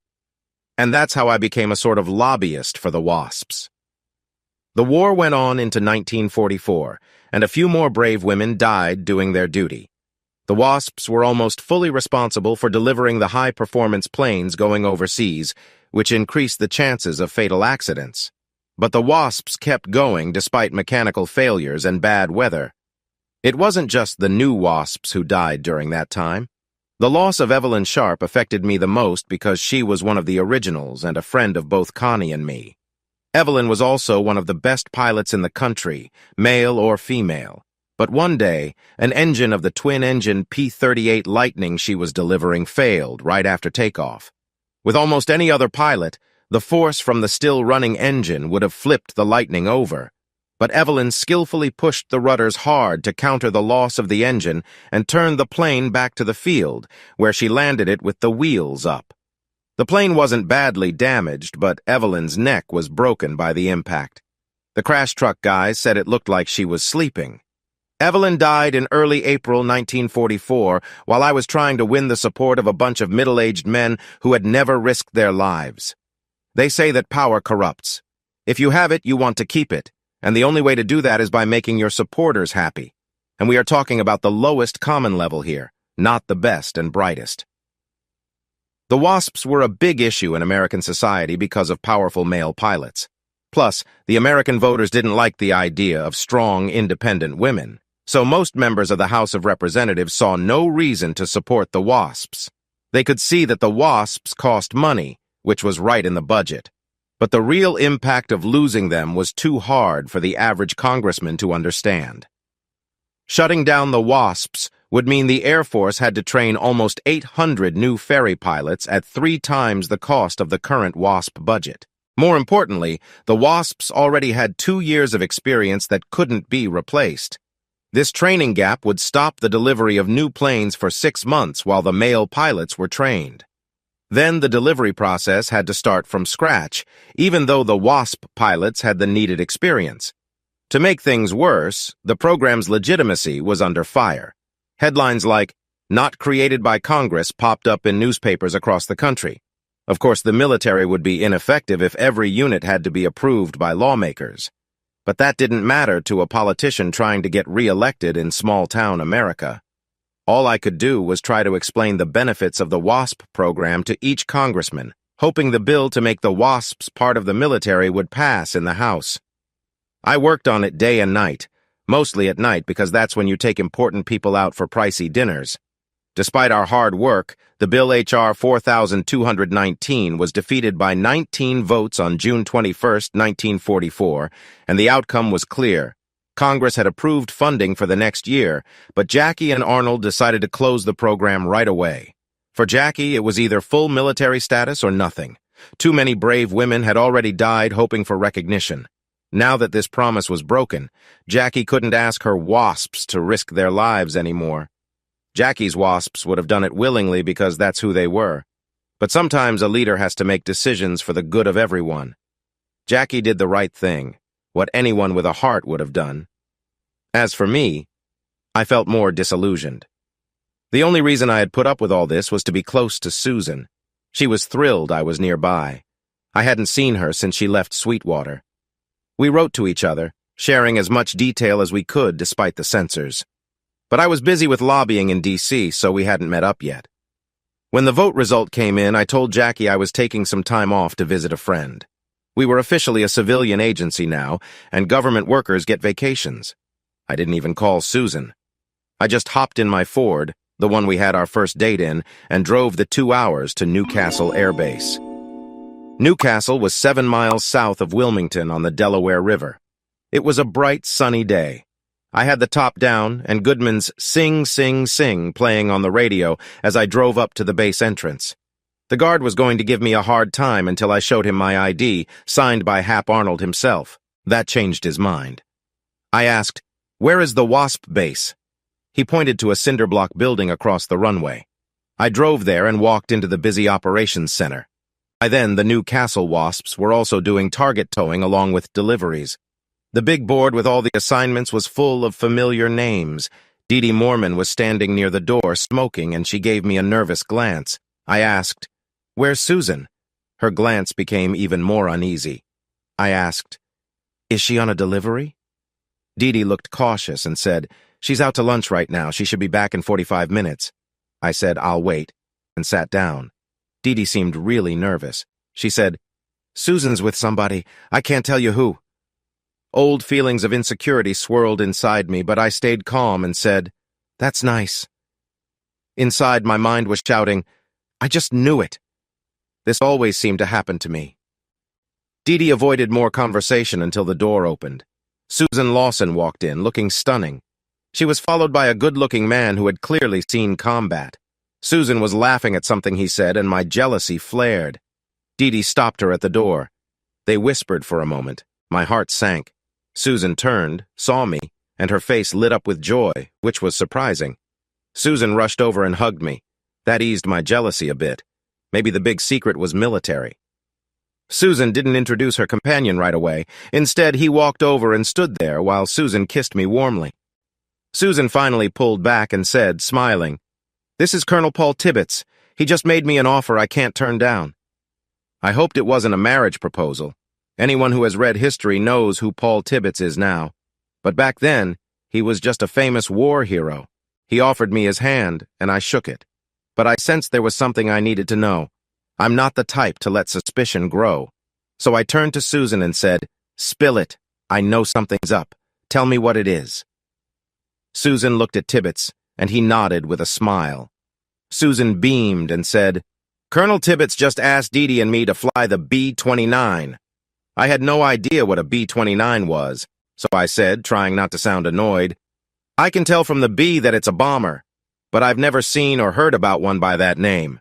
And that's how I became a sort of lobbyist for the WASPs. The war went on into 1944, and a few more brave women died doing their duty. The WASPs were almost fully responsible for delivering the high-performance planes going overseas, which increased the chances of fatal accidents. But the WASPs kept going despite mechanical failures and bad weather. It wasn't just the new WASPs who died during that time. The loss of Evelyn Sharp affected me the most because she was one of the originals and a friend of both Connie and me. Evelyn was also one of the best pilots in the country, male or female. But one day, an engine of the twin-engine P-38 Lightning she was delivering failed right after takeoff. With almost any other pilot, the force from the still-running engine would have flipped the Lightning over. But Evelyn skillfully pushed the rudders hard to counter the loss of the engine and turned the plane back to the field, where she landed it with the wheels up. The plane wasn't badly damaged, but Evelyn's neck was broken by the impact. The crash truck guys said it looked like she was sleeping. Evelyn died in early April 1944 while I was trying to win the support of a bunch of middle-aged men who had never risked their lives. They say that power corrupts. If you have it, you want to keep it, and the only way to do that is by making your supporters happy. And we are talking about the lowest common level here, not the best and brightest. The WASPs were a big issue in American society because of powerful male pilots. Plus, the American voters didn't like the idea of strong, independent women. So most members of the House of Representatives saw no reason to support the WASPs. They could see that the WASPs cost money, which was right in the budget. But the real impact of losing them was too hard for the average congressman to understand. Shutting down the WASPs would mean the Air Force had to train almost 800 new ferry pilots at 3 times the cost of the current WASP budget. More importantly, the WASPs already had 2 years of experience that couldn't be replaced. This training gap would stop the delivery of new planes for 6 months while the male pilots were trained. Then the delivery process had to start from scratch, even though the WASP pilots had the needed experience. To make things worse, the program's legitimacy was under fire. Headlines like, "Not created by Congress," popped up in newspapers across the country. Of course, the military would be ineffective if every unit had to be approved by lawmakers. But that didn't matter to a politician trying to get re-elected in small-town America. All I could do was try to explain the benefits of the WASP program to each congressman, hoping the bill to make the WASPs part of the military would pass in the House. I worked on it day and night, mostly at night because that's when you take important people out for pricey dinners. Despite our hard work, the bill H.R. 4219 was defeated by 19 votes on June 21, 1944, and the outcome was clear. Congress had approved funding for the next year, but Jackie and Arnold decided to close the program right away. For Jackie, it was either full military status or nothing. Too many brave women had already died hoping for recognition. Now that this promise was broken, Jackie couldn't ask her wasps to risk their lives anymore. Jackie's wasps would have done it willingly because that's who they were. But sometimes a leader has to make decisions for the good of everyone. Jackie did the right thing, what anyone with a heart would have done. As for me, I felt more disillusioned. The only reason I had put up with all this was to be close to Susan. She was thrilled I was nearby. I hadn't seen her since she left Sweetwater. We wrote to each other, sharing as much detail as we could despite the censors. But I was busy with lobbying in D.C., so we hadn't met up yet. When the vote result came in, I told Jackie I was taking some time off to visit a friend. We were officially a civilian agency now, and government workers get vacations. I didn't even call Susan. I just hopped in my Ford, the one we had our first date in, and drove the 2 hours to Newcastle Air Base. Newcastle was 7 miles south of Wilmington on the Delaware River. It was a bright, sunny day. I had the top down and Goodman's Sing, Sing, Sing playing on the radio as I drove up to the base entrance. The guard was going to give me a hard time until I showed him my ID, signed by Hap Arnold himself. That changed his mind. I asked, "Where is the WASP base?" He pointed to a cinder-block building across the runway. I drove there and walked into the busy operations center. By then, the Newcastle WASPs were also doing target towing along with deliveries. The big board with all the assignments was full of familiar names. Dee Dee Mormon was standing near the door, smoking, and she gave me a nervous glance. I asked, "Where's Susan?" Her glance became even more uneasy. I asked, "Is she on a delivery?" Dee Dee looked cautious and said, "She's out to lunch right now. She should be back in 45 minutes. I said, "I'll wait," and sat down. Dee Dee seemed really nervous. She said, "Susan's with somebody. I can't tell you who." Old feelings of insecurity swirled inside me, but I stayed calm and said, "That's nice." Inside, my mind was shouting, "I just knew it." This always seemed to happen to me. Dee Dee avoided more conversation until the door opened. Susan Lawson walked in, looking stunning. She was followed by a good-looking man who had clearly seen combat. Susan was laughing at something he said, and my jealousy flared. Dee Dee stopped her at the door. They whispered for a moment. My heart sank. Susan turned, saw me, and her face lit up with joy, which was surprising. Susan rushed over and hugged me. That eased my jealousy a bit. Maybe the big secret was military. Susan didn't introduce her companion right away. Instead, he walked over and stood there while Susan kissed me warmly. Susan finally pulled back and said, smiling, "This is Colonel Paul Tibbets. He just made me an offer I can't turn down." I hoped it wasn't a marriage proposal. Anyone who has read history knows who Paul Tibbets is now. But back then, he was just a famous war hero. He offered me his hand, and I shook it. But I sensed there was something I needed to know. I'm not the type to let suspicion grow. So I turned to Susan and said, "Spill it. I know something's up. Tell me what it is." Susan looked at Tibbets, and he nodded with a smile. Susan beamed and said, "Colonel Tibbets just asked Dee Dee and me to fly the B-29. I had no idea what a B-29 was, so I said, trying not to sound annoyed, "I can tell from the B that it's a bomber, but I've never seen or heard about one by that name."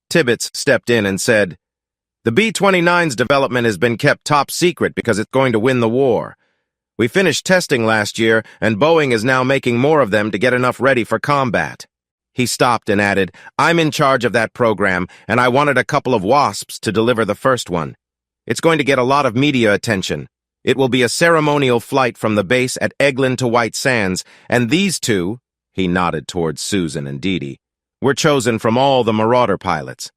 Tibbets stepped in and said, "The B-29's development has been kept top secret because it's going to win the war. We finished testing last year, and Boeing is now making more of them to get enough ready for combat." He stopped and added, "I'm in charge of that program, and I wanted a couple of WASPs to deliver the first one. It's going to get a lot of media attention. It will be a ceremonial flight from the base at Eglin to White Sands, and these two," he nodded towards Susan and Dee Dee, "were chosen from all the Marauder pilots.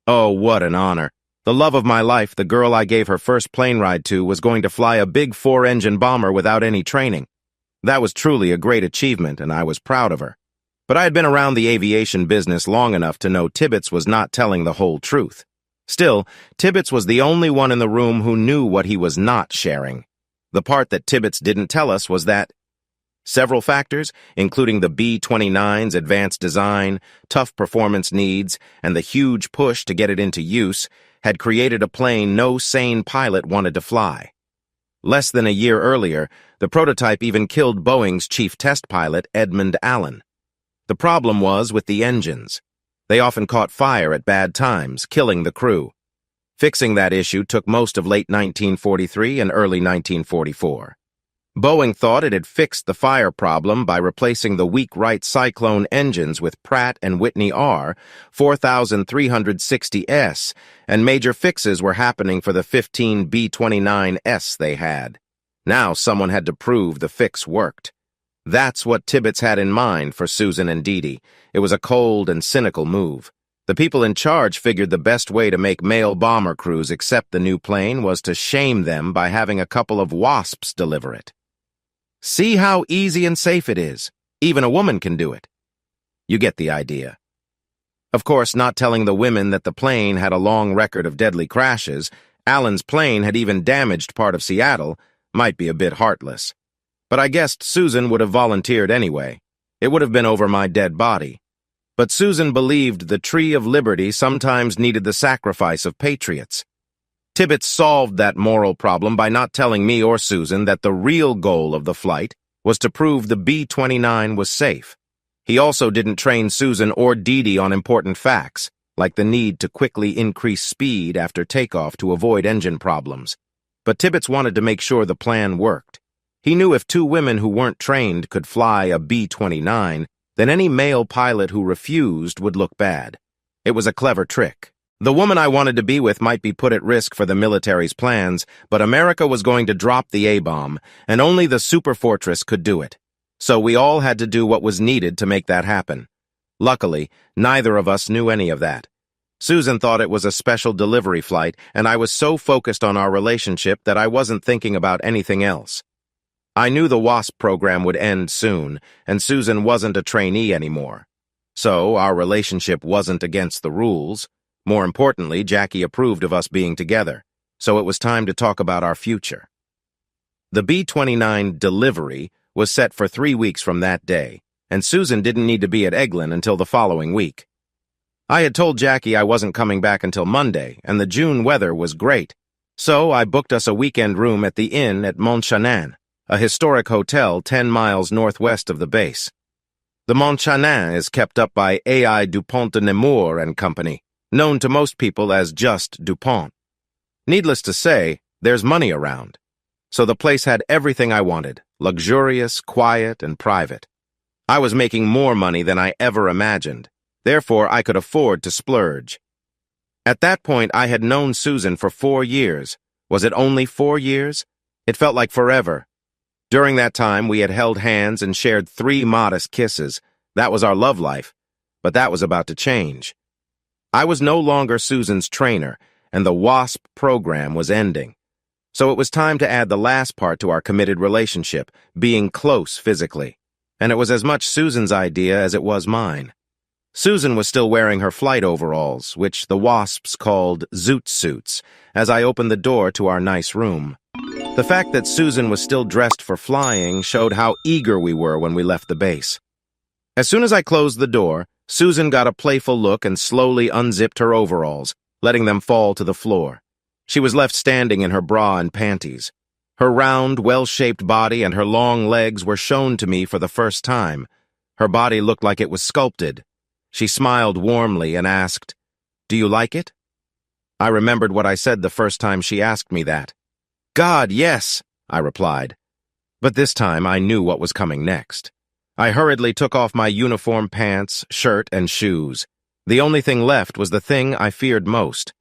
Oh, what an honor. The love of my life, the girl I gave her first plane ride to, was going to fly a big 4-engine bomber without any training. That was truly a great achievement, and I was proud of her. But I had been around the aviation business long enough to know Tibbets was not telling the whole truth. Still, Tibbets was the only one in the room who knew what he was not sharing. The part that Tibbets didn't tell us was that Several factors, including the B-29's advanced design, tough performance needs, and the huge push to get it into use, had created a plane no sane pilot wanted to fly. Less than a year earlier, the prototype even killed Boeing's chief test pilot, Edmund Allen. The problem was with the engines. They often caught fire at bad times, killing the crew. Fixing that issue took most of late 1943 and early 1944. Boeing thought it had fixed the fire problem by replacing the weak Wright Cyclone engines with Pratt & Whitney R 4360S, and major fixes were happening for the 15 B-29S they had. Now someone had to prove the fix worked. That's what Tibbets had in mind for Susan and Dee Dee. It was a cold and cynical move. The people in charge figured the best way to make male bomber crews accept the new plane was to shame them by having a couple of wasps deliver it. See how easy and safe it is. Even a woman can do it. You get the idea. Of course, not telling the women that the plane had a long record of deadly crashes, Allen's plane had even damaged part of Seattle, might be a bit heartless. But I guessed Susan would have volunteered anyway. It would have been over my dead body. But Susan believed the Tree of Liberty sometimes needed the sacrifice of patriots. Tibbets solved that moral problem by not telling me or Susan that the real goal of the flight was to prove the B-29 was safe. He also didn't train Susan or Dee Dee on important facts, like the need to quickly increase speed after takeoff to avoid engine problems. But Tibbets wanted to make sure the plan worked. He knew if two women who weren't trained could fly a B-29, then any male pilot who refused would look bad. It was a clever trick. The woman I wanted to be with might be put at risk for the military's plans, but America was going to drop the A-bomb, and only the superfortress could do it. So we all had to do what was needed to make that happen. Luckily, neither of us knew any of that. Susan thought it was a special delivery flight, and I was so focused on our relationship that I wasn't thinking about anything else. I knew the WASP program would end soon, and Susan wasn't a trainee anymore. So our relationship wasn't against the rules. More importantly, Jackie approved of us being together, so it was time to talk about our future. The B-29 delivery was set for 3 weeks from that day, and Susan didn't need to be at Eglin until the following week. I had told Jackie I wasn't coming back until Monday, and the June weather was great, so I booked us a weekend room at the inn at Montchanin, a historic hotel 10 miles northwest of the base. The Montchanin is kept up by A.I. Dupont de Nemours and Company, known to most people as just DuPont. Needless to say, there's money around. So the place had everything I wanted, luxurious, quiet, and private. I was making more money than I ever imagined. Therefore, I could afford to splurge. At that point, I had known Susan for 4 years. Was it only 4 years? It felt like forever. During that time, we had held hands and shared 3 modest kisses. That was our love life. But that was about to change. I was no longer Susan's trainer, and the WASP program was ending. So it was time to add the last part to our committed relationship, being close physically. And it was as much Susan's idea as it was mine. Susan was still wearing her flight overalls, which the WASPs called zoot suits, as I opened the door to our nice room. The fact that Susan was still dressed for flying showed how eager we were when we left the base. As soon as I closed the door, Susan got a playful look and slowly unzipped her overalls, letting them fall to the floor. She was left standing in her bra and panties. Her round, well-shaped body and her long legs were shown to me for the first time. Her body looked like it was sculpted. She smiled warmly and asked, "Do you like it?" I remembered what I said the first time she asked me that. "God, yes," I replied. But this time I knew what was coming next. I hurriedly took off my uniform pants, shirt, and shoes. The only thing left was the thing I feared most,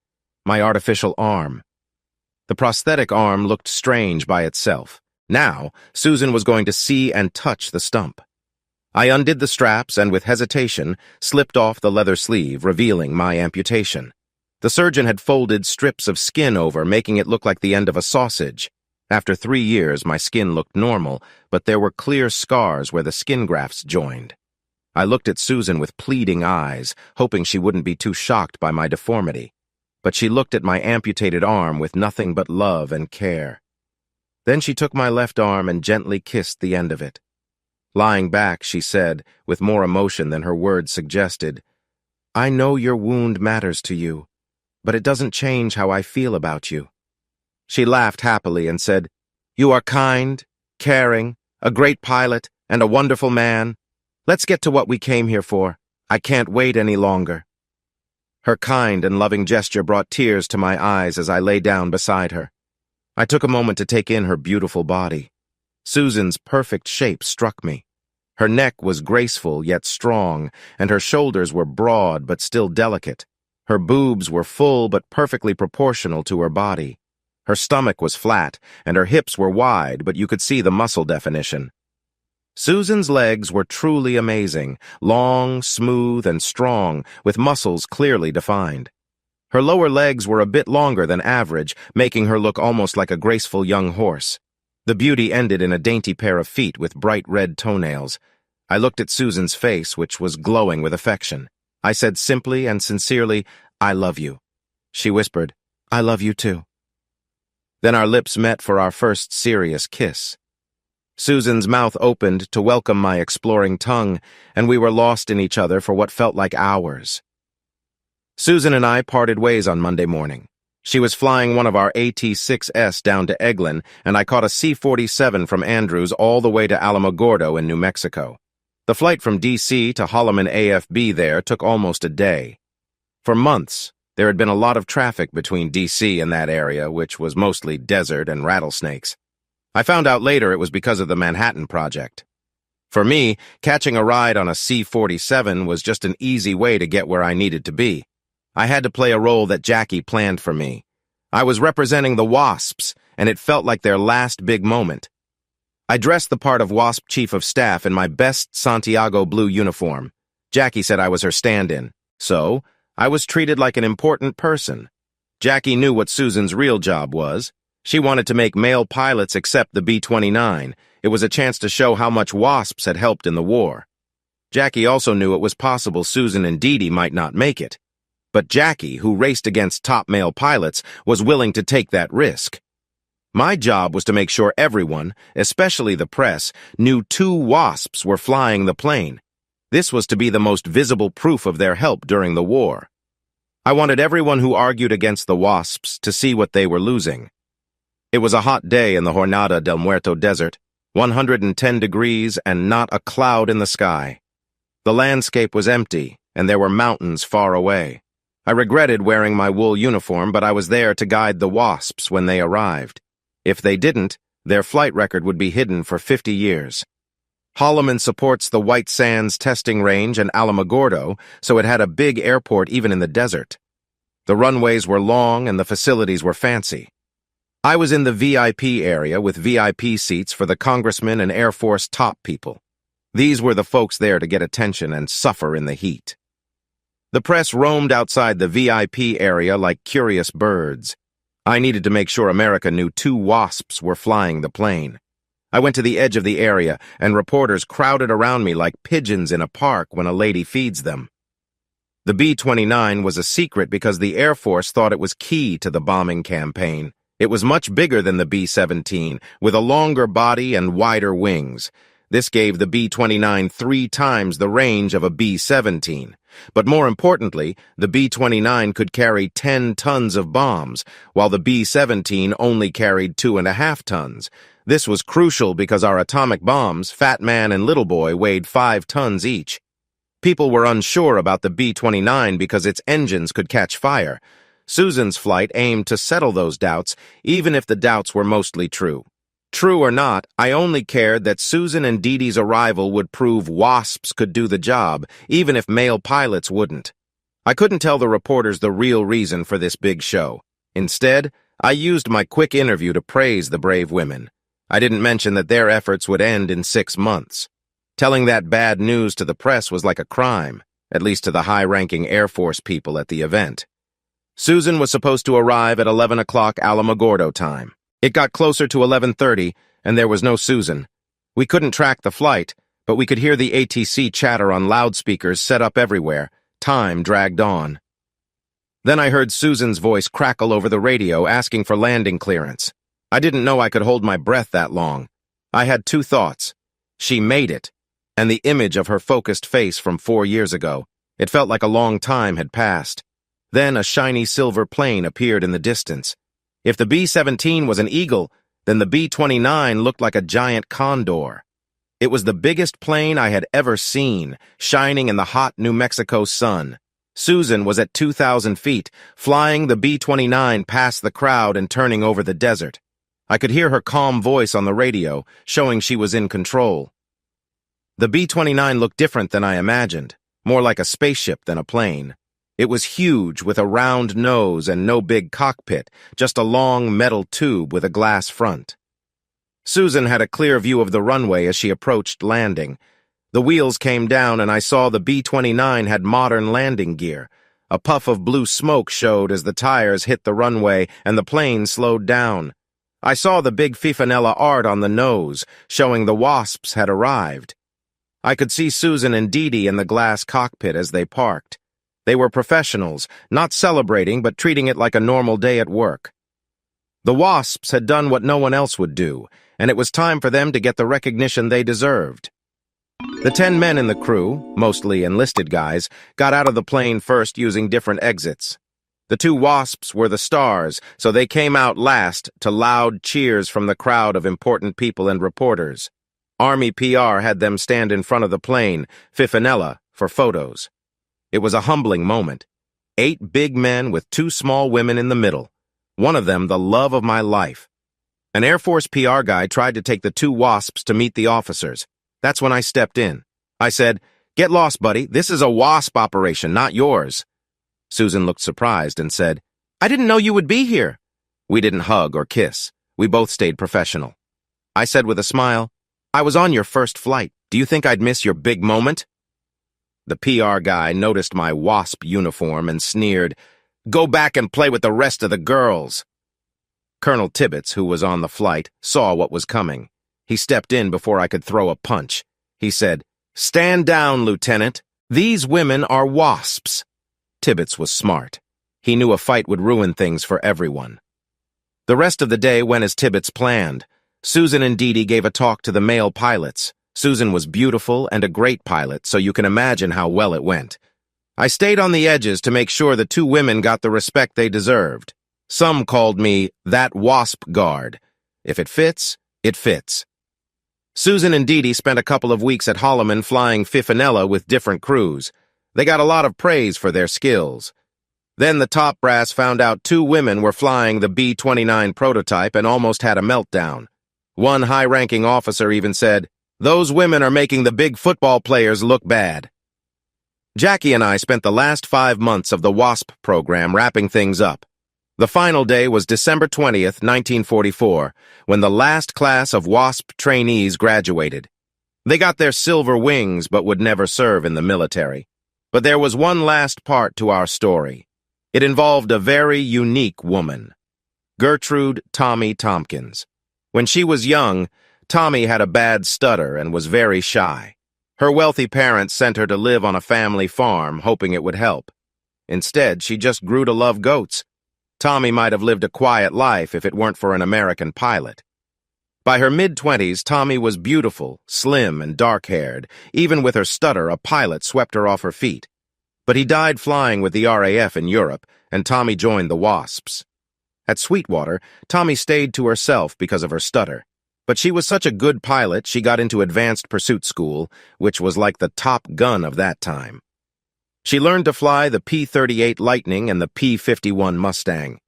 my artificial arm. The prosthetic arm looked strange by itself. Now, Susan was going to see and touch the stump. I undid the straps and, with hesitation, slipped off the leather sleeve, revealing my amputation. The surgeon had folded strips of skin over, making it look like the end of a sausage. After 3 years, my skin looked normal, but there were clear scars where the skin grafts joined. I looked at Susan with pleading eyes, hoping she wouldn't be too shocked by my deformity. But she looked at my amputated arm with nothing but love and care. Then she took my left arm and gently kissed the end of it. Lying back, she said, with more emotion than her words suggested, "I know your wound matters to you, but it doesn't change how I feel about you." She laughed happily and said, "You are kind, caring, a great pilot, and a wonderful man. Let's get to what we came here for. I can't wait any longer." Her kind and loving gesture brought tears to my eyes as I lay down beside her. I took a moment to take in her beautiful body. Susan's perfect shape struck me. Her neck was graceful yet strong, and her shoulders were broad but still delicate. Her boobs were full but perfectly proportional to her body. Her stomach was flat, and her hips were wide, but you could see the muscle definition. Susan's legs were truly amazing, long, smooth, and strong, with muscles clearly defined. Her lower legs were a bit longer than average, making her look almost like a graceful young horse. The beauty ended in a dainty pair of feet with bright red toenails. I looked at Susan's face, which was glowing with affection. I said simply and sincerely, "I love you." She whispered, "I love you too." Then our lips met for our first serious kiss. Susan's mouth opened to welcome my exploring tongue, and we were lost in each other for what felt like hours. Susan and I parted ways on Monday morning. She was flying one of our AT-6S down to Eglin, and I caught a C-47 from Andrews all the way to Alamogordo in New Mexico. The flight from D.C. to Holloman AFB there took almost a day. For months, there had been a lot of traffic between D.C. and that area, which was mostly desert and rattlesnakes. I found out later it was because of the Manhattan Project. For me, catching a ride on a C-47 was just an easy way to get where I needed to be. I had to play a role that Jackie planned for me. I was representing the WASPs, and it felt like their last big moment. I dressed the part of WASP Chief of Staff in my best Santiago blue uniform. Jackie said I was her stand-in, so I was treated like an important person. Jackie knew what Susan's real job was. She wanted to make male pilots accept the B-29. It was a chance to show how much WASPs had helped in the war. Jackie also knew it was possible Susan and Dee Dee might not make it. But Jackie, who raced against top male pilots, was willing to take that risk. My job was to make sure everyone, especially the press, knew 2 WASPs were flying the plane. This was to be the most visible proof of their help during the war. I wanted everyone who argued against the WASPs to see what they were losing. It was a hot day in the Jornada del Muerto desert, 110 degrees and not a cloud in the sky. The landscape was empty, and there were mountains far away. I regretted wearing my wool uniform, but I was there to guide the WASPs when they arrived. If they didn't, their flight record would be hidden for 50 years. Holloman supports the White Sands testing range and Alamogordo, so it had a big airport even in the desert. The runways were long and the facilities were fancy. I was in the VIP area with VIP seats for the congressmen and Air Force top people. These were the folks there to get attention and suffer in the heat. The press roamed outside the VIP area like curious birds. I needed to make sure America knew 2 WASPs were flying the plane. I went to the edge of the area, and reporters crowded around me like pigeons in a park when a lady feeds them. The B-29 was a secret because the Air Force thought it was key to the bombing campaign. It was much bigger than the B-17, with a longer body and wider wings. This gave the B-29 3 times the range of a B-17. But more importantly, the B-29 could carry 10 tons of bombs, while the B-17 only carried 2.5 tons. This was crucial because our atomic bombs, Fat Man and Little Boy, weighed 5 tons each. People were unsure about the B-29 because its engines could catch fire. Susan's flight aimed to settle those doubts, even if the doubts were mostly true. True or not, I only cared that Susan and Dee Dee's arrival would prove WASPs could do the job, even if male pilots wouldn't. I couldn't tell the reporters the real reason for this big show. Instead, I used my quick interview to praise the brave women. I didn't mention that their efforts would end in 6 months. Telling that bad news to the press was like a crime, at least to the high-ranking Air Force people at the event. Susan was supposed to arrive at 11 o'clock Alamogordo time. It got closer to 11:30, and there was no Susan. We couldn't track the flight, but we could hear the ATC chatter on loudspeakers set up everywhere. Time dragged on. Then I heard Susan's voice crackle over the radio asking for landing clearance. I didn't know I could hold my breath that long. I had 2 thoughts. She made it, and the image of her focused face from 4 years ago. It felt like a long time had passed. Then a shiny silver plane appeared in the distance. If the B-17 was an eagle, then the B-29 looked like a giant condor. It was the biggest plane I had ever seen, shining in the hot New Mexico sun. Susan was at 2,000 feet, flying the B-29 past the crowd and turning over the desert. I could hear her calm voice on the radio, showing she was in control. The B-29 looked different than I imagined, more like a spaceship than a plane. It was huge, with a round nose and no big cockpit, just a long metal tube with a glass front. Susan had a clear view of the runway as she approached landing. The wheels came down and I saw the B-29 had modern landing gear. A puff of blue smoke showed as the tires hit the runway and the plane slowed down. I saw the big Fifanella art on the nose, showing the wasps had arrived. I could see Susan and Dee Dee in the glass cockpit as they parked. They were professionals, not celebrating but treating it like a normal day at work. The wasps had done what no one else would do, and it was time for them to get the recognition they deserved. The 10 men in the crew, mostly enlisted guys, got out of the plane first using different exits. The 2 wasps were the stars, so they came out last to loud cheers from the crowd of important people and reporters. Army PR had them stand in front of the plane, Fifanella, for photos. It was a humbling moment. 8 big men with 2 small women in the middle. One of them the love of my life. An Air Force PR guy tried to take the 2 wasps to meet the officers. That's when I stepped in. I said, "Get lost, buddy. This is a wasp operation, not yours." Susan looked surprised and said, "I didn't know you would be here." We didn't hug or kiss. We both stayed professional. I said with a smile, "I was on your first flight. Do you think I'd miss your big moment?" The PR guy noticed my wasp uniform and sneered, "Go back and play with the rest of the girls." Colonel Tibbets, who was on the flight, saw what was coming. He stepped in before I could throw a punch. He said, "Stand down, Lieutenant. These women are wasps." Tibbets was smart. He knew a fight would ruin things for everyone. The rest of the day went as Tibbets planned. Susan and Dee Dee gave a talk to the male pilots. Susan was beautiful and a great pilot, so you can imagine how well it went. I stayed on the edges to make sure the 2 women got the respect they deserved. Some called me that wasp guard. If it fits, it fits. Susan and Dee Dee spent a couple of weeks at Holloman flying Fifanella with different crews. They got a lot of praise for their skills. Then the top brass found out 2 women were flying the B-29 prototype and almost had a meltdown. One high-ranking officer even said, "Those women are making the big football players look bad." Jackie and I spent the last 5 months of the WASP program wrapping things up. The final day was December 20th, 1944, when the last class of WASP trainees graduated. They got their silver wings but would never serve in the military. But there was one last part to our story. It involved a very unique woman, Gertrude Tommy Tompkins. When she was young, Tommy had a bad stutter and was very shy. Her wealthy parents sent her to live on a family farm, hoping it would help. Instead, she just grew to love goats. Tommy might have lived a quiet life if it weren't for an American pilot. By her mid-20s, Tommy was beautiful, slim, and dark-haired. Even with her stutter, a pilot swept her off her feet. But he died flying with the RAF in Europe, and Tommy joined the Wasps. At Sweetwater, Tommy stayed to herself because of her stutter. But she was such a good pilot, she got into advanced pursuit school, which was like the Top Gun of that time. She learned to fly the P-38 Lightning and the P-51 Mustang.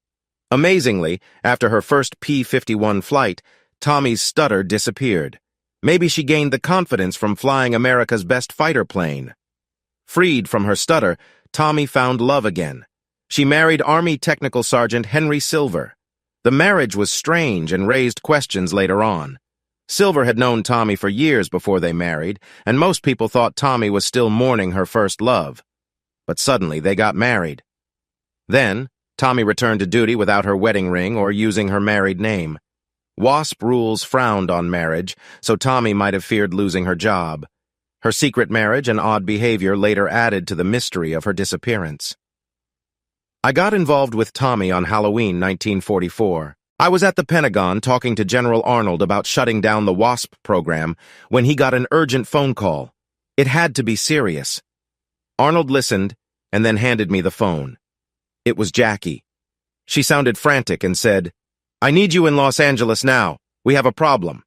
Amazingly, after her first P-51 flight, Tommy's stutter disappeared. Maybe she gained the confidence from flying America's best fighter plane. Freed from her stutter, Tommy found love again. She married Army Technical Sergeant Henry Silver. The marriage was strange and raised questions later on. Silver had known Tommy for years before they married, and most people thought Tommy was still mourning her first love. But suddenly they got married. Then, Tommy returned to duty without her wedding ring or using her married name. WASP rules frowned on marriage, so Tommy might have feared losing her job. Her secret marriage and odd behavior later added to the mystery of her disappearance. I got involved with Tommy on Halloween 1944. I was at the Pentagon talking to General Arnold about shutting down the WASP program when he got an urgent phone call. It had to be serious. Arnold listened and then handed me the phone. It was Jackie. She sounded frantic and said, "I need you in Los Angeles now. We have a problem."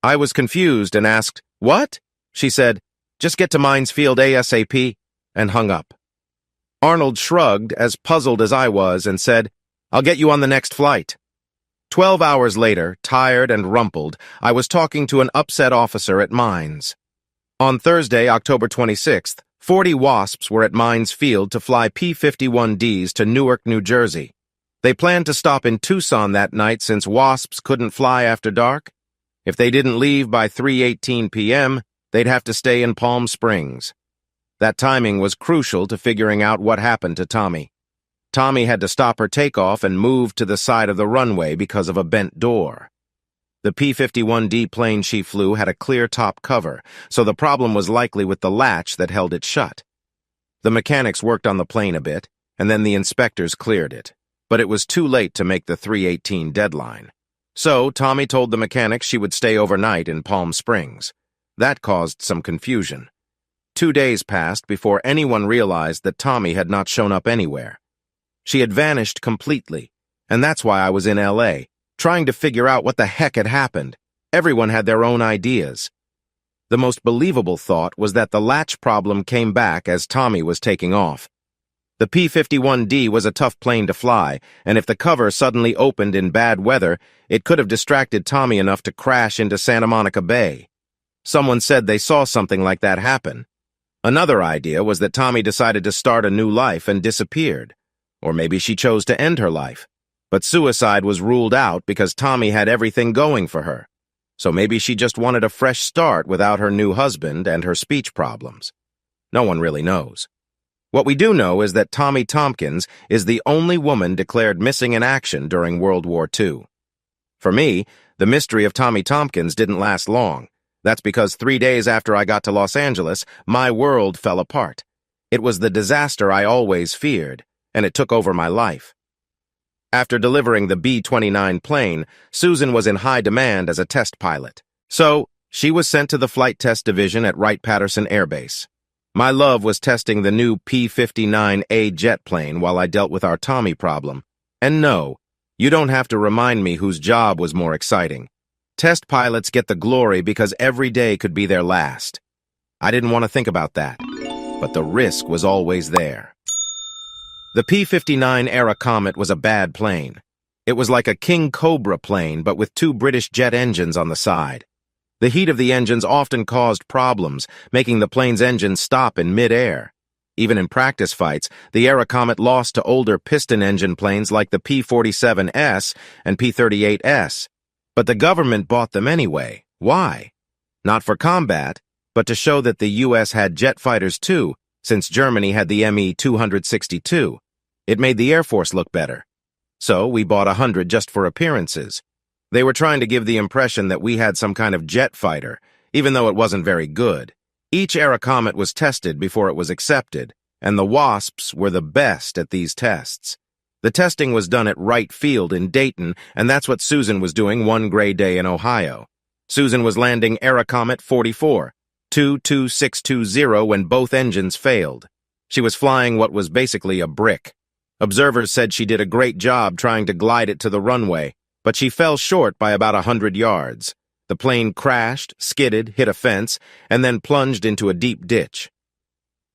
I was confused and asked, "What?" She said, "Just get to Mines Field ASAP," and hung up. Arnold shrugged, as puzzled as I was, and said, "I'll get you on the next flight." 12 hours later, tired and rumpled, I was talking to an upset officer at Mines. On Thursday, October 26th, 40 WASPs were at Mines Field to fly P-51Ds to Newark, New Jersey. They planned to stop in Tucson that night since WASPs couldn't fly after dark. If they didn't leave by 3:18 p.m., they'd have to stay in Palm Springs. That timing was crucial to figuring out what happened to Tommy. Tommy had to stop her takeoff and move to the side of the runway because of a bent door. The P-51D plane she flew had a clear top cover, so the problem was likely with the latch that held it shut. The mechanics worked on the plane a bit, and then the inspectors cleared it. But it was too late to make the 3:18 deadline. So Tommy told the mechanics she would stay overnight in Palm Springs. That caused some confusion. 2 days passed before anyone realized that Tommy had not shown up anywhere. She had vanished completely, and that's why I was in LA, trying to figure out what the heck had happened. Everyone had their own ideas. The most believable thought was that the latch problem came back as Tommy was taking off. The P-51D was a tough plane to fly, and if the cover suddenly opened in bad weather, it could have distracted Tommy enough to crash into Santa Monica Bay. Someone said they saw something like that happen. Another idea was that Tommy decided to start a new life and disappeared. Or maybe she chose to end her life. But suicide was ruled out because Tommy had everything going for her. So maybe she just wanted a fresh start without her new husband and her speech problems. No one really knows. What we do know is that Tommy Tompkins is the only woman declared missing in action during World War II. For me, the mystery of Tommy Tompkins didn't last long. That's because 3 days after I got to Los Angeles, my world fell apart. It was the disaster I always feared, and it took over my life. After delivering the B-29 plane, Susan was in high demand as a test pilot. So, she was sent to the Flight Test Division at Wright-Patterson Air Base. My love was testing the new P-59A jet plane while I dealt with our Tommy problem. And no, you don't have to remind me whose job was more exciting. Test pilots get the glory because every day could be their last. I didn't want to think about that, but the risk was always there. The P-59 era Comet was a bad plane. It was like a King Cobra plane, but with 2 British jet engines on the side. The heat of the engines often caused problems, making the plane's engine stop in mid-air. Even in practice fights, the Era Comet lost to older piston engine planes like the P-47S and P-38S. But the government bought them anyway. Why? Not for combat, but to show that the U.S. had jet fighters too, since Germany had the Me-262. It made the Air Force look better. So we bought 100 just for appearances. They were trying to give the impression that we had some kind of jet fighter, even though it wasn't very good. Each Era Comet was tested before it was accepted, and the WASPs were the best at these tests. The testing was done at Wright Field in Dayton, and that's what Susan was doing one gray day in Ohio. Susan was landing Era Comet 44, 22620 when both engines failed. She was flying what was basically a brick. Observers said she did a great job trying to glide it to the runway, but she fell short by about 100 yards. The plane crashed, skidded, hit a fence, and then plunged into a deep ditch.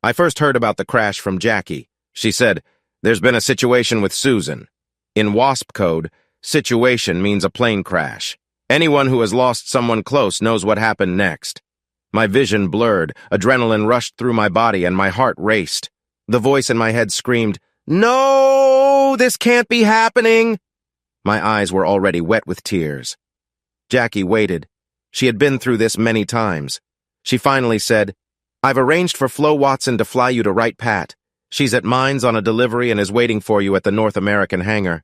I first heard about the crash from Jackie. She said, "There's been a situation with Susan." In WASP code, situation means a plane crash. Anyone who has lost someone close knows what happened next. My vision blurred, adrenaline rushed through my body, and my heart raced. The voice in my head screamed, "No, this can't be happening!" My eyes were already wet with tears. Jackie waited. She had been through this many times. She finally said, "I've arranged for Flo Watson to fly you to Wright-Pat. She's at Mines on a delivery and is waiting for you at the North American hangar."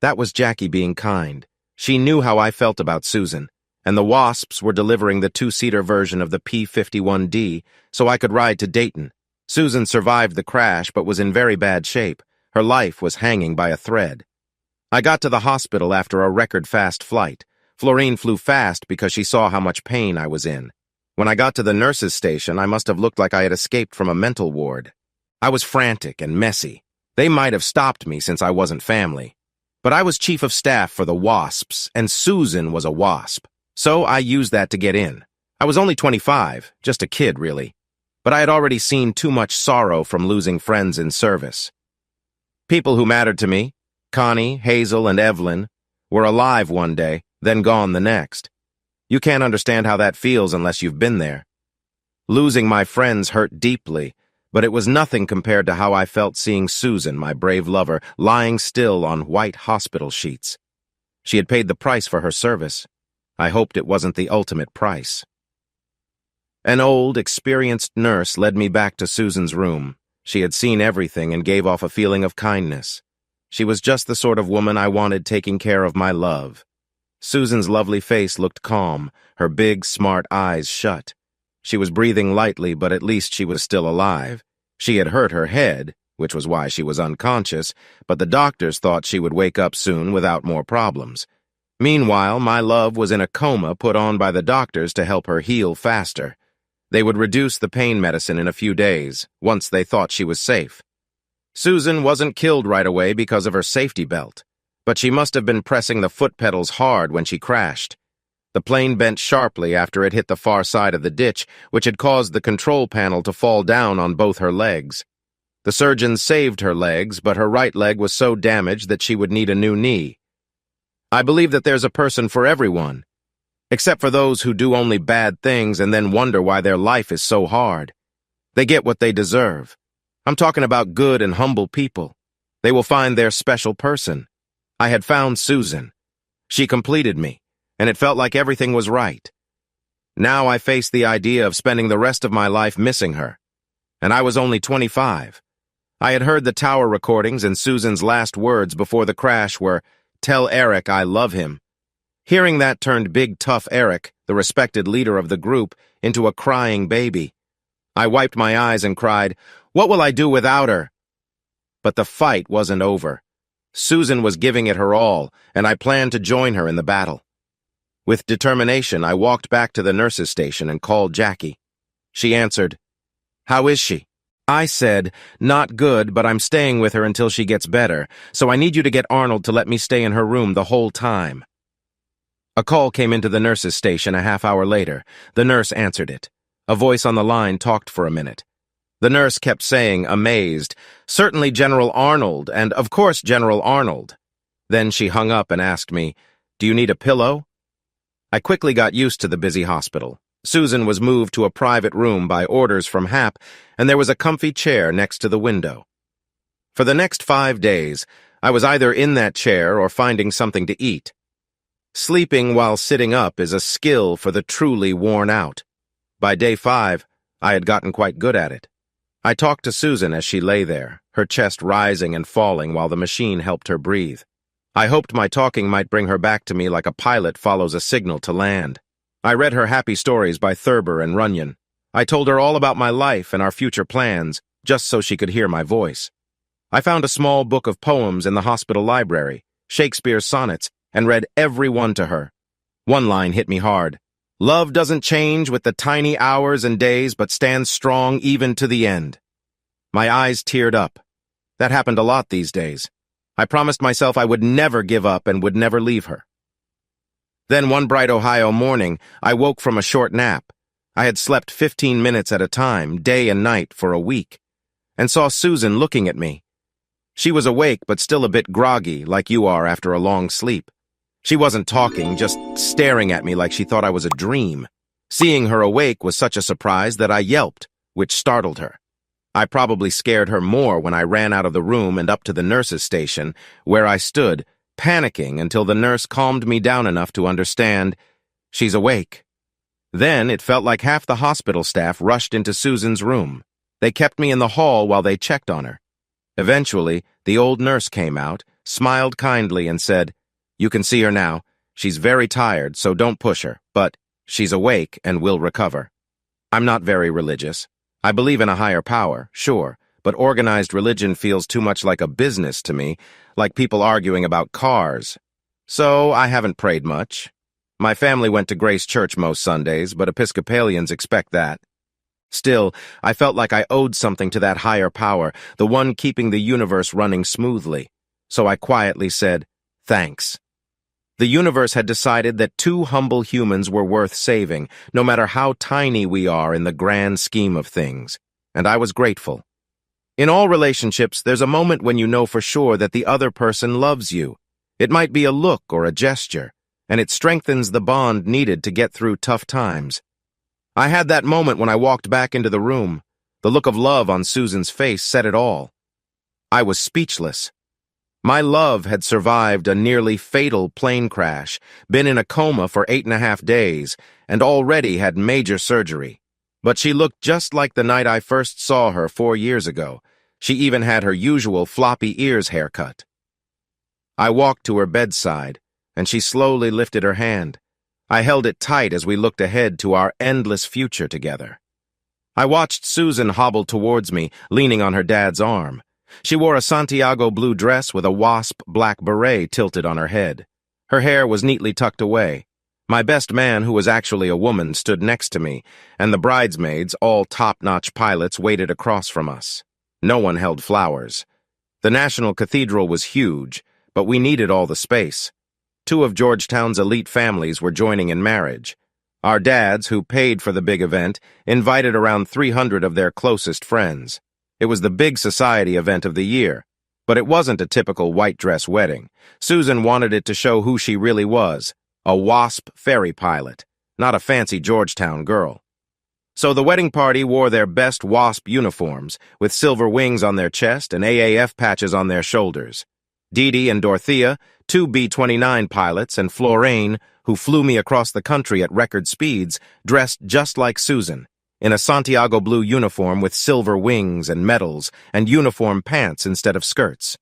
That was Jackie being kind. She knew how I felt about Susan, and the WASPs were delivering the 2-seater version of the P-51D, so I could ride to Dayton. Susan survived the crash but was in very bad shape. Her life was hanging by a thread. I got to the hospital after a record-fast flight. Florine flew fast because she saw how much pain I was in. When I got to the nurse's station, I must have looked like I had escaped from a mental ward. I was frantic and messy. They might have stopped me since I wasn't family. But I was chief of staff for the Wasps, and Susan was a wasp. So I used that to get in. I was only 25, just a kid, really. But I had already seen too much sorrow from losing friends in service. People who mattered to me, Connie, Hazel, and Evelyn, were alive one day, then gone the next. You can't understand how that feels unless you've been there. Losing my friends hurt deeply, but it was nothing compared to how I felt seeing Susan, my brave lover, lying still on white hospital sheets. She had paid the price for her service. I hoped it wasn't the ultimate price. An old, experienced nurse led me back to Susan's room. She had seen everything and gave off a feeling of kindness. She was just the sort of woman I wanted taking care of my love. Susan's lovely face looked calm, her big, smart eyes shut. She was breathing lightly, but at least she was still alive. She had hurt her head, which was why she was unconscious, but the doctors thought she would wake up soon without more problems. Meanwhile, my love was in a coma put on by the doctors to help her heal faster. They would reduce the pain medicine in a few days, once they thought she was safe. Susan wasn't killed right away because of her safety belt, but she must have been pressing the foot pedals hard when she crashed. The plane bent sharply after it hit the far side of the ditch, which had caused the control panel to fall down on both her legs. The surgeons saved her legs, but her right leg was so damaged that she would need a new knee. I believe that there's a person for everyone, except for those who do only bad things and then wonder why their life is so hard. They get what they deserve. I'm talking about good and humble people. They will find their special person. I had found Susan. She completed me, and it felt like everything was right. Now I faced the idea of spending the rest of my life missing her. And I was only 25. I had heard the tower recordings, and Susan's last words before the crash were, "Tell Erik I love him." Hearing that turned big tough Erik, the respected leader of the group, into a crying baby. I wiped my eyes and cried, "What will I do without her?" But the fight wasn't over. Susan was giving it her all, and I planned to join her in the battle. With determination, I walked back to the nurse's station and called Jackie. She answered, "How is she?" I said, "Not good, but I'm staying with her until she gets better, so I need you to get Arnold to let me stay in her room the whole time." A call came into the nurse's station a half-hour later. The nurse answered it. A voice on the line talked for a minute. The nurse kept saying, amazed, "Certainly General Arnold, and of course General Arnold." Then she hung up and asked me, "Do you need a pillow?" I quickly got used to the busy hospital. Susan was moved to a private room by orders from Hap, and there was a comfy chair next to the window. For the next 5 days, I was either in that chair or finding something to eat. Sleeping while sitting up is a skill for the truly worn out. By day 5, I had gotten quite good at it. I talked to Susan as she lay there, her chest rising and falling while the machine helped her breathe. I hoped my talking might bring her back to me like a pilot follows a signal to land. I read her happy stories by Thurber and Runyon. I told her all about my life and our future plans, just so she could hear my voice. I found a small book of poems in the hospital library, Shakespeare's sonnets, and read every one to her. One line hit me hard. "Love doesn't change with the tiny hours and days, but stands strong even to the end." My eyes teared up. That happened a lot these days. I promised myself I would never give up and would never leave her. Then one bright Ohio morning, I woke from a short nap. I had slept 15 minutes at a time, day and night, for a week, and saw Susan looking at me. She was awake but still a bit groggy, like you are after a long sleep. She wasn't talking, just staring at me like she thought I was a dream. Seeing her awake was such a surprise that I yelped, which startled her. I probably scared her more when I ran out of the room and up to the nurse's station, where I stood, panicking until the nurse calmed me down enough to understand, "She's awake." Then it felt like half the hospital staff rushed into Susan's room. They kept me in the hall while they checked on her. Eventually, the old nurse came out, smiled kindly, and said, "You can see her now. She's very tired, so don't push her, but she's awake and will recover." I'm not very religious. I believe in a higher power, sure, but organized religion feels too much like a business to me, like people arguing about cars. So I haven't prayed much. My family went to Grace Church most Sundays, but Episcopalians expect that. Still, I felt like I owed something to that higher power, the one keeping the universe running smoothly. So I quietly said, "Thanks." The universe had decided that two humble humans were worth saving, no matter how tiny we are in the grand scheme of things, and I was grateful. In all relationships, there's a moment when you know for sure that the other person loves you. It might be a look or a gesture, and it strengthens the bond needed to get through tough times. I had that moment when I walked back into the room. The look of love on Susan's face said it all. I was speechless. My love had survived a nearly fatal plane crash, been in a coma for 8.5 days, and already had major surgery. But she looked just like the night I first saw her 4 years ago. She even had her usual floppy ears haircut. I walked to her bedside, and she slowly lifted her hand. I held it tight as we looked ahead to our endless future together. I watched Susan hobble towards me, leaning on her dad's arm. She wore a Santiago blue dress with a wasp black beret tilted on her head. Her hair was neatly tucked away. My best man, who was actually a woman, stood next to me, and the bridesmaids, all top-notch pilots, waited across from us. No one held flowers. The National Cathedral was huge, but we needed all the space. 2 of Georgetown's elite families were joining in marriage. Our dads, who paid for the big event, invited around 300 of their closest friends. It was the big society event of the year, but it wasn't a typical white dress wedding. Susan wanted it to show who she really was, a WASP ferry pilot, not a fancy Georgetown girl. So the wedding party wore their best WASP uniforms, with silver wings on their chest and AAF patches on their shoulders. Dee Dee and Dorothea, 2 B-29 pilots, and Florine, who flew me across the country at record speeds, dressed just like Susan, in a Santiago blue uniform with silver wings and medals, and uniform pants instead of skirts.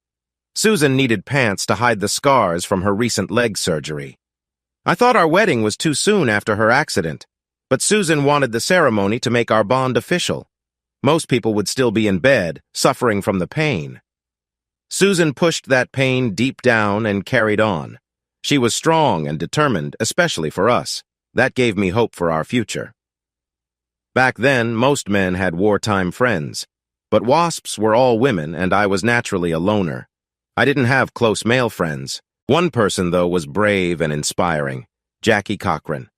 Susan needed pants to hide the scars from her recent leg surgery. I thought our wedding was too soon after her accident, but Susan wanted the ceremony to make our bond official. Most people would still be in bed, suffering from the pain. Susan pushed that pain deep down and carried on. She was strong and determined, especially for us. That gave me hope for our future. Back then, most men had wartime friends, but WASPs were all women, and I was naturally a loner. I didn't have close male friends. One person, though, was brave and inspiring, Jackie Cochran.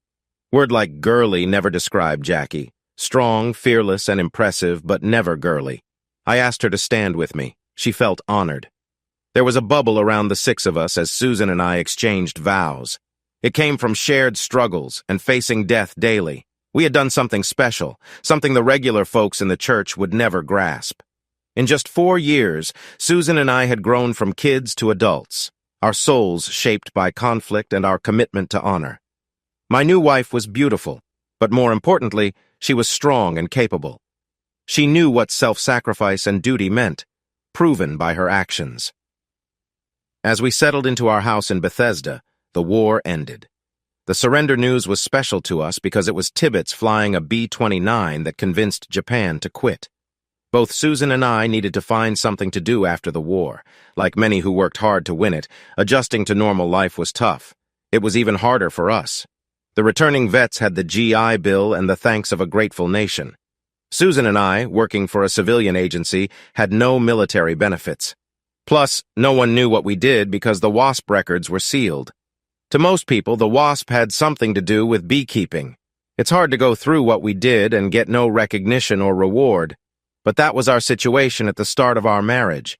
Word like girly never described Jackie. Strong, fearless, and impressive, but never girly. I asked her to stand with me. She felt honored. There was a bubble around the 6 of us as Susan and I exchanged vows. It came from shared struggles and facing death daily. We had done something special, something the regular folks in the church would never grasp. In just 4 years, Susan and I had grown from kids to adults, our souls shaped by conflict and our commitment to honor. My new wife was beautiful, but more importantly, she was strong and capable. She knew what self-sacrifice and duty meant, proven by her actions. As we settled into our house in Bethesda, the war ended. The surrender news was special to us because it was Tibbets flying a B-29 that convinced Japan to quit. Both Susan and I needed to find something to do after the war. Like many who worked hard to win it, adjusting to normal life was tough. It was even harder for us. The returning vets had the GI Bill and the thanks of a grateful nation. Susan and I, working for a civilian agency, had no military benefits. Plus, no one knew what we did because the WASP records were sealed. To most people, the WASP had something to do with beekeeping. It's hard to go through what we did and get no recognition or reward. But that was our situation at the start of our marriage.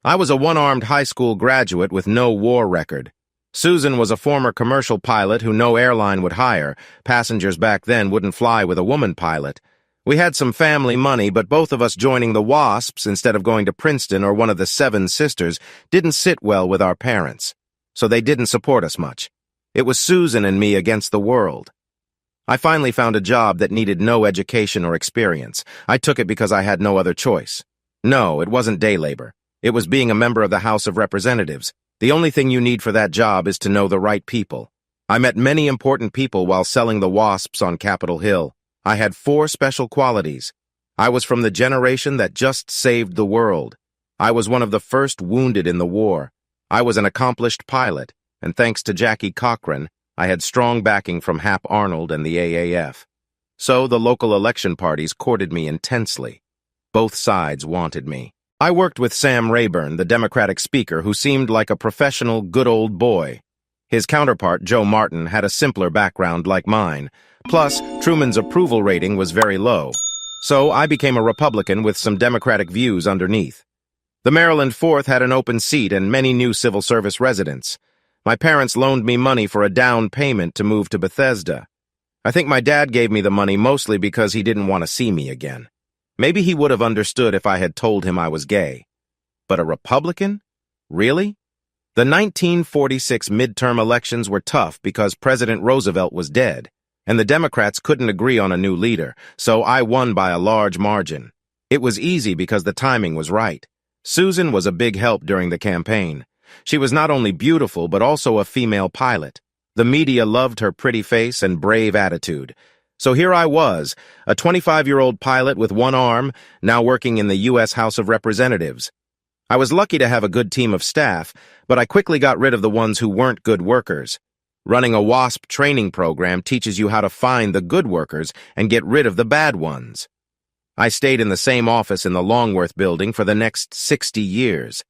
I was a one-armed high school graduate with no war record. Susan was a former commercial pilot who no airline would hire. Passengers back then wouldn't fly with a woman pilot. We had some family money, but both of us joining the WASPs instead of going to Princeton or one of the 7 sisters didn't sit well with our parents, so they didn't support us much. It was Susan and me against the world. I finally found a job that needed no education or experience. I took it because I had no other choice. No, it wasn't day labor. It was being a member of the House of Representatives. The only thing you need for that job is to know the right people. I met many important people while selling the WASPs on Capitol Hill. I had 4 special qualities. I was from the generation that just saved the world. I was one of the first wounded in the war. I was an accomplished pilot, and thanks to Jackie Cochran, I had strong backing from Hap Arnold and the AAF. So the local election parties courted me intensely. Both sides wanted me. I worked with Sam Rayburn, the Democratic speaker, who seemed like a professional, good old boy. His counterpart, Joe Martin, had a simpler background like mine. Plus, Truman's approval rating was very low. So I became a Republican with some Democratic views underneath. The Maryland 4th had an open seat and many new civil service residents. My parents loaned me money for a down payment to move to Bethesda. I think my dad gave me the money mostly because he didn't want to see me again. Maybe he would have understood if I had told him I was gay. But a Republican? Really? The 1946 midterm elections were tough because President Roosevelt was dead, and the Democrats couldn't agree on a new leader, so I won by a large margin. It was easy because the timing was right. Susan was a big help during the campaign. She was not only beautiful but also a female pilot. The media loved her pretty face and brave attitude. So here I was, a 25-year-old pilot with one arm, now working in the U.S. House of Representatives. I was lucky to have a good team of staff, but I quickly got rid of the ones who weren't good workers. Running a WASP training program teaches you how to find the good workers and get rid of the bad ones. I stayed in the same office in the Longworth building for the next 60 years.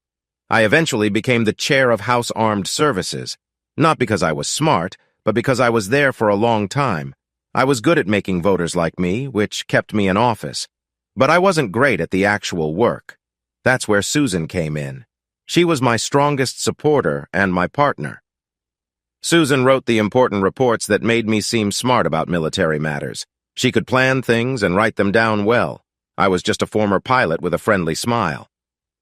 I eventually became the chair of House Armed Services, not because I was smart, but because I was there for a long time. I was good at making voters like me, which kept me in office. But I wasn't great at the actual work. That's where Susan came in. She was my strongest supporter and my partner. Susan wrote the important reports that made me seem smart about military matters. She could plan things and write them down well. I was just a former pilot with a friendly smile.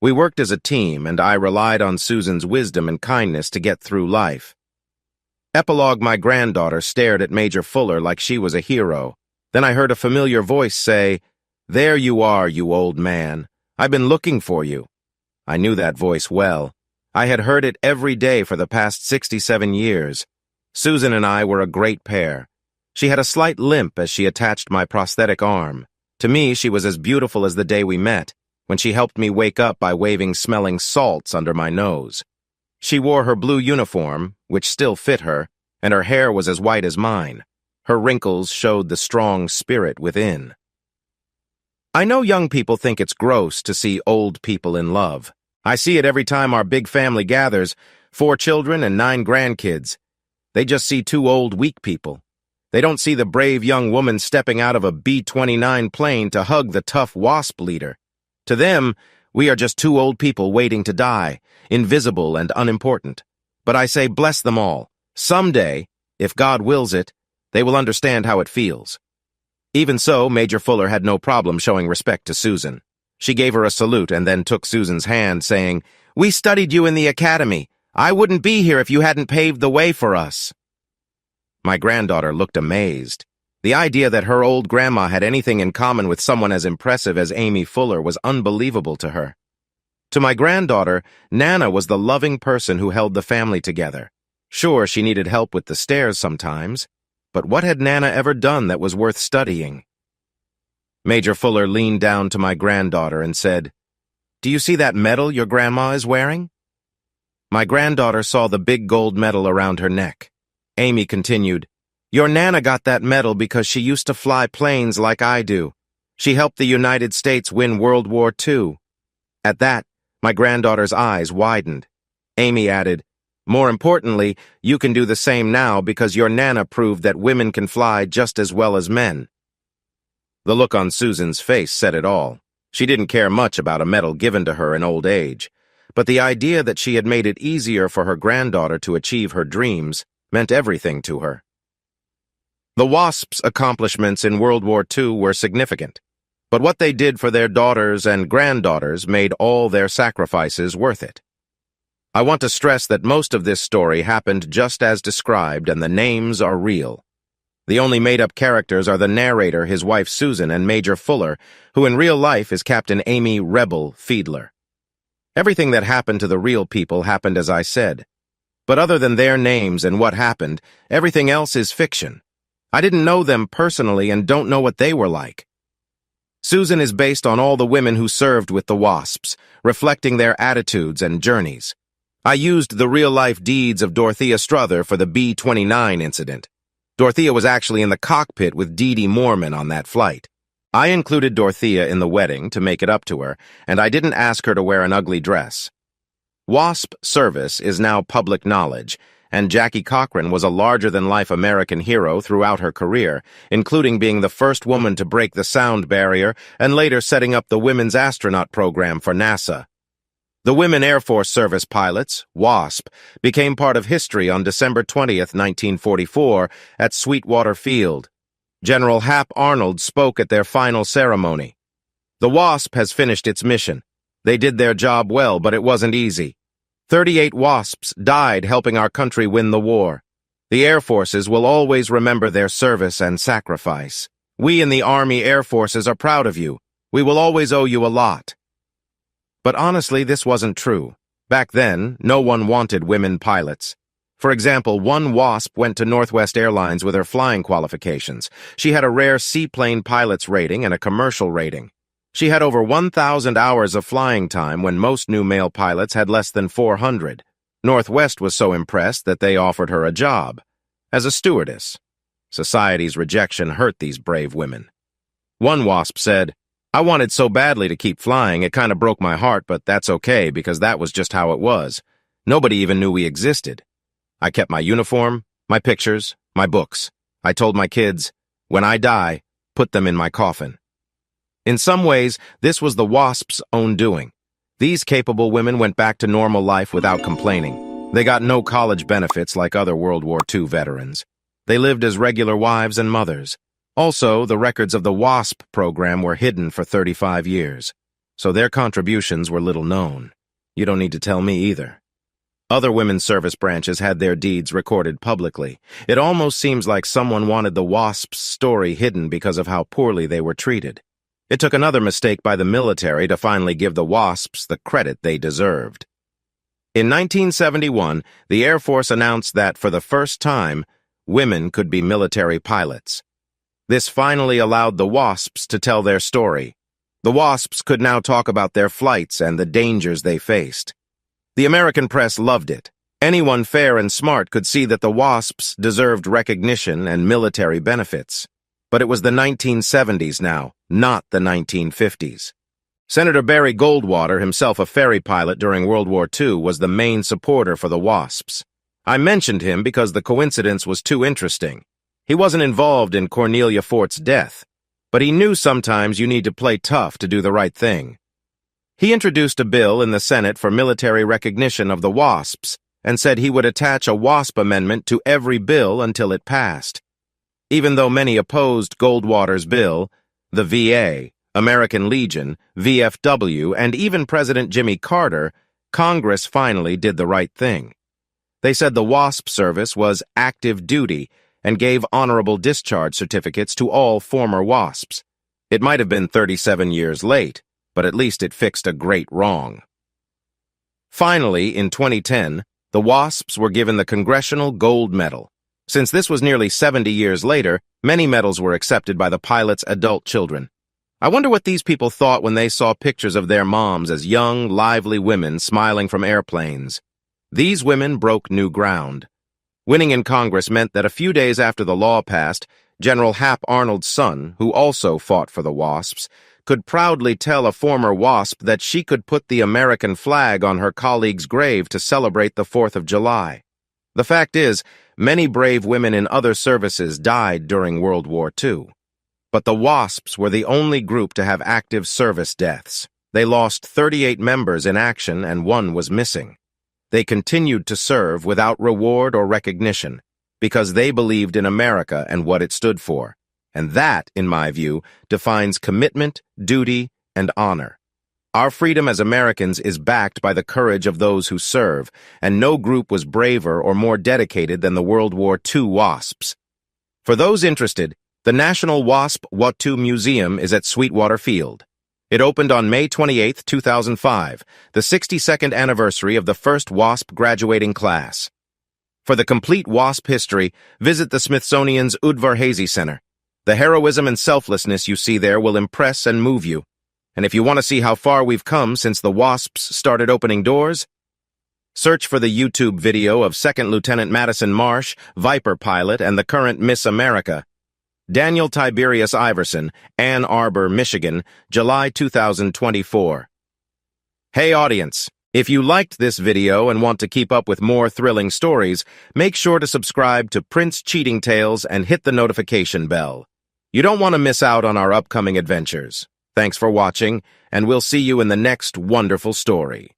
We worked as a team, and I relied on Susan's wisdom and kindness to get through life. Epilogue: my granddaughter stared at Major Fuller like she was a hero. Then I heard a familiar voice say, "There you are, you old man. I've been looking for you." I knew that voice well. I had heard it every day for the past 67 years. Susan and I were a great pair. She had a slight limp as she attached my prosthetic arm. To me, she was as beautiful as the day we met, when she helped me wake up by waving smelling salts under my nose. She wore her blue uniform, which still fit her, and her hair was as white as mine. Her wrinkles showed the strong spirit within. I know young people think it's gross to see old people in love. I see it every time our big family gathers, 4 children and 9 grandkids. They just see 2 old, weak people. They don't see the brave young woman stepping out of a B-29 plane to hug the tough WASP leader. To them, we are just 2 old people waiting to die, invisible and unimportant. But I say bless them all. Someday, if God wills it, they will understand how it feels. Even so, Major Fuller had no problem showing respect to Susan. She gave her a salute and then took Susan's hand, saying, "We studied you in the academy. I wouldn't be here if you hadn't paved the way for us." My granddaughter looked amazed. The idea that her old grandma had anything in common with someone as impressive as Amy Fuller was unbelievable to her. To my granddaughter, Nana was the loving person who held the family together. Sure, she needed help with the stairs sometimes, but what had Nana ever done that was worth studying? Major Fuller leaned down to my granddaughter and said, "Do you see that medal your grandma is wearing?" My granddaughter saw the big gold medal around her neck. Amy continued, "Your Nana got that medal because she used to fly planes like I do. She helped the United States win World War II. At that, my granddaughter's eyes widened. Amy added, "More importantly, you can do the same now because your Nana proved that women can fly just as well as men." The look on Susan's face said it all. She didn't care much about a medal given to her in old age, but the idea that she had made it easier for her granddaughter to achieve her dreams meant everything to her. The WASP's accomplishments in World War II were significant, but what they did for their daughters and granddaughters made all their sacrifices worth it. I want to stress that most of this story happened just as described, and the names are real. The only made-up characters are the narrator, his wife Susan, and Major Fuller, who in real life is Captain Amy "Rebel" Fiedler. Everything that happened to the real people happened as I said. But other than their names and what happened, everything else is fiction. I didn't know them personally and don't know what they were like. Susan is based on all the women who served with the WASPs, reflecting their attitudes and journeys. I used the real-life deeds of Dorothea Struther for the B-29 incident. Dorothea was actually in the cockpit with Dee Dee Moorman on that flight. I included Dorothea in the wedding to make it up to her, and I didn't ask her to wear an ugly dress. WASP service is now public knowledge, and Jackie Cochran was a larger-than-life American hero throughout her career, including being the first woman to break the sound barrier and later setting up the Women's Astronaut Program for NASA. The Women Air Force Service pilots, WASP, became part of history on December 20th, 1944, at Sweetwater Field. General Hap Arnold spoke at their final ceremony. The WASP has finished its mission. They did their job well, but it wasn't easy. 38 WASPs died helping our country win the war. The Air Forces will always remember their service and sacrifice. We in the Army Air Forces are proud of you. We will always owe you a lot. But honestly, this wasn't true. Back then, no one wanted women pilots. For example, one WASP went to Northwest Airlines with her flying qualifications. She had a rare seaplane pilot's rating and a commercial rating. She had over 1,000 hours of flying time when most new male pilots had less than 400. Northwest was so impressed that they offered her a job as a stewardess. Society's rejection hurt these brave women. One WASP said, "I wanted so badly to keep flying, it kind of broke my heart, but that's okay because that was just how it was. Nobody even knew we existed. I kept my uniform, my pictures, my books. I told my kids, when I die, put them in my coffin." In some ways, this was the WASP's own doing. These capable women went back to normal life without complaining. They got no college benefits like other World War II veterans. They lived as regular wives and mothers. Also, the records of the WASP program were hidden for 35 years, so their contributions were little known. You don't need to tell me either. Other women's service branches had their deeds recorded publicly. It almost seems like someone wanted the WASP's story hidden because of how poorly they were treated. It took another mistake by the military to finally give the WASPs the credit they deserved. In 1971, the Air Force announced that, for the first time, women could be military pilots. This finally allowed the WASPs to tell their story. The WASPs could now talk about their flights and the dangers they faced. The American press loved it. Anyone fair and smart could see that the WASPs deserved recognition and military benefits. But it was the 1970s now, not the 1950s. Senator Barry Goldwater, himself a ferry pilot during World War II, was the main supporter for the WASPs. I mentioned him because the coincidence was too interesting. He wasn't involved in Cornelia Fort's death, but he knew sometimes you need to play tough to do the right thing. He introduced a bill in the Senate for military recognition of the WASPs and said he would attach a WASP amendment to every bill until it passed. Even though many opposed Goldwater's bill, the VA, American Legion, VFW, and even President Jimmy Carter, Congress finally did the right thing. They said the WASP service was active duty and gave honorable discharge certificates to all former WASPs. It might have been 37 years late, but at least it fixed a great wrong. Finally, in 2010, the WASPs were given the Congressional Gold Medal. Since this was nearly 70 years later, many medals were accepted by the pilots' adult children. I wonder what these people thought when they saw pictures of their moms as young, lively women smiling from airplanes. These women broke new ground. Winning in Congress meant that a few days after the law passed, General Hap Arnold's son, who also fought for the WASPs, could proudly tell a former WASP that she could put the American flag on her colleague's grave to celebrate the 4th of July. The fact is, many brave women in other services died during World War II. But the WASPs were the only group to have active service deaths. They lost 38 members in action and one was missing. They continued to serve without reward or recognition because they believed in America and what it stood for. And that, in my view, defines commitment, duty, and honor. Our freedom as Americans is backed by the courage of those who serve, and no group was braver or more dedicated than the World War II WASPs. For those interested, the National WASP WWII Museum is at Sweetwater Field. It opened on May 28, 2005, the 62nd anniversary of the first WASP graduating class. For the complete WASP history, visit the Smithsonian's Udvar-Hazy Center. The heroism and selflessness you see there will impress and move you. And if you want to see how far we've come since the WASPs started opening doors, Search for the YouTube video of 2nd Lieutenant Madison Marsh, Viper pilot and the current Miss America. Daniel Tiberius Iverson, Ann Arbor, Michigan, July 2024. Hey audience, if you liked this video and want to keep up with more thrilling stories, make sure to subscribe to Prince Cheating Tales and hit the notification bell. You don't want to miss out on our upcoming adventures. Thanks for watching, and we'll see you in the next wonderful story.